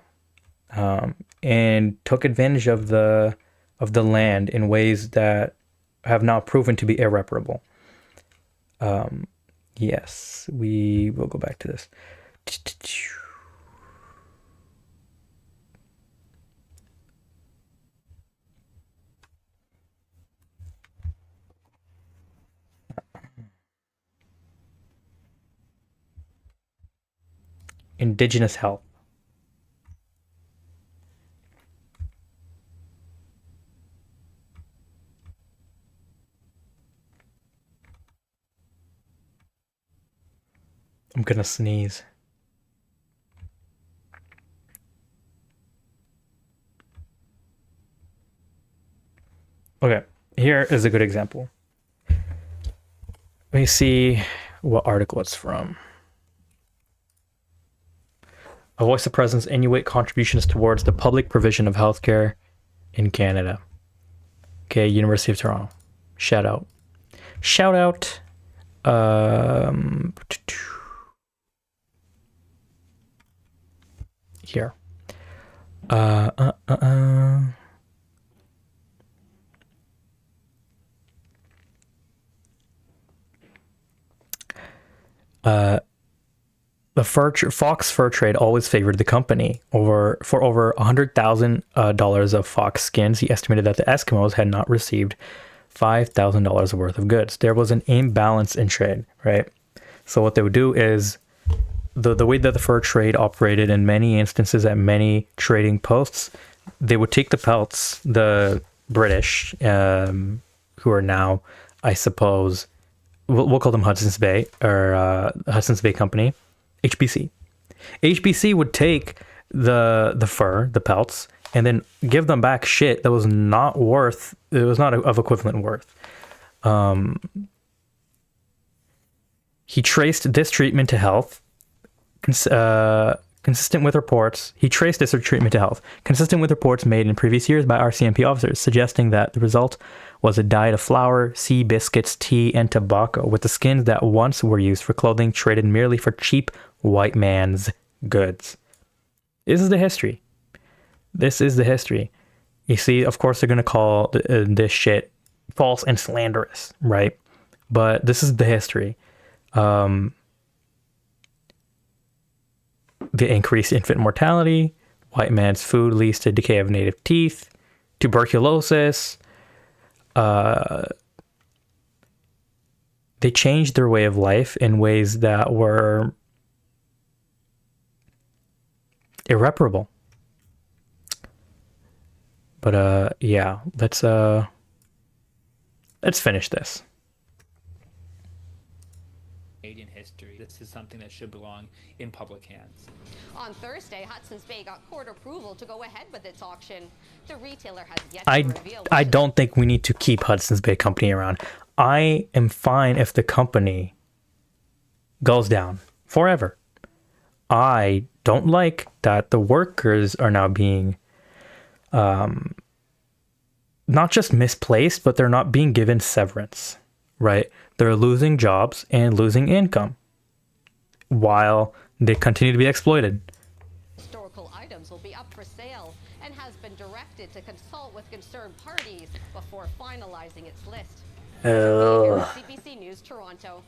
and took advantage of the land in ways that have now proven to be irreparable. Yes, we will go back to this. Indigenous health. I'm gonna sneeze. Okay, here is a good example. Let me see what article it's from. A voice of presence, Inuit contributions towards the public provision of healthcare in Canada. Okay, University of Toronto. Shout out. Shout out. Here. The fox fur trade always favored the company. For over $100,000 of fox skins, he estimated that the Eskimos had not received $5,000 worth of goods. There was an imbalance in trade, right? So what they would do is the way that the fur trade operated in many instances at many trading posts, they would take the pelts, the British, who are now, I suppose, we'll call them Hudson's Bay, or Hudson's Bay Company, HBC. HBC would take the fur, the pelts, and then give them back shit that was not of equivalent worth. He traced this treatment to health, consistent with reports. He traced this treatment to health, consistent with reports made in previous years by RCMP officers, suggesting that the result was a diet of flour, sea biscuits, tea, and tobacco, with the skins that once were used for clothing traded merely for cheap white man's goods. This is the history. This is the history. You see, of course, they're going to call this shit false and slanderous, right? But this is the history. The increased infant mortality, white man's food leads to decay of native teeth, tuberculosis. They changed their way of life in ways that were irreparable. But yeah, let's finish this. Canadian history. This is something that should belong in public hands. On Thursday, Hudson's Bay got court approval to go ahead with its auction. The retailer has yet to reveal. I don't think we need to keep Hudson's Bay Company around. I am fine if the company goes down forever. I don't like that the workers are now being not just misplaced, but they're not being given severance, right? They're losing jobs and losing income while they continue to be exploited. Historical items will be up for sale and has been directed to consult with concerned parties before finalizing its list. CBC News, Toronto.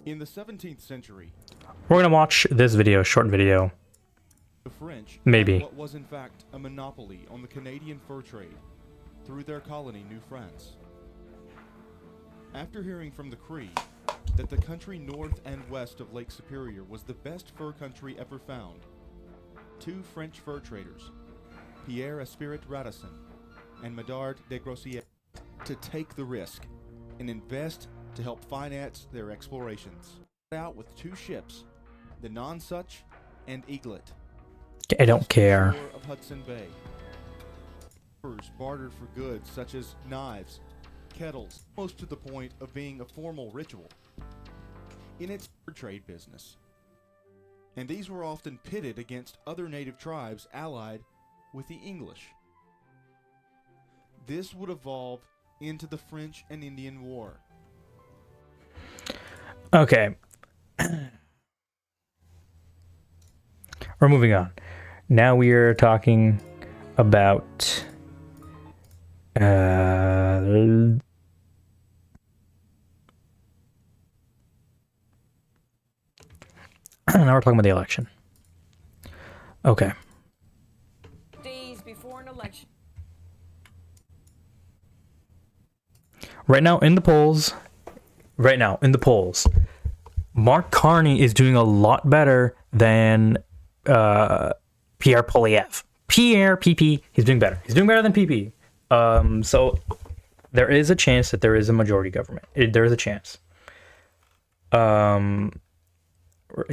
In the 17th century, We're going to watch this video, short video. the French Maybe. had what was in fact a monopoly on the Canadian fur trade through their colony New France. After hearing from the Cree that the country north and west of Lake Superior was the best fur country ever found, two French fur traders, Pierre Esprit Radisson and Medard de Grossier, to take the risk and invest to help finance their explorations. Out with two ships, the Nonsuch and Eaglet. I don't care. Shore of Hudson Bay. Furs bartered for goods such as knives, kettles, most to the point of being a formal ritual. in its fur trade business. And these were often pitted against other native tribes allied with the English. This would evolve into the French and Indian War. Okay. We're moving on. Now we are talking about now we're talking about the election. Okay. Days before an election. Right now in the polls, Mark Carney is doing a lot better than Pierre Poilievre. Pierre PP, he's doing better. He's doing better than PP. So there is a chance that there is a majority government. There is a chance. You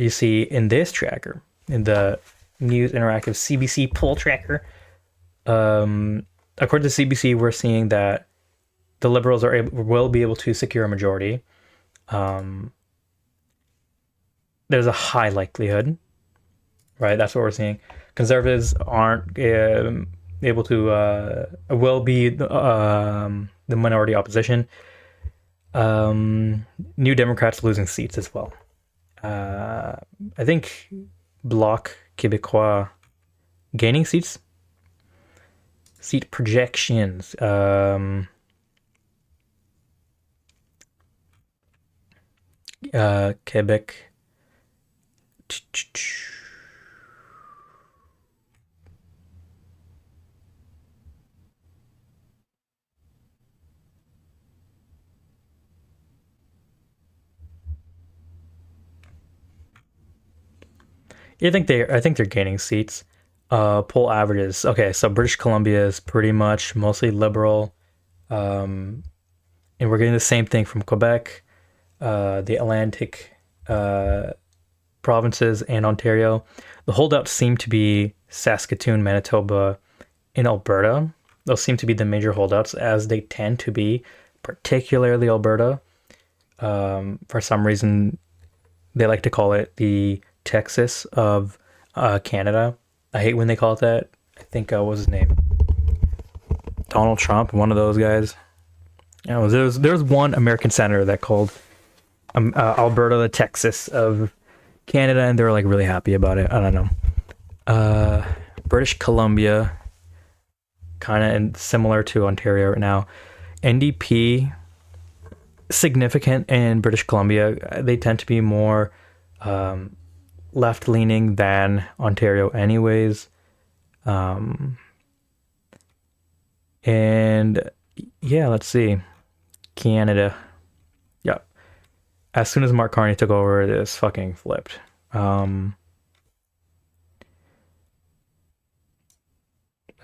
see in this tracker, in the News Interactive CBC poll tracker, according to CBC, we're seeing that the Liberals will be able to secure a majority. There's a high likelihood, right? That's what we're seeing. Conservatives aren't able to, will be the minority opposition. New Democrats losing seats as well. I think Bloc Québécois gaining seats. Seat projections. Quebec. I think they're gaining seats. Poll averages. Okay, so British Columbia is pretty much mostly liberal. And we're getting the same thing from Quebec, the Atlantic provinces, and Ontario. The holdouts seem to be Saskatoon, Manitoba, and Alberta. Those seem to be the major holdouts, as they tend to be, particularly Alberta. For some reason, they like to call it the Texas of Canada. I hate when they call it that. I think, what was his name? Donald Trump, one of those guys. There's one American senator that called Alberta the Texas of Canada, and they were like really happy about it. I don't know. British Columbia, kind of similar to Ontario right now. NDP, significant in British Columbia. They tend to be more left-leaning than Ontario anyways. And yeah, let's see. Canada. Yeah. As soon as Mark Carney took over, this fucking flipped. Let's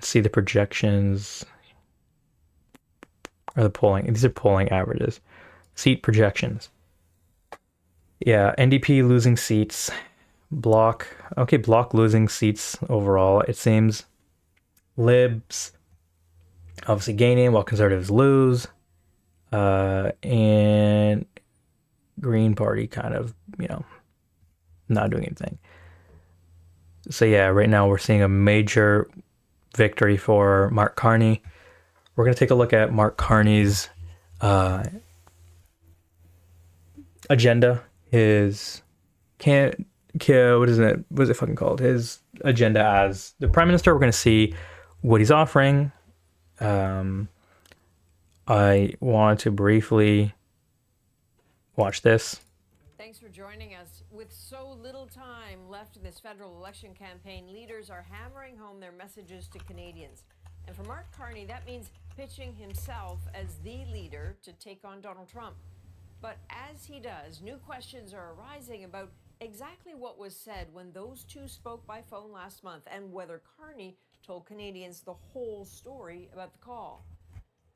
see the projections. Or the polling. These are polling averages. Seat projections. Yeah, NDP losing seats. Bloc losing seats overall, it seems. Libs obviously gaining while Conservatives lose. And Green Party kind of, not doing anything. So yeah, right now we're seeing a major victory for Mark Carney. We're going to take a look at Mark Carney's agenda, his what is it fucking called? His agenda as the Prime Minister. We're going to see what he's offering. I want to briefly watch this. Thanks for joining us. With so little time left in this federal election campaign, leaders are hammering home their messages to Canadians. And for Mark Carney, that means pitching himself as the leader to take on Donald Trump. But as he does, new questions are arising about exactly what was said when those two spoke by phone last month, and whether Carney told Canadians the whole story about the call.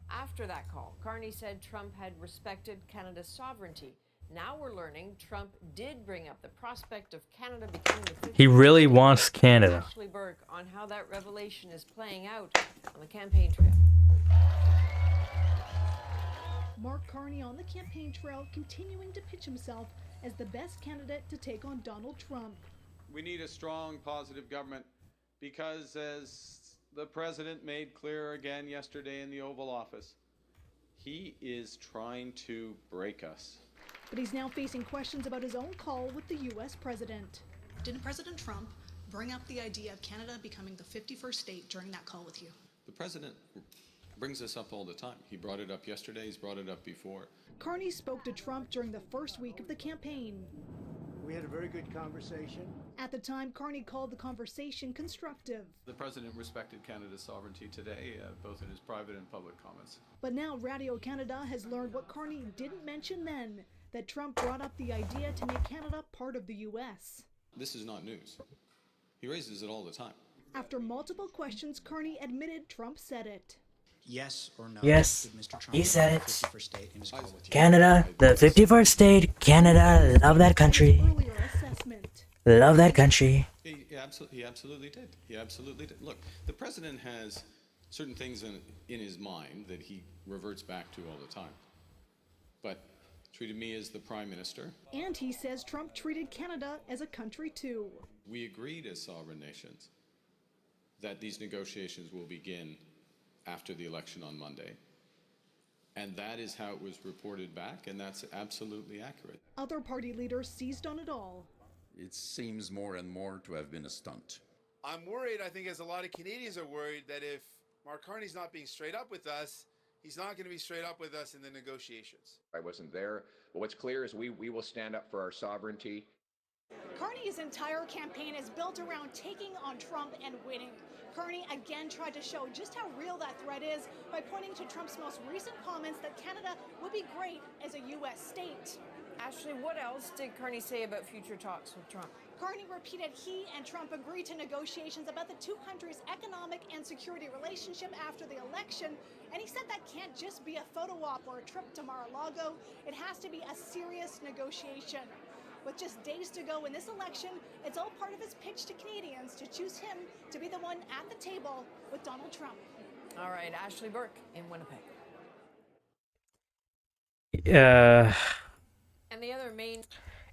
After that call, Carney said Trump had respected Canada's sovereignty. Now we're learning Trump did bring up the prospect of Canada becoming the 50th. He really wants Canada. Ashley Burke on how that revelation is playing out on the campaign trail. Mark Carney on the campaign trail, continuing to pitch himself as the best candidate to take on Donald Trump. We need a strong, positive government because, as the president made clear again yesterday in the Oval Office, he is trying to break us. But he's now facing questions about his own call with the U.S. president. Didn't President Trump bring up the idea of Canada becoming the 51st state during that call with you? The president brings this up all the time. He brought it up yesterday, he's brought it up before. Carney spoke to Trump during the first week of the campaign. We had a very good conversation. At the time, Carney called the conversation constructive. The president respected Canada's sovereignty today, both in his private and public comments. But now Radio Canada has learned what Carney didn't mention then, that Trump brought up the idea to make Canada part of the U.S. This is not news. He raises it all the time. After multiple questions, Carney admitted Trump said it. Yes or no? Yes, Mr. Trump he said it. 51st state in his call with you? Canada, the 51st state, Canada, love that country. Earlier assessment. Love that country. He absolutely did. He absolutely did. Look, the president has certain things in his mind that he reverts back to all the time. But treated me as the prime minister. And he says Trump treated Canada as a country too. We agreed as sovereign nations that these negotiations will begin after the election on Monday. And that is how it was reported back, and that's absolutely accurate. Other party leaders seized on it all. It seems more and more to have been a stunt. I'm worried, I think as a lot of Canadians are worried, that if Mark Carney's not being straight up with us, he's not going to be straight up with us in the negotiations. I wasn't there, but what's clear is we will stand up for our sovereignty. Carney's entire campaign is built around taking on Trump and winning. Carney again tried to show just how real that threat is by pointing to Trump's most recent comments that Canada would be great as a U.S. state. Ashley, what else did Carney say about future talks with Trump? Carney repeated he and Trump agreed to negotiations about the two countries' economic and security relationship after the election, and he said that can't just be a photo op or a trip to Mar-a-Lago. It has to be a serious negotiation. With just days to go in this election, it's all part of his pitch to Canadians to choose him to be the one at the table with Donald Trump. All right, Ashley Burke in Winnipeg. And the other main...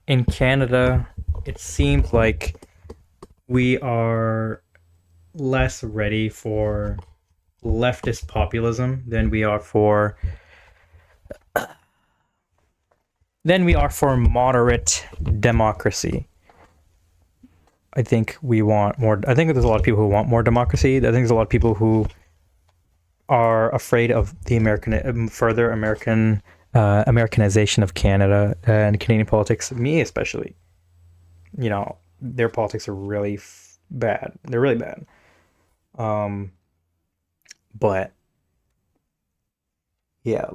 In Canada, it seems like we are less ready for leftist populism than we are for moderate democracy. I think we want more. I think there's a lot of people who want more democracy. I think there's a lot of people who are afraid of the further Americanization of Canada and Canadian politics. Me especially. You know, their politics are really bad. They're really bad. But yeah,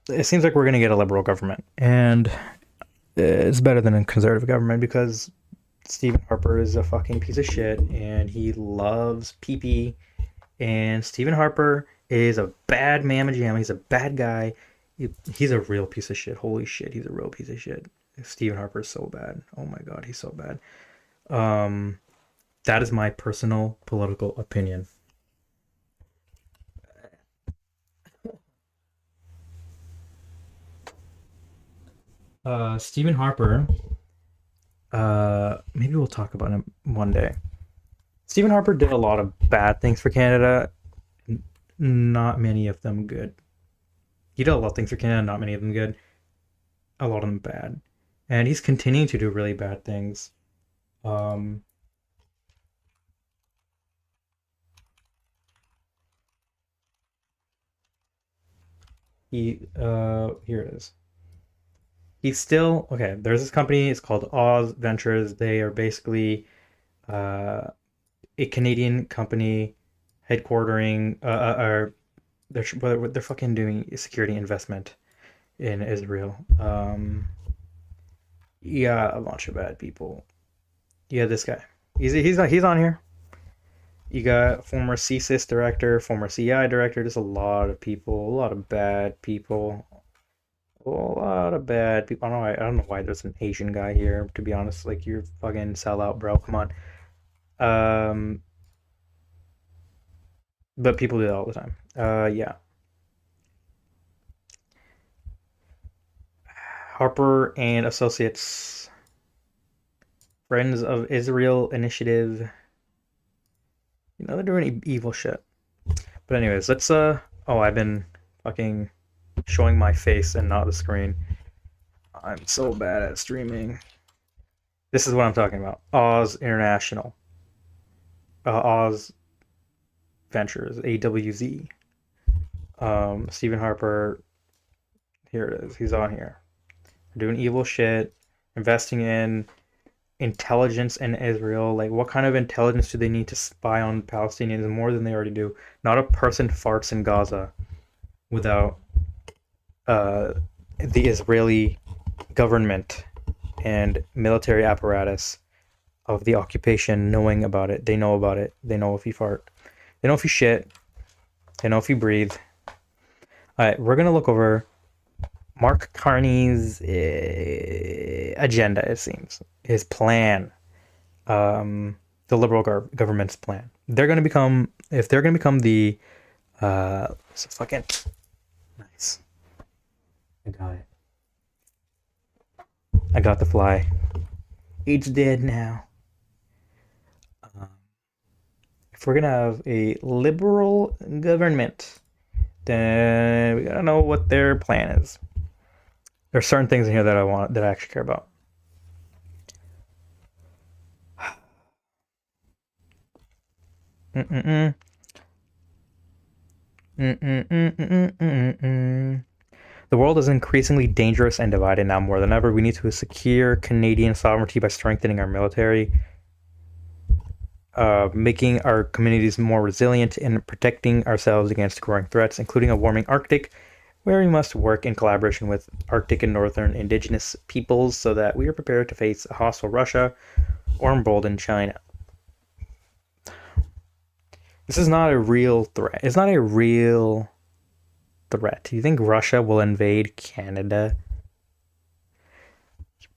it seems like we're gonna get a liberal government, and it's better than a conservative government because Stephen Harper is a fucking piece of shit, and he loves pee-pee, and Stephen Harper is a bad mamma jamma. He's a bad guy. He's a real piece of shit. Holy shit, he's a real piece of shit. Stephen Harper is so bad. Oh my god, he's so bad. That is my personal political opinion. Stephen Harper, maybe we'll talk about him one day. Stephen Harper did a lot of bad things for Canada, not many of them good. He did a lot of things for Canada, not many of them good. A lot of them bad. And he's continuing to do really bad things. Here it is. He's still, okay, there's this company, it's called Oz Ventures. They are basically a Canadian company headquartering, they're fucking doing security investment in Israel. Yeah, a bunch of bad people. Yeah, this guy. He's on here. You got former CSIS director, former CI director. There's a lot of people, a lot of bad people. A lot of bad people. I don't know why there's an Asian guy here, to be honest. Like, you're fucking sellout, bro. Come on. But people do that all the time. Yeah. Harper and Associates, Friends of Israel Initiative. You know, they're doing evil shit. But anyways, let's oh, I've been fucking showing my face and not the screen. I'm so bad at streaming. This is what I'm talking about. Oz International. Oz Ventures, AWZ. Stephen Harper. Here it is. He's on here. They're doing evil shit. Investing in intelligence in Israel. Like, what kind of intelligence do they need to spy on Palestinians more than they already do? Not a person farts in Gaza without the Israeli government and military apparatus of the occupation knowing about it. They know about it. They know if you fart. They know if you shit. They know if you breathe. Alright, we're going to look over Mark Carney's agenda, it seems. His plan. The Liberal government's plan. They're going to become... If they're going to become the... so fucking... Nice. I got it. I got the fly. It's dead now. If we're gonna have a liberal government, then we gotta know what their plan is. There are certain things in here that I actually care about. The world is increasingly dangerous and divided now more than ever. We need to secure Canadian sovereignty by strengthening our military, making our communities more resilient, and protecting ourselves against growing threats, including a warming Arctic, where we must work in collaboration with Arctic and Northern Indigenous peoples so that we are prepared to face a hostile Russia or emboldened China. This is not a real threat. It's not a real threat. Do you think Russia will invade Canada?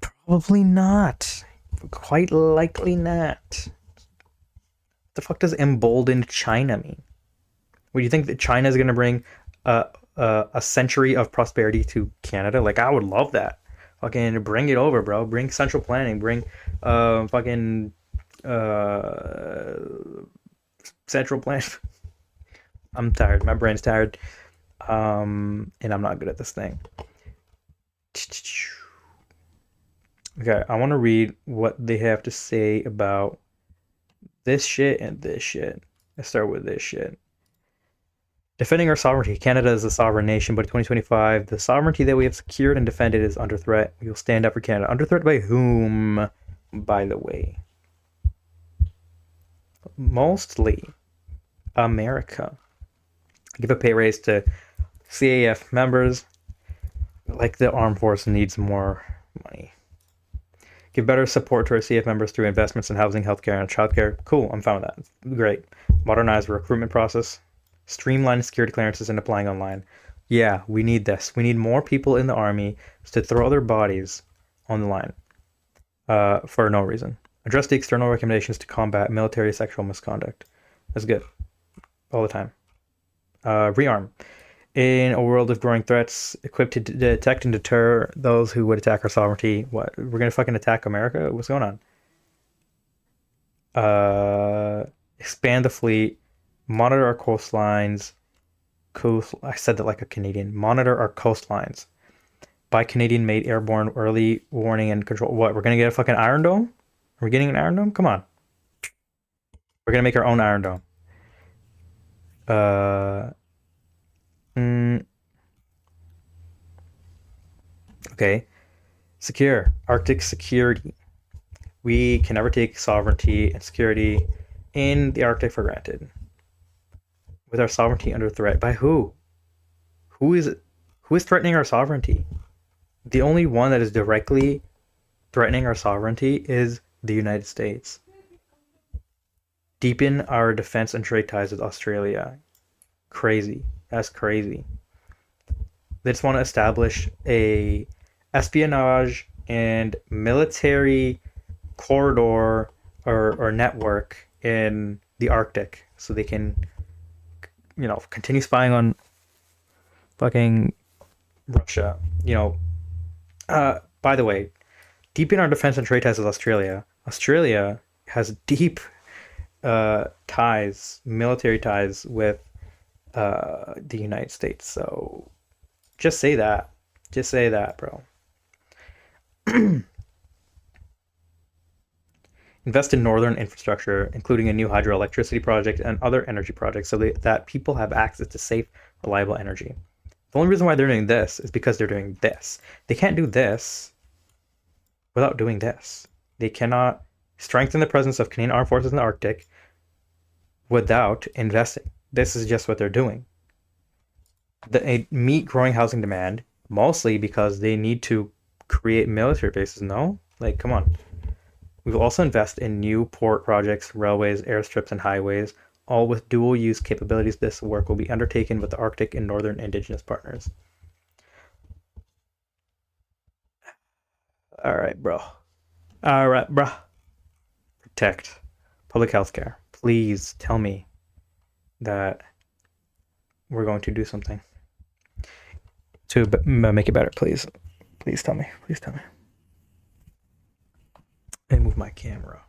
Probably not. Quite likely not. What the fuck does emboldened China mean? Would you think that China is going to bring a century of prosperity to Canada? Like, I would love that. Fucking bring it over, bro. Bring central planning. Bring fucking central plan. I'm tired. My brain's tired. And I'm not good at this thing. Okay, I want to read what they have to say about this shit and this shit. Let's start with this shit. Defending our sovereignty. Canada is a sovereign nation, but in 2025, the sovereignty that we have secured and defended is under threat. We will stand up for Canada. Under threat by whom, by the way? Mostly America. Give a pay raise to CAF members. Like, the armed force needs more money. Give better support to our CAF members through investments in housing, healthcare, and childcare. Cool, I'm fine with that. Great. Modernize the recruitment process. Streamline security clearances and applying online. Yeah, we need this. We need more people in the army to throw their bodies on the line for no reason. Address the external recommendations to combat military sexual misconduct. That's good. All the time. Rearm. In a world of growing threats, equipped to detect and deter those who would attack our sovereignty. What? We're gonna fucking attack America? What's going on? Expand the fleet. Monitor our coastlines. I said that like a Canadian. Monitor our coastlines. Buy Canadian-made airborne early warning and control. What? We're gonna get a fucking Iron Dome? Are we getting an Iron Dome? Come on. We're gonna make our own Iron Dome. Okay. Secure. Arctic security. We can never take sovereignty and security in the Arctic for granted. With our sovereignty under threat. By who? Who is threatening our sovereignty? The only one that is directly threatening our sovereignty is the United States. Deepen our defense and trade ties with Australia. Crazy. That's crazy. They just want to establish a espionage and military corridor or network in the Arctic so they can, you know, continue spying on fucking Russia. You know, By the way, deep in our defense and trade ties with Australia, Australia has deep ties, military ties with the United States. So just say that. Just say that, bro. Invest in northern infrastructure, including a new hydroelectricity project and other energy projects, so that people have access to safe, reliable energy. The only reason why they're doing this is because they're doing this. They can't do this without doing this. They cannot strengthen the presence of Canadian armed forces in the Arctic without investing. This is just what they're doing. They meet growing housing demand, mostly because they need to create military bases. No? Like, come on. We will also invest in new port projects, railways, airstrips, and highways, all with dual-use capabilities. This work will be undertaken with the Arctic and Northern Indigenous partners. All right, bro. All right, bro. Protect public health care. Please tell me that we're going to do something to make it better, please. Please tell me. Please tell me. And move my camera.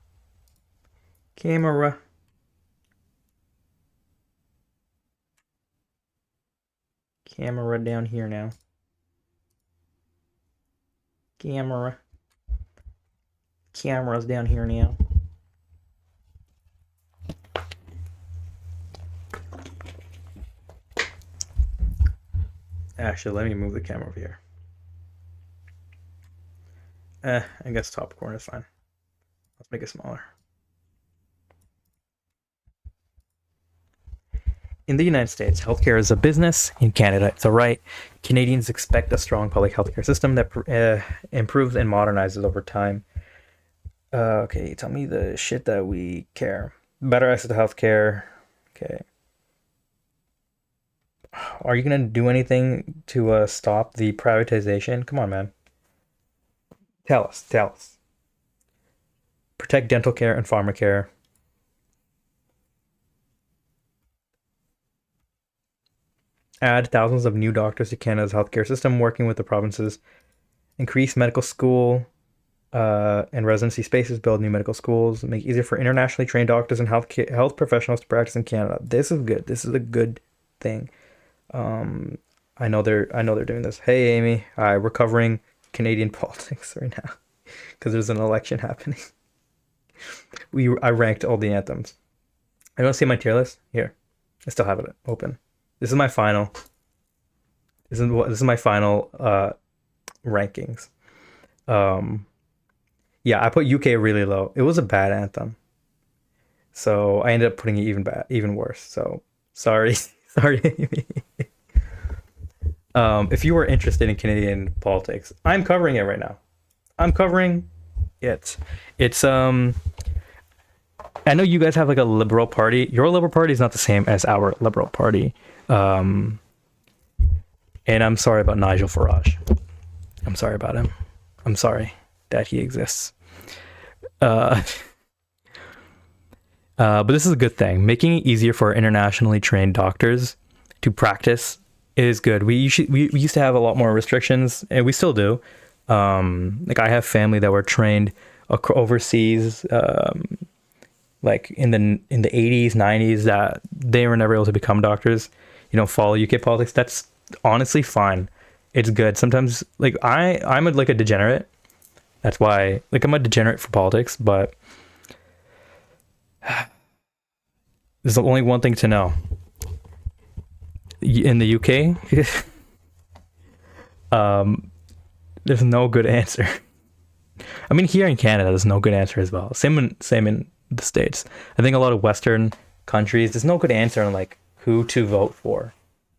Camera. Camera down here now. Camera. Camera's down here now. Actually, let me move the camera over here. I guess top corner is fine. Let's make it smaller. In the United States, healthcare is a business. In Canada, it's a right. Canadians expect a strong public healthcare system that improves and modernizes over time. Okay, tell me the shit that we care. Better access to healthcare. Okay. Are you going to do anything to stop the privatization? Come on, man. Tell us. Tell us. Protect dental care and pharmacare. Add thousands of new doctors to Canada's healthcare system, working with the provinces. Increase medical school and residency spaces. Build new medical schools. Make it easier for internationally trained doctors and health professionals to practice in Canada. This is good. This is a good thing. I know they're doing this. Hey, Amy. Hi, we're covering Canadian politics right now because there's an election happening. I ranked all the anthems. I don't see my tier list here. I still have it open. This is my final. This is my final rankings. Yeah, I put UK really low. It was a bad anthem, so I ended up putting it even worse. So sorry, sorry, Amy. If you were interested in Canadian politics, I'm covering it right now. I'm covering it. It's I know you guys have like a Liberal Party. Your Liberal Party is not the same as our Liberal Party. And I'm sorry about Nigel Farage. I'm sorry about him. I'm sorry that he exists. But this is a good thing. Making it easier for internationally trained doctors to practice is good. We used to have a lot more restrictions, and we still do. Like I have family that were trained overseas, like in the 80s, 90s, that they were never able to become doctors. You know, follow UK politics. That's honestly fine. It's good. Sometimes, like I'm a degenerate. That's why, like, I'm a degenerate for politics. But there's only one thing to know. In the UK, there's no good answer. I mean, here in Canada, there's no good answer as well. Same in the States. I think a lot of Western countries, there's no good answer on like who to vote for,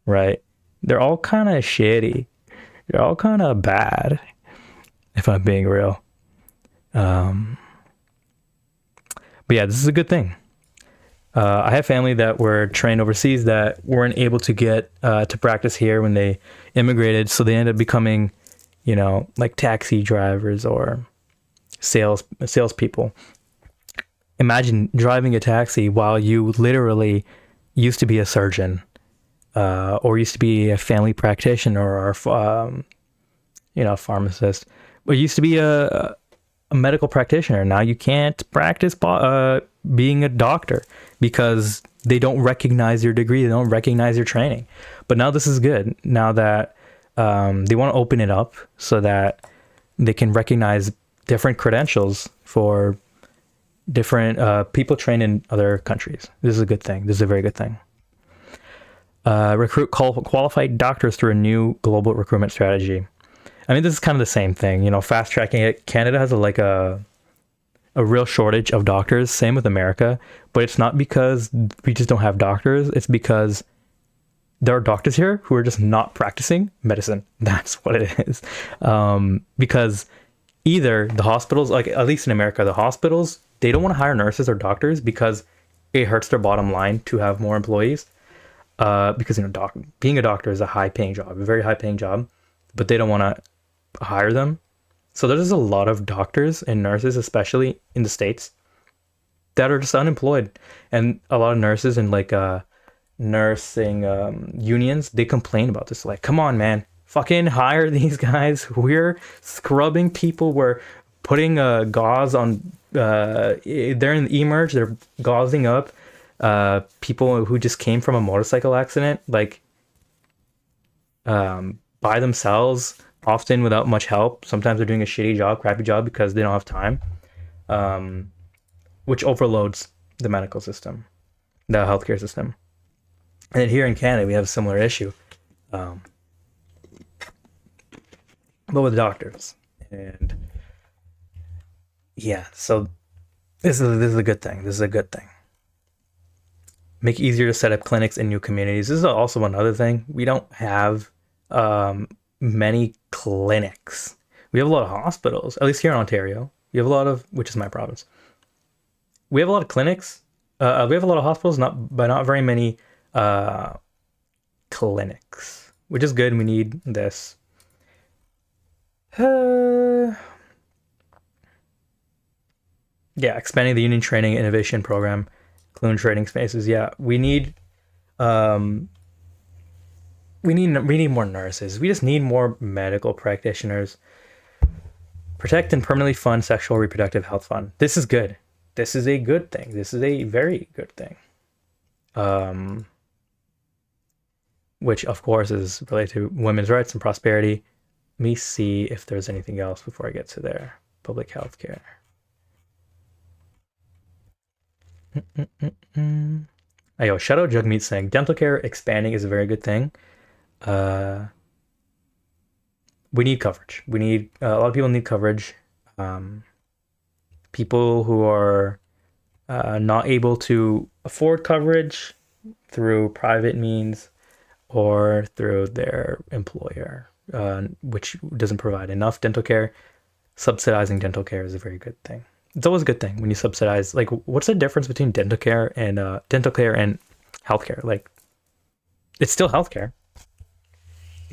right? They're all kind of shitty. They're all kind of bad, if I'm being real. But yeah, this is a good thing. I have family that were trained overseas that weren't able to get to practice here when they immigrated, so they ended up becoming, you know, like taxi drivers or salespeople. Imagine driving a taxi while you literally used to be a surgeon, or used to be a family practitioner, or pharmacist. But you used to be a medical practitioner. Now you can't practice being a doctor because they don't recognize your degree. They don't recognize your training. But now this is good. Now that they want to open it up so that they can recognize different credentials for different people trained in other countries. This is a good thing. This is a very good thing. Recruit qualified doctors through a new global recruitment strategy. I mean, this is kind of the same thing, fast tracking it. Canada has a real shortage of doctors. Same with America, but it's not because we just don't have doctors. It's because there are doctors here who are just not practicing medicine. That's what it is. Because either the hospitals, like at least in America, the hospitals, they don't want to hire nurses or doctors because it hurts their bottom line to have more employees. Because being a doctor is a high-paying job, a very high-paying job, but they don't want to hire them. So there's a lot of doctors and nurses, especially in the States, that are just unemployed, and a lot of nurses and nursing unions, they complain about this. Like, come on, man, fucking hire these guys. We're scrubbing people. We're putting gauze on. They're in the emerge. They're gauzing up people who just came from a motorcycle accident, by themselves, often without much help. Sometimes they're doing a shitty job, crappy job because they don't have time, which overloads the medical system, the healthcare system. And then here in Canada, we have a similar issue, but with doctors. And yeah, so this is a good thing. This is a good thing. Make it easier to set up clinics in new communities. This is also another thing. We don't have many clinics. We have a lot of hospitals, at least here in Ontario. We have a lot of, which is my province. We have a lot of clinics. We have a lot of hospitals, not very many clinics, which is good. We need this. Yeah, expanding the union training innovation program, including trading spaces. Yeah, we need more nurses. We just need more medical practitioners. Protect and permanently fund sexual reproductive health fund. This is good. This is a good thing. This is a very good thing. Which of course is related to women's rights and prosperity. Let me see if there's anything else before I get to there. Public health care. Yo, shout out Jugmeat saying dental care expanding is a very good thing. We need coverage. We need a lot of people need coverage. People who are not able to afford coverage through private means or through their employer, which doesn't provide enough dental care. Subsidizing dental care is a very good thing. It's always a good thing when you subsidize. Like, what's the difference between dental care and healthcare? Like, it's still healthcare.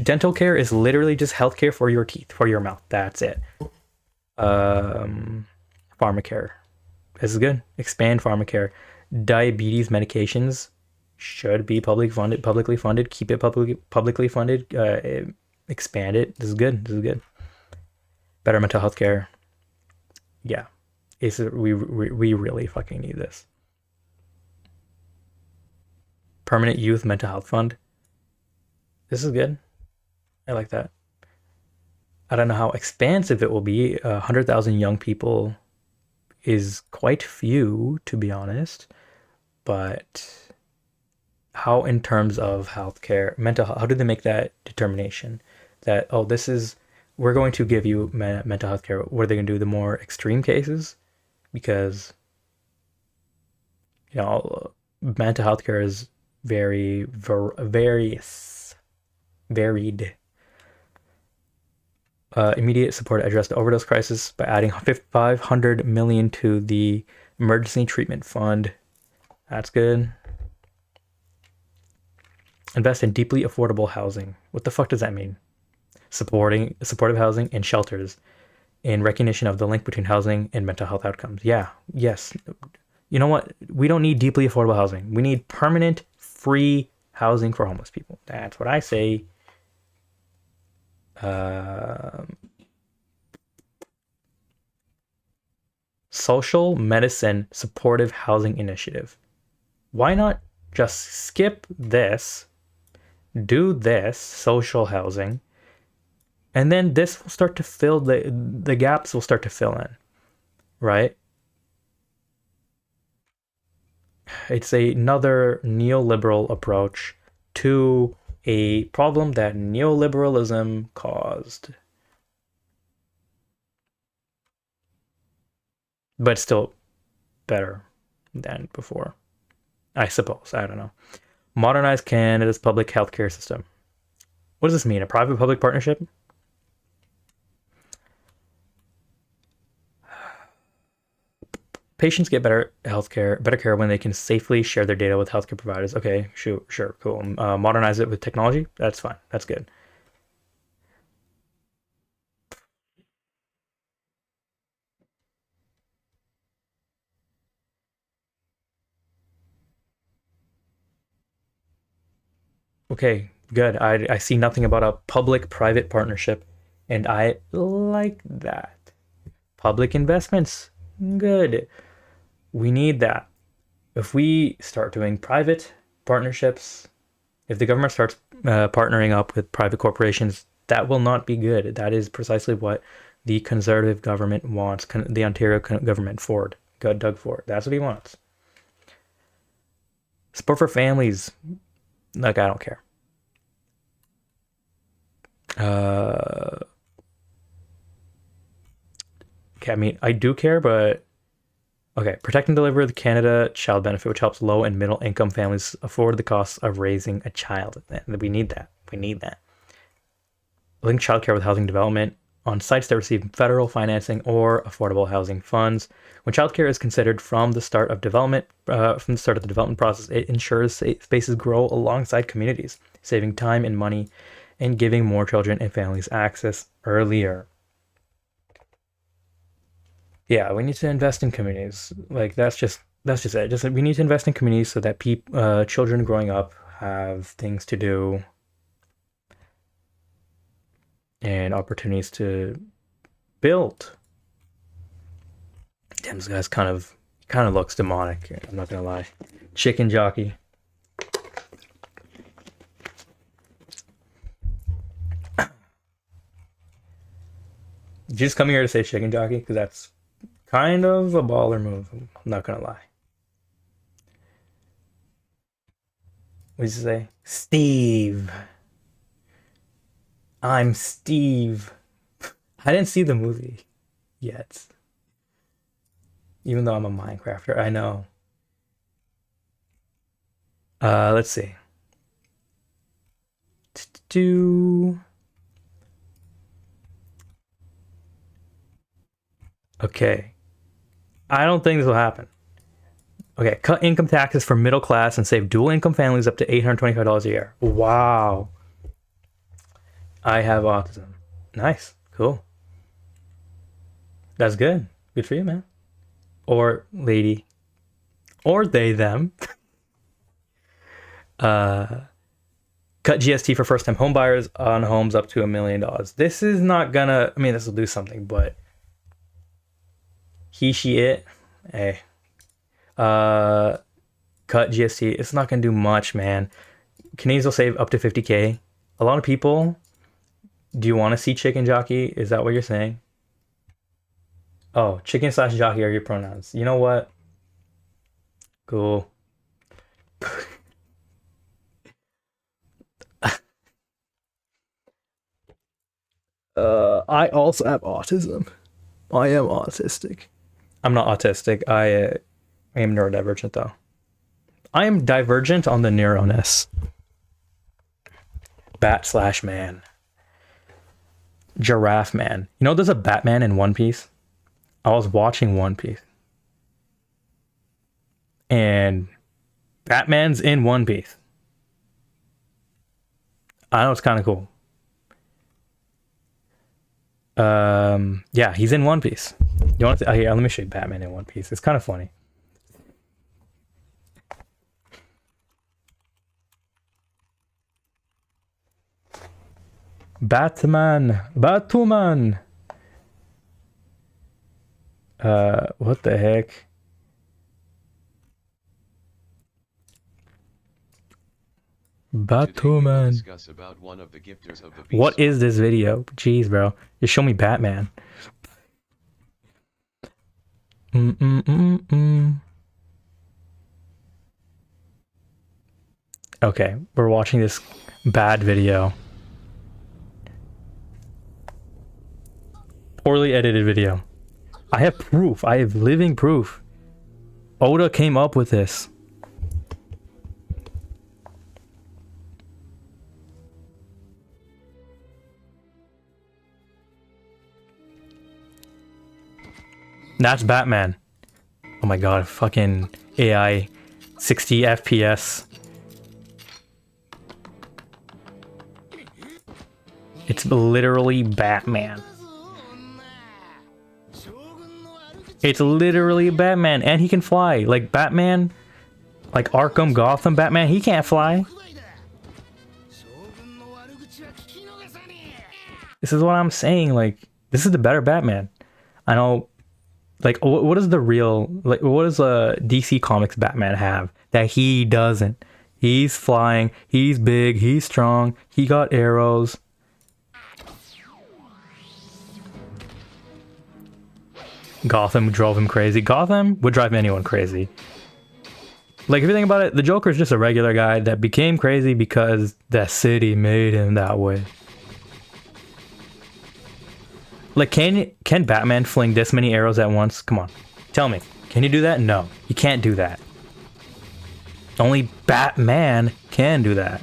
Dental care is literally just healthcare for your teeth, for your mouth. That's it. Pharmacare. This is good. Expand pharmacare. Diabetes medications should be publicly funded. Keep it publicly funded. Expand it. This is good. This is good. Better mental health care. Yeah. We really fucking need this. Permanent youth mental health fund. This is good. I like that. I don't know how expansive it will be. 100,000 young people is quite few, to be honest. But how, in terms of healthcare, mental health, how do they make that determination? That, oh, we're going to give you mental health care. What are they going to do? The more extreme cases? Because, mental health care is very varied. Immediate support to address the overdose crisis by adding $500 million to the emergency treatment fund. That's good. Invest in deeply affordable housing. What the fuck does that mean? Supportive housing and shelters in recognition of the link between housing and mental health outcomes. Yeah, yes. You know what? We don't need deeply affordable housing. We need permanent, free housing for homeless people. That's what I say. social medicine supportive housing initiative. Why not just skip this, do this social housing, and then this will start to fill the gaps will start to fill in, right? It's another neoliberal approach to a problem that neoliberalism caused. But still better than before, I suppose. I don't know. Modernize Canada's public healthcare system. What does this mean? A private-public partnership? Patients get better care when they can safely share their data with healthcare providers. Okay, sure, cool. Modernize it with technology. That's fine. That's good. Okay, good. I see nothing about a public-private partnership, and I like that. Public investments, good. We need that. If we start doing private partnerships, if the government starts partnering up with private corporations, that will not be good. That is precisely what the Conservative government wants. The Ontario government, Doug Ford. That's what he wants. Support for families. Like, I don't care. Okay, I mean, I do care, but okay. Protect and deliver the Canada Child Benefit, which helps low and middle income families afford the costs of raising a child. We need that. We need that. Link childcare with housing development on sites that receive federal financing or affordable housing funds. When childcare is considered from the start of development, from the start of the development process, it ensures spaces grow alongside communities, saving time and money, and giving more children and families access earlier. Yeah, we need to invest in communities. Like that's just it. Just we need to invest in communities so that children growing up have things to do and opportunities to build. Damn, this guy's kind of looks demonic. I'm not gonna lie. Chicken jockey. Did you just come here to say chicken jockey? Because that's kind of a baller move. I'm not gonna lie. What did you say? Steve. I'm Steve. I didn't see the movie yet. Even though I'm a Minecrafter, I know. Let's see. Okay. I don't think this will happen. Okay, cut income taxes for middle class and save dual income families up to $825 a year. Wow. I have autism. Nice. Cool. That's good. Good for you, man. Or lady. Or they, them. Cut GST for first-time home buyers on homes up to $1 million. This is not gonna... I mean, this will do something, but... He, she, it. Hey. Cut GST. It's not gonna do much, man. Canadians will save up to $50K. A lot of people... Do you want to see chicken jockey? Is that what you're saying? Oh, chicken / jockey are your pronouns. You know what? Cool. I also have autism. I am autistic. I'm not autistic. I am neurodivergent though. I am divergent on the neuroness. Bat / man. Giraffe man. You know there's a Batman in One Piece? I was watching One Piece. And Batman's in One Piece. I know it's kind of cool. Yeah, he's in One Piece. You want to? Here, let me show you Batman in One Piece. It's kind of funny. Batman. What the heck? Batman. Discuss about one of the gifters of the What is this video? Jeez, bro. Just show me Batman. Okay, we're watching this bad video. Poorly edited video. I have proof. I have living proof. Oda came up with this. That's Batman. Oh my god, fucking AI 60 FPS. It's literally Batman. It's literally Batman, and he can fly. Like Batman, like Arkham, Gotham, Batman, he can't fly. This is what I'm saying. Like, this is the better Batman. I know. Like, what is the real, like, what does a DC Comics Batman have that he doesn't? He's flying, he's big, he's strong, he got arrows. Gotham drove him crazy. Gotham would drive anyone crazy. Like, if you think about it, the Joker's just a regular guy that became crazy because the city made him that way. Like, can Batman fling this many arrows at once? Come on. Tell me. Can you do that? No. You can't do that. Only Batman can do that.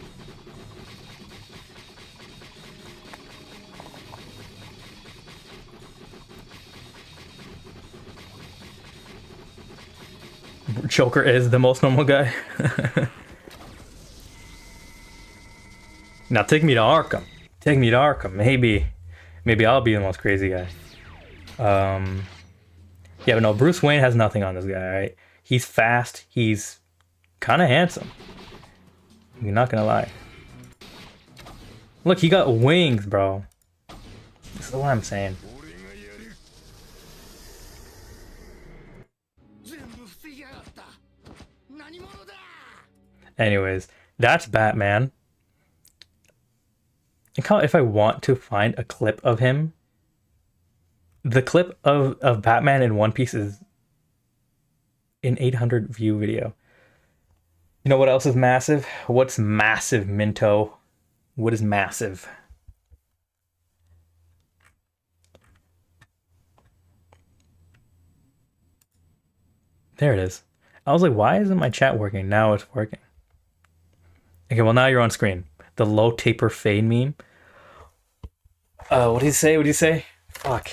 Joker is the most normal guy. Now take me to Arkham. Take me to Arkham. Maybe I'll be the most crazy guy. Yeah, but no, Bruce Wayne has nothing on this guy, right? He's fast. He's kind of handsome. You're not gonna lie. Look, he got wings, bro. This is what I'm saying. Anyways, that's Batman. If I want to find a clip of him, the clip of Batman in One Piece is an 800 view video. You know what else is massive? What's massive, Minto? What is massive? There it is. I was like, why isn't my chat working? Now it's working. Okay, well now you're on screen. The low taper fade meme. What did he say? What did he say? Fuck.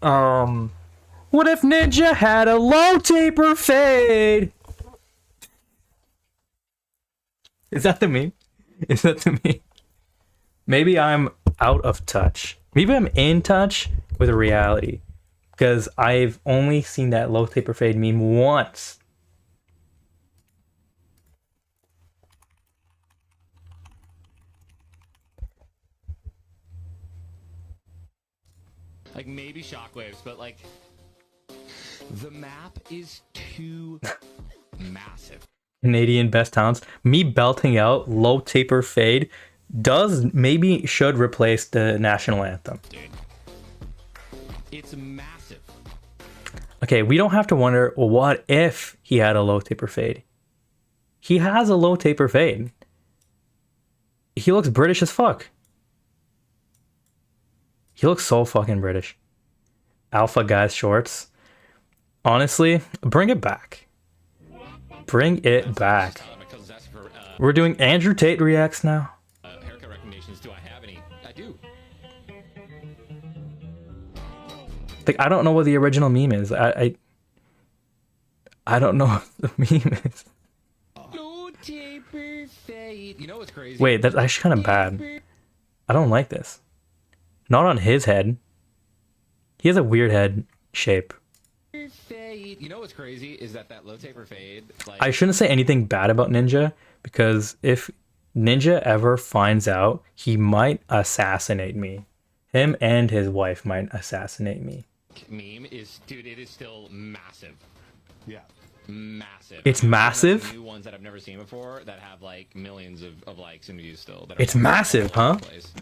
What if Ninja had a low taper fade? Is that the meme? Is that the meme? Maybe I'm out of touch. Maybe I'm in touch with reality. Because I've only seen that low taper fade meme once. Like maybe shockwaves, but like the map is too massive. Canadian best towns. Me belting out low taper fade should replace the national anthem. Dude. It's massive. Okay, we don't have to wonder, well, what if he had a low taper fade? He has a low taper fade. He looks British as fuck. He looks so fucking British. Alpha guys shorts. Honestly, bring it back. Bring it back. We're doing Andrew Tate reacts now. Haircut recommendations. Do I have any? I do. Like, I don't know what the original meme is. I don't know what the meme is. Low taper fade. You know what's crazy? Wait, that's actually kind of bad. I don't like this. Not on his head. He has a weird head shape. Fade. You know what's crazy is that low taper fade. Like, I shouldn't say anything bad about Ninja, because if Ninja ever finds out, he might assassinate me. Him and his wife might assassinate me. meme is, dude, it is still massive. Yeah. Massive. It's And massive? there's new ones that I've never seen before that have like millions of likes and views still. That are It's all massive, over huh? the place.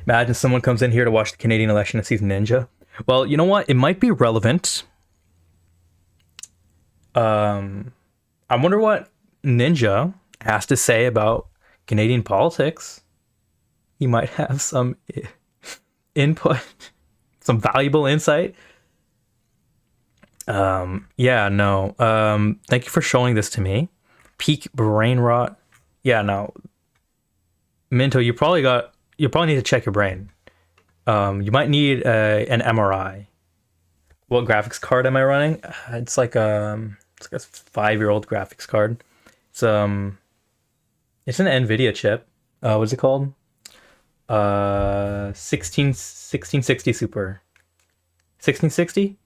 Imagine someone comes in here to watch the Canadian election and sees Ninja. Well, you know what? It might be relevant. I wonder what Ninja has to say about Canadian politics. He might have some input, some valuable insight. Yeah, no. Thank you for showing this to me. Peak brain rot. Yeah, no. Minto, you probably need to check your brain. You might need an MRI. What graphics card am I running? It's like a 5-year-old graphics card. It's an NVIDIA chip. What's it called? 1660 Super. 1660?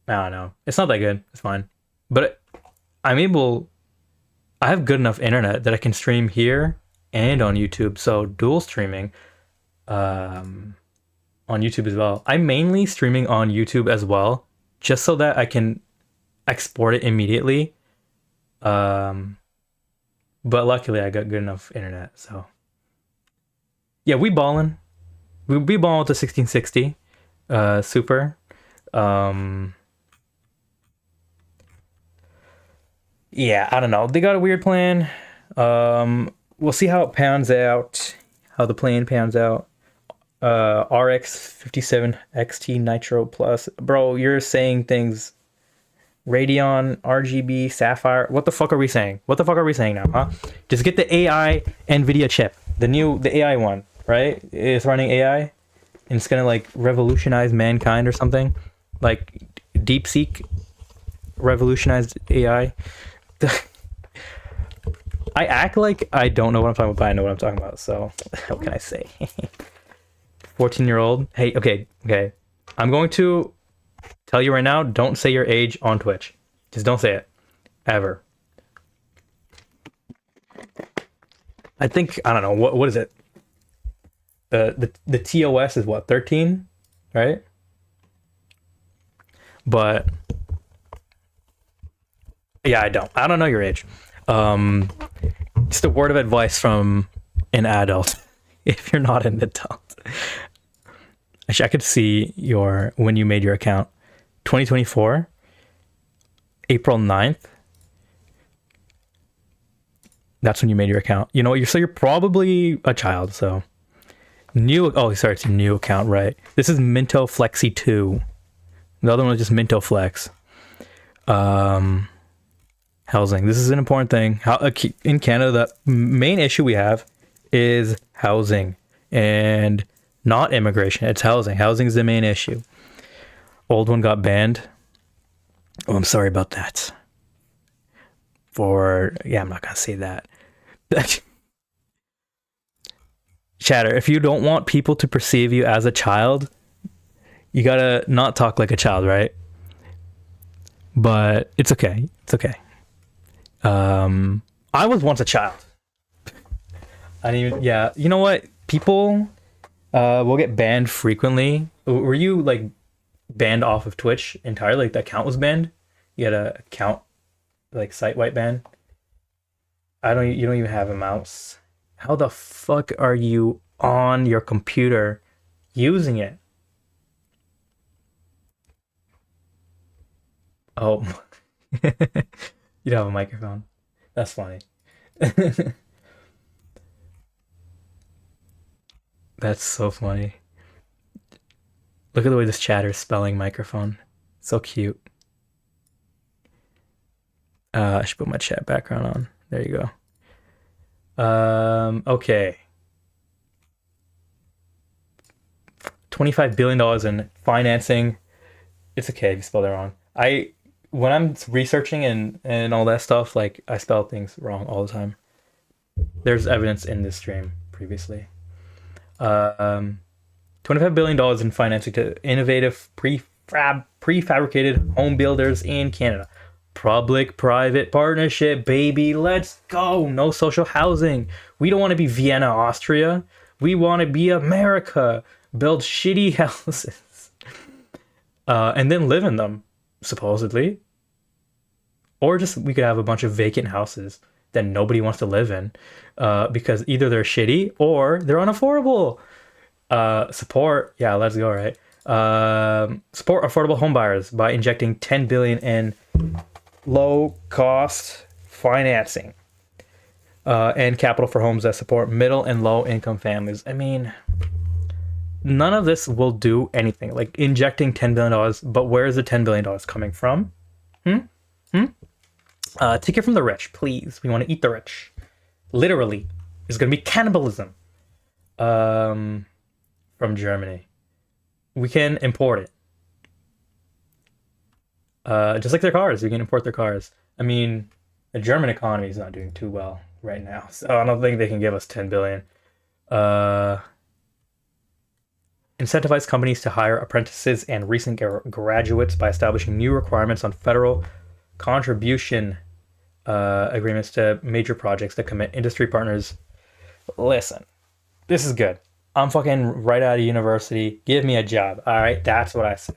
I don't know. It's not that good. It's fine. But I have good enough internet that I can stream here and on YouTube. So dual streaming on YouTube as well. I'm mainly streaming on YouTube as well, just so that I can export it immediately. But luckily I got good enough internet, so yeah, we ballin'. We ballin' with the 1660 Super. Yeah, I don't know. They got a weird plan. We'll see how it pans out. How the plan pans out. RX 57 XT Nitro Plus. Bro, you're saying things. Radeon, RGB, Sapphire. What the fuck are we saying? What the fuck are we saying now, huh? Just get the AI NVIDIA chip. The AI one, right? It's running AI. And it's gonna like revolutionize mankind or something. Like DeepSeek revolutionized AI. I act like I don't know what I'm talking about, but I know what I'm talking about. So what can I say? 14-year-old. Hey, okay. I'm going to tell you right now, don't say your age on Twitch. Just don't say it. Ever. I think, I don't know, what is it? The TOS is what, 13? Right? But yeah, I don't know your age. Just a word of advice from an adult. If you're not an adult. Actually, I could see when you made your account. 2024, April 9th. That's when you made your account. You know, you're probably a child, so. It's a new account, right? This is Minto Flexi 2. The other one was just Minto Flex. Housing. This is an important thing. In Canada, the main issue we have is housing and not immigration. It's housing. Housing is the main issue. Old one got banned. Oh, I'm sorry about that. I'm not gonna say that. Chatter, if you don't want people to perceive you as a child, you gotta not talk like a child, right? But it's okay. It's okay. I was once a child. Yeah, you know what? People will get banned frequently. Were you like banned off of Twitch entirely? Like the account was banned? You had a account like site white ban? You don't even have a mouse. How the fuck are you on your computer using it? Oh. You don't have a microphone. That's funny. That's so funny. Look at the way this chatter is spelling microphone. So cute. I should put my chat background on. There you go. Okay. $25 billion in financing. It's okay if you spelled it wrong. When I'm researching and all that stuff, like I spell things wrong all the time. There's evidence in this stream previously. $25 billion in financing to innovative prefabricated home builders in Canada. Public-private partnership, baby. Let's go. No social housing. We don't want to be Vienna, Austria. We want to be America. Build shitty houses. And then live in them, supposedly. Or just we could have a bunch of vacant houses that nobody wants to live in because either they're shitty or they're unaffordable. Support, yeah, let's go, right? Support affordable home buyers by injecting $10 billion in low-cost financing and capital for homes that support middle and low-income families. I mean, none of this will do anything. Like injecting $10 billion, but where is the $10 billion coming from? Take it from the rich, please. We want to eat the rich. Literally, it's going to be cannibalism. From Germany. We can import it. Just like their cars, we can import their cars. I mean, the German economy is not doing too well right now, so I don't think they can give us 10 billion. Incentivize companies to hire apprentices and recent graduates by establishing new requirements on federal contribution agreements to major projects that commit industry partners. Listen, this is good. I'm fucking right out of university. Give me a job. All right, that's what I say.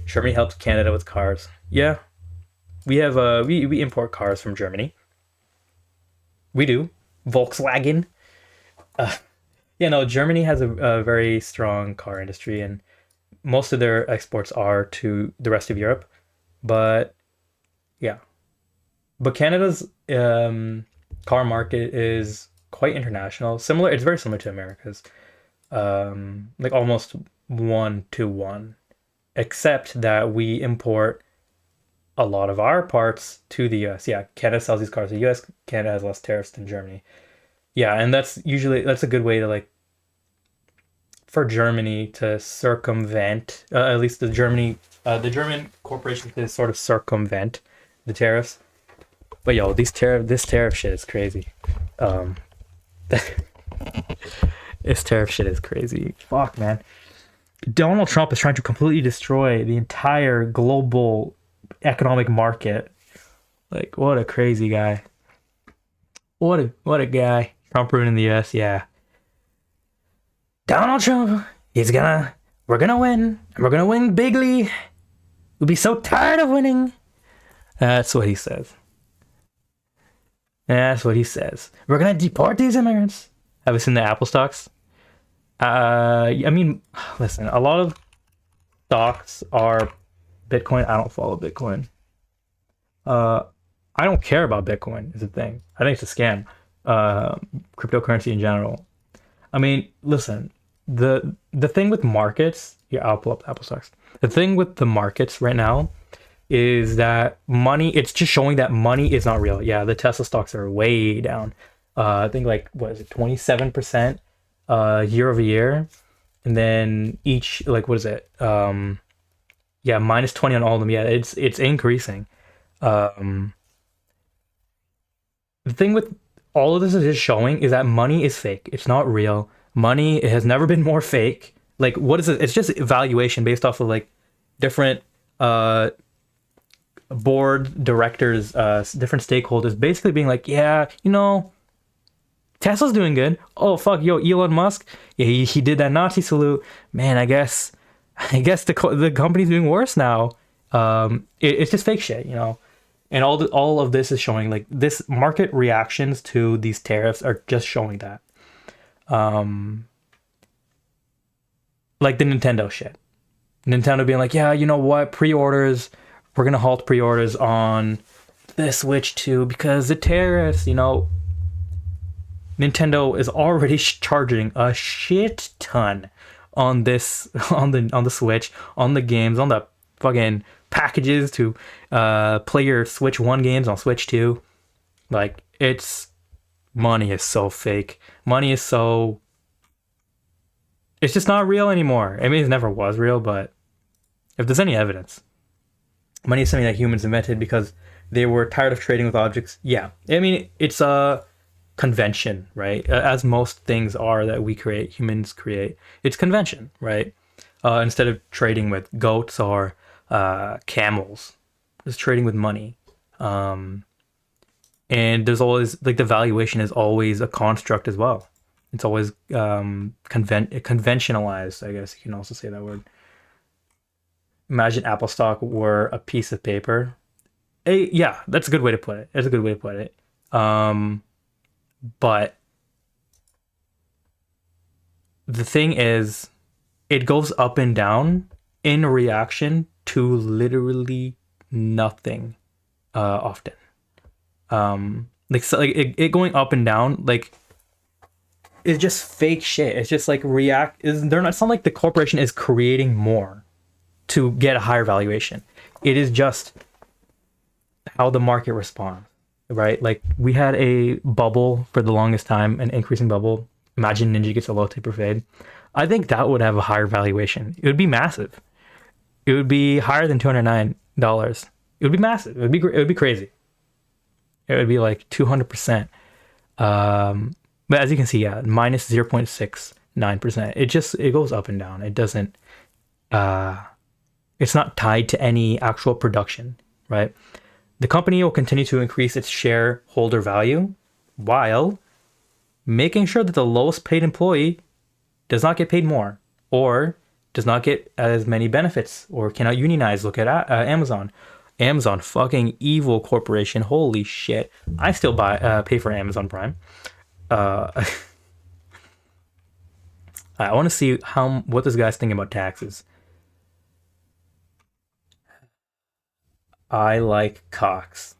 Germany helps Canada with cars. Yeah, we have we import cars from Germany. We do. Volkswagen. Germany has a very strong car industry, and most of their exports are to the rest of Europe. But yeah, but Canada's car market is quite international. Similar, it's very similar to America's. Like almost 1-to-1, except that we import a lot of our parts to the US. Yeah, Canada sells these cars to the US. Canada has less tariffs than Germany. Yeah, and that's a good way to, like, for Germany to circumvent, at least the German corporation to sort of circumvent the tariffs. But yo, this tariff shit is crazy. This tariff shit is crazy. Fuck, man. Donald Trump is trying to completely destroy the entire global economic market. Like, what a crazy guy. What a guy. Trump ruining the US, yeah. Donald Trump we're gonna win. And we're gonna win bigly. We'll be so tired of winning. That's what he says. That's what he says. We're gonna deport these immigrants. Have you seen the Apple stocks? I mean, listen, a lot of stocks are Bitcoin. I don't follow Bitcoin. I don't care about Bitcoin is the thing. I think it's a scam. Cryptocurrency in general. I mean, listen, the thing with markets, yeah, I'll pull up the Apple stocks. The thing with the markets right now is that it's just showing that money is not real. Yeah, the Tesla stocks are way down. I think like, what is it, 27% year over year, and then each, like, what is it, yeah, minus 20 on all of them. Yeah, it's increasing. The thing with all of this is just showing is that money is fake. It's not real. Money, it has never been more fake. Like, what is it? It's just valuation based off of, like, different board directors, different stakeholders basically being like, yeah, Tesla's doing good. Oh, fuck, yo, Elon Musk, yeah, he did that Nazi salute. Man, I guess the company's doing worse now. It's just fake shit, And all of this is showing, like, this market reactions to these tariffs are just showing that. Like the Nintendo shit. Nintendo being like, yeah, you know what? Pre-orders, we're gonna halt pre-orders on the Switch 2 because the tariffs, Nintendo is already charging a shit ton on this, on the Switch, on the games, on the fucking packages to play your Switch 1 games on Switch 2. Like, money is so fake. It's just not real anymore. I mean, it never was real, but if there's any evidence, money is something that humans invented because they were tired of trading with objects. Yeah, I mean, it's a convention, right? As most things are that humans create. It's convention, right? Instead of trading with goats or camels, just trading with money. And there's always, like, the valuation is always a construct as well. It's always conventionalized, I guess you can also say that word. Imagine Apple stock were a piece of paper. Yeah, that's a good way to put it. That's a good way to put it. But the thing is, it goes up and down in reaction to literally nothing often. It going up and down, like, it's just fake shit. It's just like it's not like the corporation is creating more to get a higher valuation. It is just how the market responds, right? Like, we had a bubble for the longest time, an increasing bubble. Imagine Ninja gets a low taper fade. I think that would have a higher valuation. It would be massive. It would be higher than $209. It would be massive. It would be crazy. It would be like 200%. But as you can see, yeah, minus 0.69%. It goes up and down. It doesn't. It's not tied to any actual production, right? The company will continue to increase its shareholder value while making sure that the lowest paid employee does not get paid more or does not get as many benefits or cannot unionize. Look at Amazon. Amazon, fucking evil corporation. Holy shit. I still pay for Amazon Prime. I want to see what this guy's thinking about taxes. I like Cox.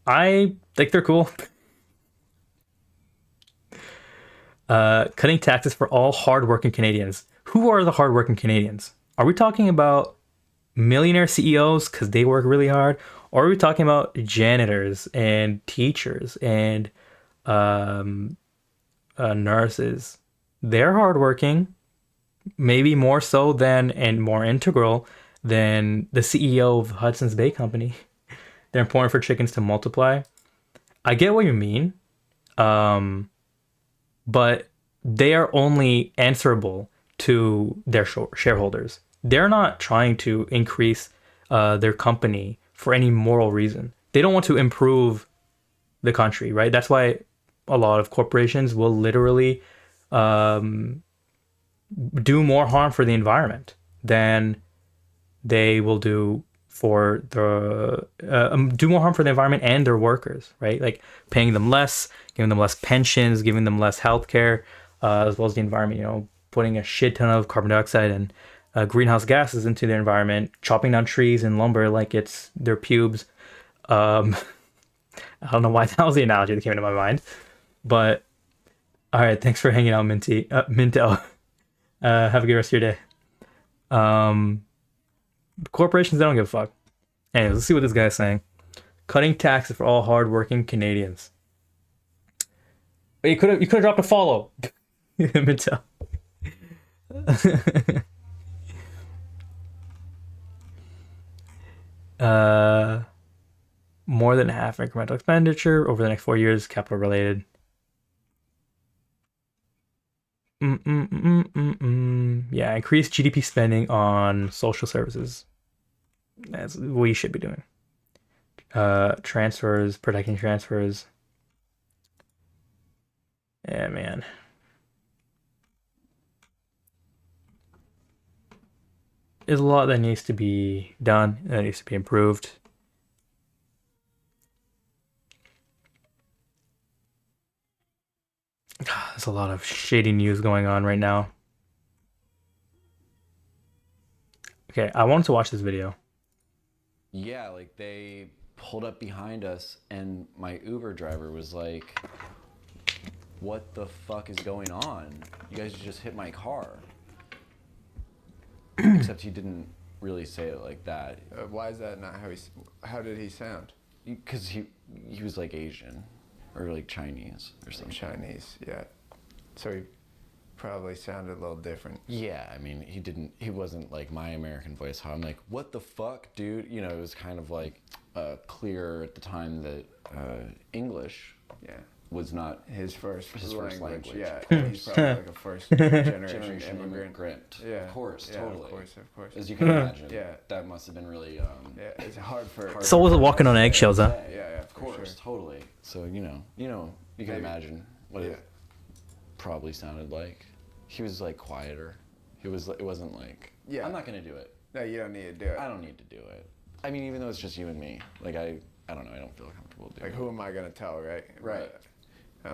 I think they're cool. Cutting taxes for all hardworking Canadians. Who are the hardworking Canadians? Are we talking about millionaire CEOs because they work really hard? Or are we talking about janitors and teachers and nurses? They're hardworking, maybe more so than and more integral than the CEO of Hudson's Bay Company. They're important for chickens to multiply. I get what you mean, but they are only answerable to their shareholders. They're not trying to increase their company for any moral reason. They don't want to improve the country, right? That's why a lot of corporations will literally do more harm for the environment than they will do for the do more harm for the environment and their workers, right? Like paying them less, giving them less pensions, giving them less healthcare, as well as the environment. You know, putting a shit ton of carbon dioxide and greenhouse gases into the environment, chopping down trees and lumber like it's their pubes. I don't know why that was the analogy that came into my mind, but all right. Thanks for hanging out, Minto. Have a good rest of your day. Corporations, they don't give a fuck. Anyways, let's see what this guy's saying. Cutting taxes for all hardworking Canadians. But you could have dropped a follow. Minto. More than half incremental expenditure over the next 4 years, capital related. Yeah, increase GDP spending on social services. That's what you should be doing. Transfers, protecting transfers. Yeah, man. There's a lot that needs to be done, that needs to be improved. There's a lot of shady news going on right now. Okay, I wanted to watch this video. Yeah, like they pulled up behind us and my Uber driver was like, what the fuck is going on? You guys just hit my car. Except he didn't really say it like that. Why is that not how did he sound? Because he was like Asian or like Chinese or something. Chinese, yeah. So he probably sounded a little different. Yeah, I mean, he wasn't like my American voice. How I'm like, what the fuck, dude? You know, it was kind of like clear at the time that English was not his first language. Yeah, he's probably like a first generation immigrant. Yeah, of course, totally. Of course. As you can imagine, that must have been really. It's hard for. So was it walking on eggshells, huh? Yeah, of course, totally. So you can imagine probably sounded like. He was like quieter. It wasn't like, Yeah. I'm not gonna do it. No, you don't need to do it. I don't need to do it. I mean, even though it's just you and me, like I don't know, I don't feel comfortable doing Like, it. who am I gonna tell, right? Right. But,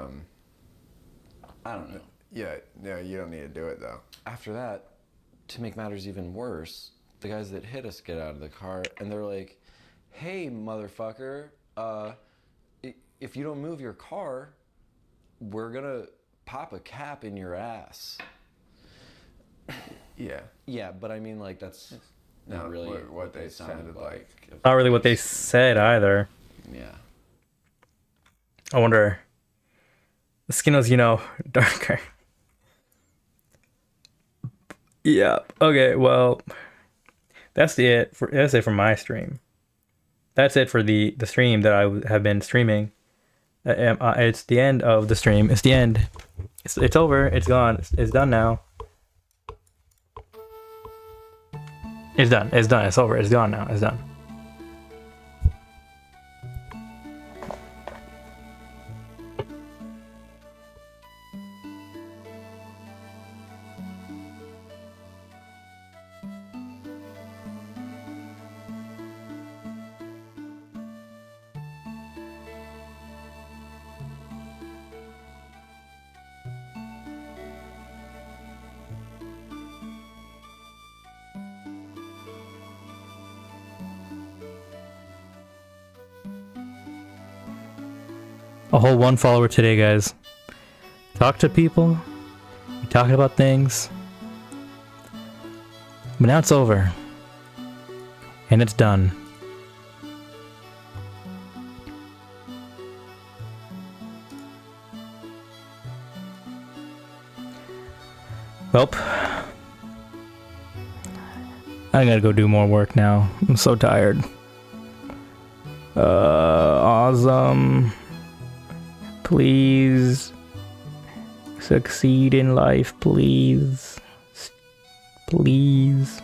I don't know. yeah, no, you don't need to do it though. After that, to make matters even worse, the guys that hit us get out of the car and they're like, hey, motherfucker, if you don't move your car, we're gonna pop a cap in your ass. Yeah. Yeah, but I mean, like, that's not No, really what they sounded like. Not really what they said either. Yeah. I wonder. The skin was, you know, darker. Yeah. Okay. Well, that's it for my stream. That's it for the stream that I have been streaming. It's the end of the stream. It's the end. It's over. It's gone. It's done now. It's done. It's done. It's over. It's gone now. It's done. A whole 1 follower today, guys. Talk to people. You're talking about things. But now it's over. And it's done. Welp. I gotta go do more work now. I'm so tired. Awesome. Please succeed in life, please. Please.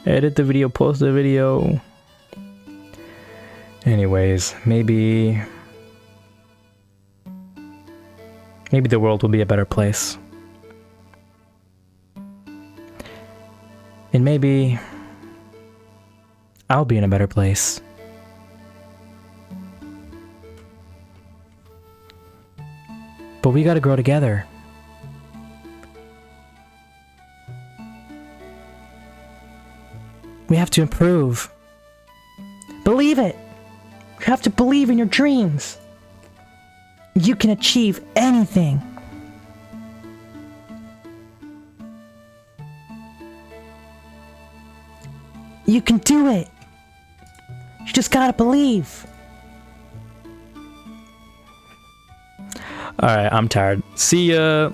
Edit the video, post the video. Anyways, maybe the world will be a better place. And maybe I'll be in a better place. But we gotta grow together. We have to improve. Believe it! You have to believe in your dreams. You can achieve anything. You can do it. You just gotta believe. Alright, I'm tired. See ya.